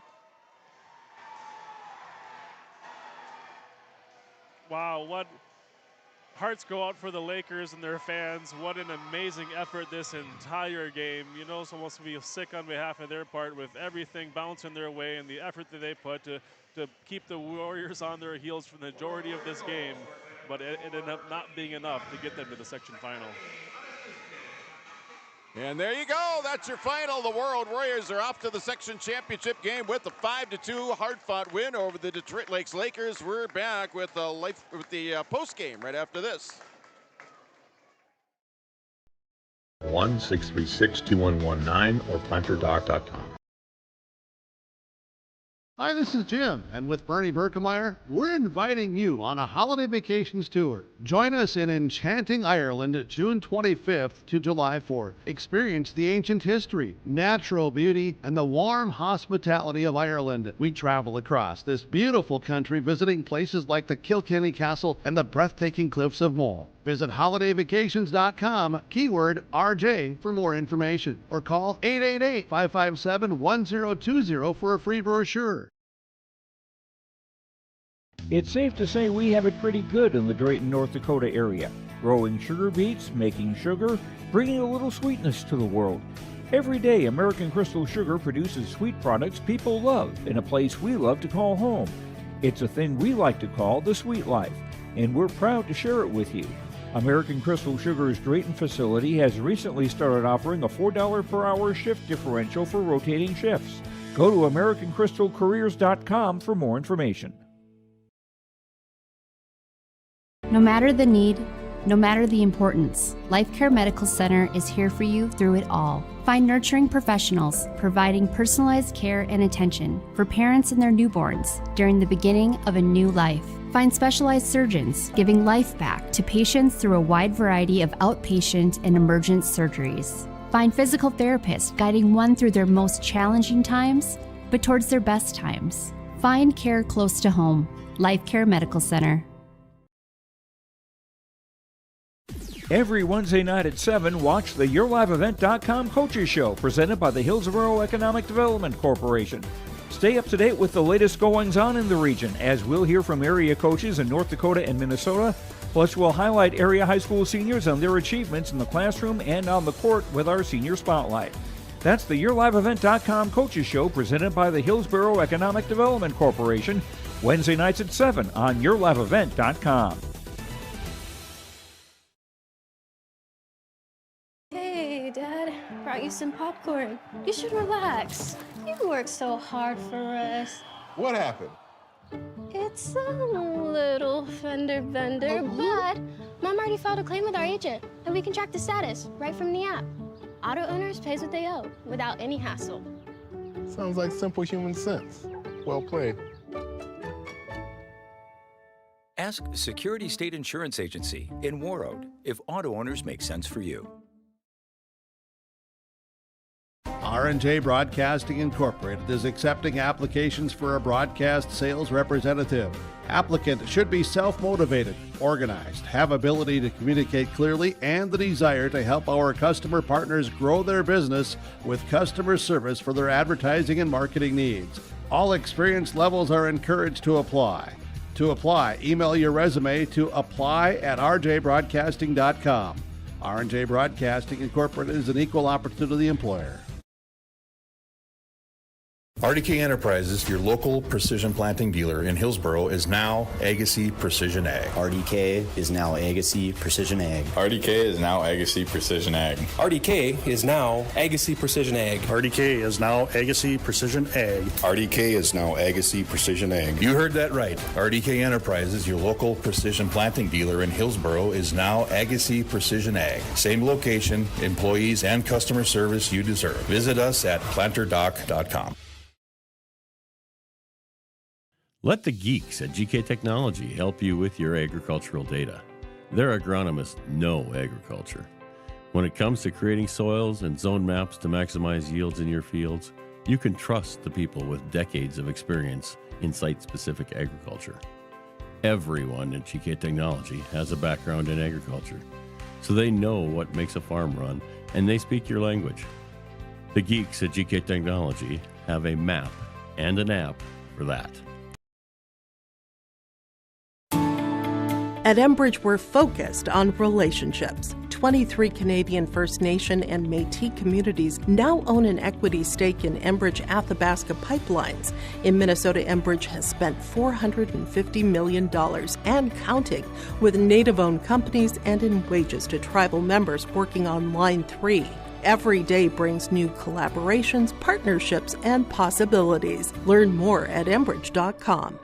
D: Wow, what hearts go out for the Lakers and their fans. What an amazing effort this entire game. You know, it's almost to be sick on behalf of their part with everything bouncing their way and the effort that they put to keep the Warriors on their heels for the majority of this game. But it ended up not being enough to get them to the section final.
C: And there you go. That's your final. The Warroad Warriors are off to the section championship game with a 5-2 hard-fought win over the Detroit Lakes Lakers. We're back with the post game right after this.
H: 1-636-2119 or planterdoc.com.
B: Hi, this is Jim, and with Bernie Berkemeyer, we're inviting you on a holiday vacations tour. Join us in enchanting Ireland June 25th to July 4th. Experience the ancient history, natural beauty, and the warm hospitality of Ireland. We travel across this beautiful country visiting places like the Kilkenny Castle and the breathtaking cliffs of Moher. Visit holidayvacations.com, keyword RJ, for more information, or call 888-557-1020 for a free brochure.
K: It's safe to say we have it pretty good in the Drayton, North Dakota area. Growing sugar beets, making sugar, bringing a little sweetness to the world. Every day, American Crystal Sugar produces sweet products people love in a place we love to call home. It's a thing we like to call the sweet life, and we're proud to share it with you. American Crystal Sugar's Drayton facility has recently started offering a $4 per hour shift differential for rotating shifts. Go to AmericanCrystalCareers.com for more information.
L: No matter the need, no matter the importance, Life Care Medical Center is here for you through it all. Find nurturing professionals providing personalized care and attention for parents and their newborns during the beginning of a new life. Find specialized surgeons giving life back to patients through a wide variety of outpatient and emergent surgeries. Find physical therapists guiding one through their most challenging times, but towards their best times. Find care close to home. Life Care Medical Center.
K: Every Wednesday night at 7, watch the YourLiveEvent.com Coaches Show presented by the Hillsborough Economic Development Corporation. Stay up to date with the latest goings-on in the region, as we'll hear from area coaches in North Dakota and Minnesota. Plus, we'll highlight area high school seniors on their achievements in the classroom and on the court with our Senior Spotlight. That's the YourLiveEvent.com Coaches Show presented by the Hillsborough Economic Development Corporation, Wednesday nights at 7 on YourLiveEvent.com.
M: Hey, Dad, brought you some popcorn. You should relax. You worked so hard for us.
N: What happened?
M: It's a little fender bender, but Mom already filed a claim with our agent, and we can track the status right from the app. Auto owners pays what they owe without any hassle.
N: Sounds like simple human sense. Well played.
O: Ask Security State Insurance Agency in Warroad if auto owners make sense for you.
B: R&J Broadcasting Incorporated is accepting applications for a broadcast sales representative. Applicant should be self-motivated, organized, have ability to communicate clearly, and the desire to help our customer partners grow their business with customer service for their advertising and marketing needs. All experience levels are encouraged to apply. To apply, email your resume to apply@rjbroadcasting.com. R&J Broadcasting Incorporated is an equal opportunity employer.
J: RDK Enterprises, your local precision planting dealer in Hillsborough, is now Agassi Precision Ag.
P: RDK is now Agassi Precision Ag.
Q: RDK is now Agassi Precision Ag.
R: RDK is now Agassi Precision Ag.
S: RDK is now Agassi Precision Ag.
J: RDK is now Agassi Precision Ag. You heard that right. RDK Enterprises, your local precision planting dealer in Hillsborough, is now Agassi Precision Ag. Same location, employees, and customer service you deserve. Visit us at planterdoc.com.
G: Let the geeks at GK Technology help you with your agricultural data. Their agronomists know agriculture. When it comes to creating soils and zone maps to maximize yields in your fields, you can trust the people with decades of experience in site-specific agriculture. Everyone at GK Technology has a background in agriculture, so they know what makes a farm run, and they speak your language. The geeks at GK Technology have a map and an app for that.
T: At Enbridge, we're focused on relationships. 23 Canadian First Nation and Métis communities now own an equity stake in Enbridge Athabasca Pipelines. In Minnesota, Enbridge has spent $450 million and counting with Native-owned companies and in wages to tribal members working on Line 3. Every day brings new collaborations, partnerships, and possibilities. Learn more at Enbridge.com.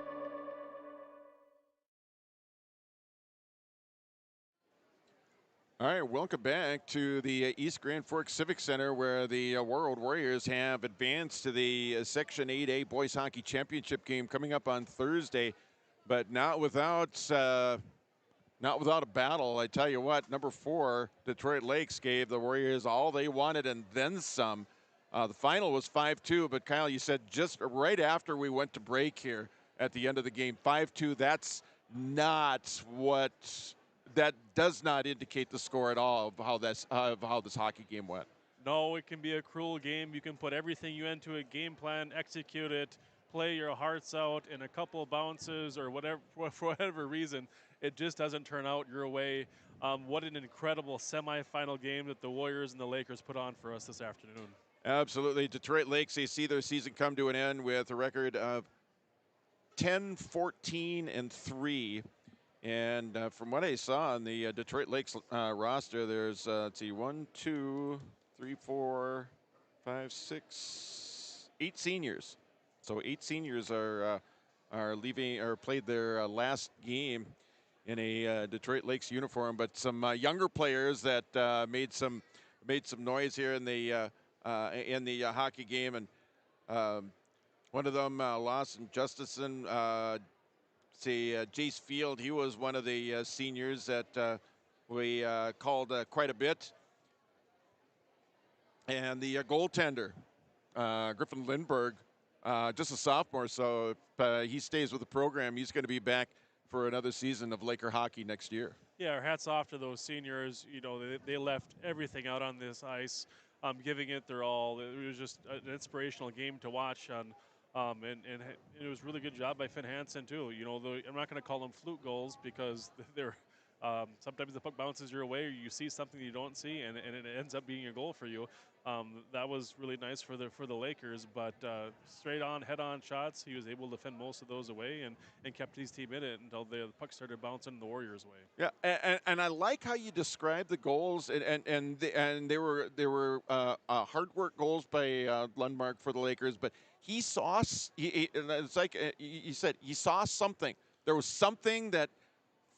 C: All right, welcome back to the East Grand Forks Civic Center, where the Warroad Warriors have advanced to the Section 8A Boys Hockey Championship game coming up on Thursday, but not without a battle. I tell you what, number 4, Detroit Lakes, gave the Warriors all they wanted and then some. The final was 5-2, but Kyle, you said just right after we went to break here at the end of the game, 5-2. That does not indicate the score at all of how this hockey game went.
D: No, it can be a cruel game. You can put everything you into a game plan, execute it, play your hearts out in a couple of bounces or whatever, for whatever reason, it just doesn't turn out your way. What an incredible semifinal game that the Warriors and the Lakers put on for us this afternoon.
C: Absolutely. Detroit Lakes, they see their season come to an end with a record of 10-14-3. And from what I saw on the Detroit Lakes roster, there's, 1, 2, 3, 4, 5, 6, 8 seniors. So 8 seniors are leaving or played their last game in a Detroit Lakes uniform. But some younger players that made some noise here in the hockey game, and one of them, Lawson Justison. Jace Field, he was one of the seniors that we called quite a bit. And the goaltender, Griffin Lindberg, just a sophomore, so if he stays with the program, he's going to be back for another season of Laker hockey next year.
D: Yeah, our hats off to those seniors. You know, they left everything out on this ice, giving it their all. It was just an inspirational game to watch on. And it was a really good job by Finn Hansen, too. You know, I'm not going to call them fluke goals because they're sometimes the puck bounces your way or you see something you don't see, and it ends up being a goal for you. That was really nice for the Lakers, but straight on, head-on shots, he was able to defend most of those away and kept his team in it until the puck started bouncing the Warriors' way.
C: Yeah, and I like how you described the goals, and they were hard work goals by Lundmark for the Lakers, but he saw, it's like he said, he saw something. There was something that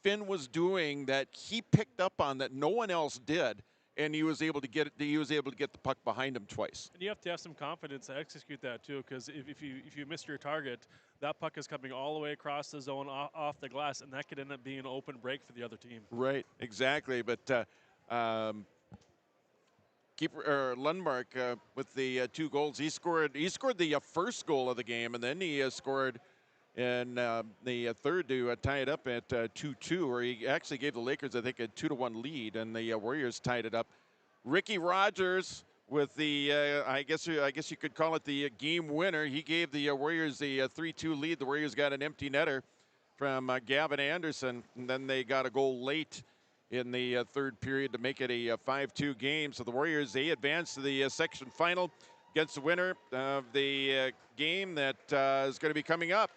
C: Finn was doing that he picked up on that no one else did, and he was able to get it. He was able to get the puck behind him twice.
D: And you have to have some confidence to execute that too, because if you miss your target, that puck is coming all the way across the zone, off the glass, and that could end up being an open break for the other team.
C: Right, exactly. But Lundmark with the 2 goals. He scored the first goal of the game, and then he scored in the third to tie it up at 2-2, where he actually gave the Lakers, I think, a 2-1 lead, and the Warriors tied it up. Ricky Rogers with the I guess you could call it the game winner. He gave the Warriors the 3-2 lead. The Warriors got an empty netter from Gavin Anderson, and then they got a goal late in the third period to make it a 5-2 game. So the Warriors, they advance to the section final against the winner of the game that is going to be coming up.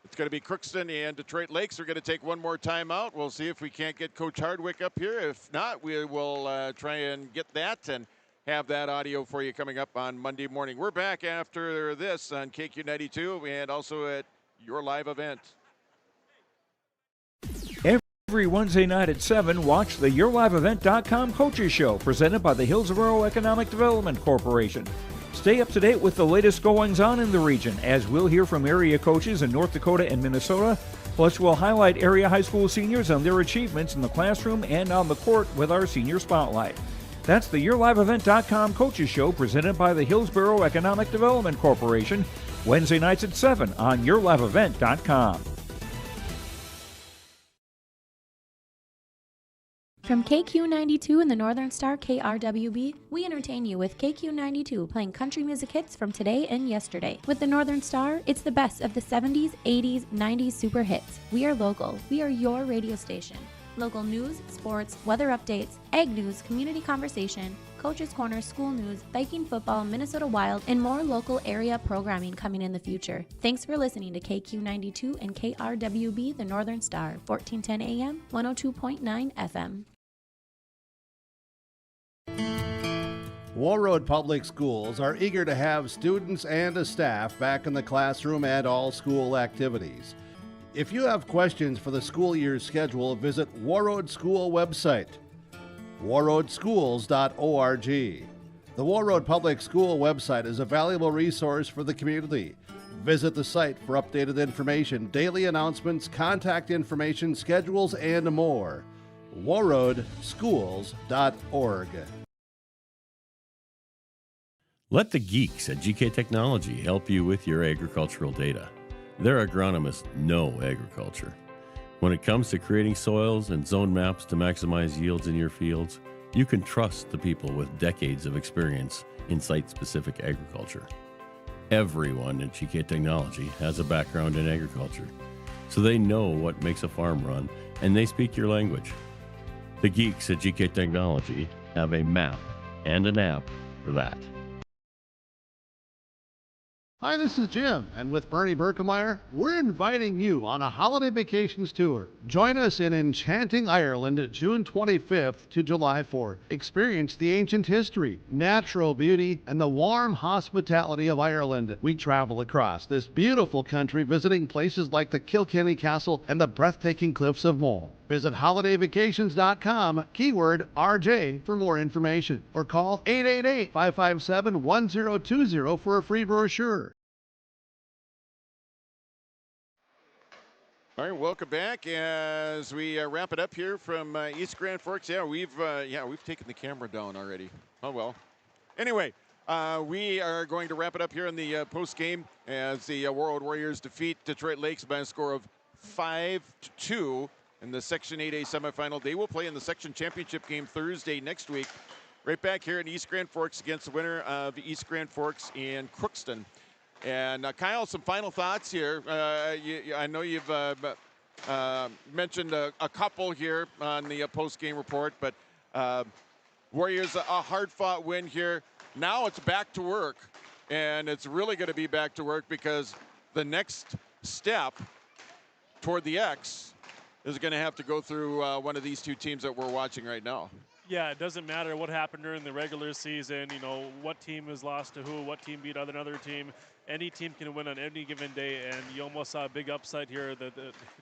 C: It's going to be Crookston and Detroit Lakes. Are going to take one more timeout. We'll see if we can't get Coach Hardwick up here. If not, we will try and get that and have that audio for you coming up on Monday morning. We're back after this on KQ92 and also at your live event.
K: Every Wednesday night at 7, watch the YourLiveEvent.com Coaches Show presented by the Hillsborough Economic Development Corporation. Stay up to date with the latest goings-on in the region, as we'll hear from area coaches in North Dakota and Minnesota. Plus, we'll highlight area high school seniors and their achievements in the classroom and on the court with our Senior Spotlight. That's the YourLiveEvent.com Coaches Show presented by the Hillsborough Economic Development Corporation, Wednesday nights at 7 on YourLiveEvent.com.
E: From KQ92 and the Northern Star KRWB, we entertain you with KQ92 playing country music hits from today and yesterday. With the Northern Star, it's the best of the 70s, 80s, 90s super hits. We are local. We are your radio station. Local news, sports, weather updates, ag news, community conversation, Coach's Corner, school news, Viking football, Minnesota Wild, and more local area programming coming in the future. Thanks for listening to KQ92 and KRWB, the Northern Star, 1410 AM, 102.9 FM.
B: Warroad Public Schools are eager to have students and staff back in the classroom and all school activities. If you have questions for the school year's schedule, visit Warroad School website, warroadschools.org. The Warroad Public School website is a valuable resource for the community. Visit the site for updated information, daily announcements, contact information, schedules, and more. warroadschools.org.
G: Let the geeks at GK Technology help you with your agricultural data. Their agronomists know agriculture. When it comes to creating soils and zone maps to maximize yields in your fields, you can trust the people with decades of experience in site-specific agriculture. Everyone at GK Technology has a background in agriculture, so they know what makes a farm run, and they speak your language. The geeks at GK Technology have a map and an app for that.
B: Hi, this is Jim, and with Bernie Berkemeyer, we're inviting you on a holiday vacations tour. Join us in enchanting Ireland June 25th to July 4th. Experience the ancient history, natural beauty, and the warm hospitality of Ireland. We travel across this beautiful country, visiting places like the Kilkenny Castle and the breathtaking cliffs of Moher. Visit holidayvacations.com, keyword RJ, for more information, or call 888-557-1020 for a free brochure.
C: All right, welcome back as we wrap it up here from East Grand Forks. Yeah, we've taken the camera down already. Oh well. Anyway, we are going to wrap it up here in the post game as the Warroad Warriors defeat Detroit Lakes by a score of 5-2 in the Section 8A semifinal. They will play in the Section Championship game Thursday next week, right back here in East Grand Forks against the winner of East Grand Forks and Crookston. And Kyle, some final thoughts here. I know you've mentioned a couple here on the post-game report, but Warriors, a hard-fought win here. Now it's back to work, and it's really going to be back to work because the next step toward the X is going to have to go through one of these two teams that we're watching right now.
D: Yeah, it doesn't matter what happened during the regular season, you know, what team has lost to who, what team beat another team. Any team can win on any given day, and you almost saw a big upside here. The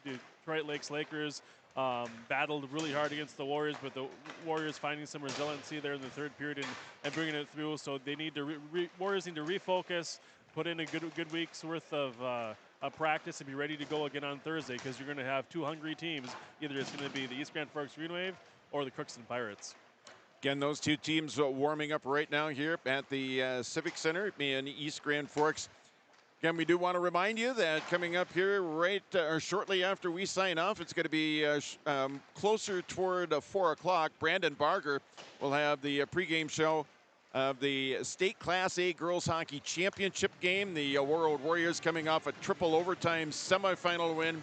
D: Detroit Lakes Lakers battled really hard against the Warriors, but the Warriors finding some resiliency there in the third period and bringing it through. So they need to Warriors need to refocus, put in a good week's worth of practice, and be ready to go again on Thursday, because you're going to have two hungry teams. Either it's going to be the East Grand Forks Green Wave or the Crookston Pirates.
C: Again, those two teams warming up right now here at the Civic Center in East Grand Forks. Again, we do want to remind you that coming up here right or shortly after we sign off, it's going to be closer toward 4 o'clock. Brandon Barger will have the pregame show of the State Class A Girls Hockey Championship game. The Warroad Warriors coming off a triple overtime semifinal win,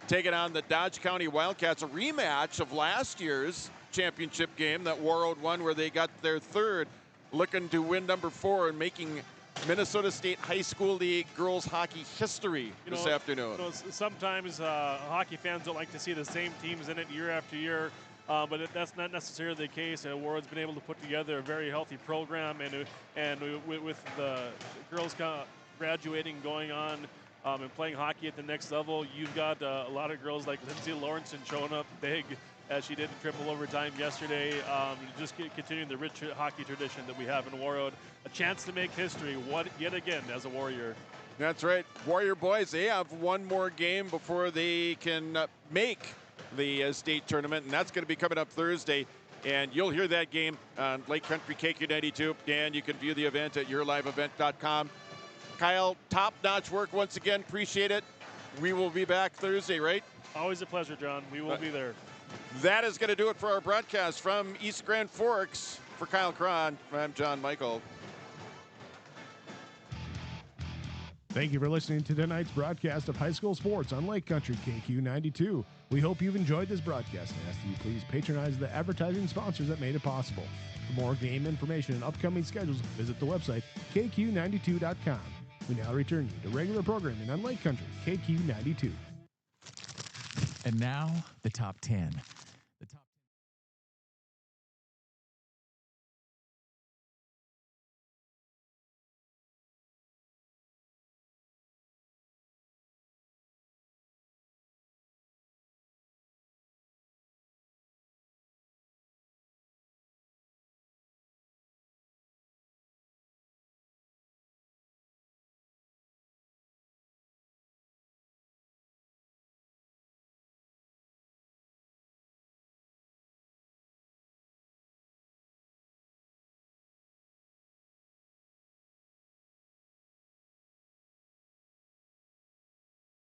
C: taking on the Dodge County Wildcats, a rematch of last year's championship game that Warroad won, where they got their third, looking to win number 4 and making Minnesota State High School League girls hockey history this afternoon.
D: Sometimes hockey fans don't like to see the same teams in it year after year, but that's not necessarily the case. Warroad's been able to put together a very healthy program, and with the girls graduating, going on and playing hockey at the next level, you've got a lot of girls like Lindsay Lawrence showing up big, as she did in triple overtime yesterday, just continuing the rich hockey tradition that we have in Warroad. A chance to make history yet again as a Warrior.
C: That's right. Warrior boys, they have one more game before they can make the state tournament, and that's going to be coming up Thursday. And you'll hear that game on Lake Country KQ92, and you can view the event at yourliveevent.com. Kyle, top-notch work once again. Appreciate it. We will be back Thursday, right?
D: Always a pleasure, John. We will be there.
C: That is going to do it for our broadcast from East Grand Forks. For Kyle Cron, I'm John Michael.
I: Thank you for listening to tonight's broadcast of high school sports on Lake Country KQ92. We hope you've enjoyed this broadcast and ask that you please patronize the advertising sponsors that made it possible. For more game information and upcoming schedules, visit the website KQ92.com. We now return you to regular programming on Lake Country KQ92.
V: And now, the top 10.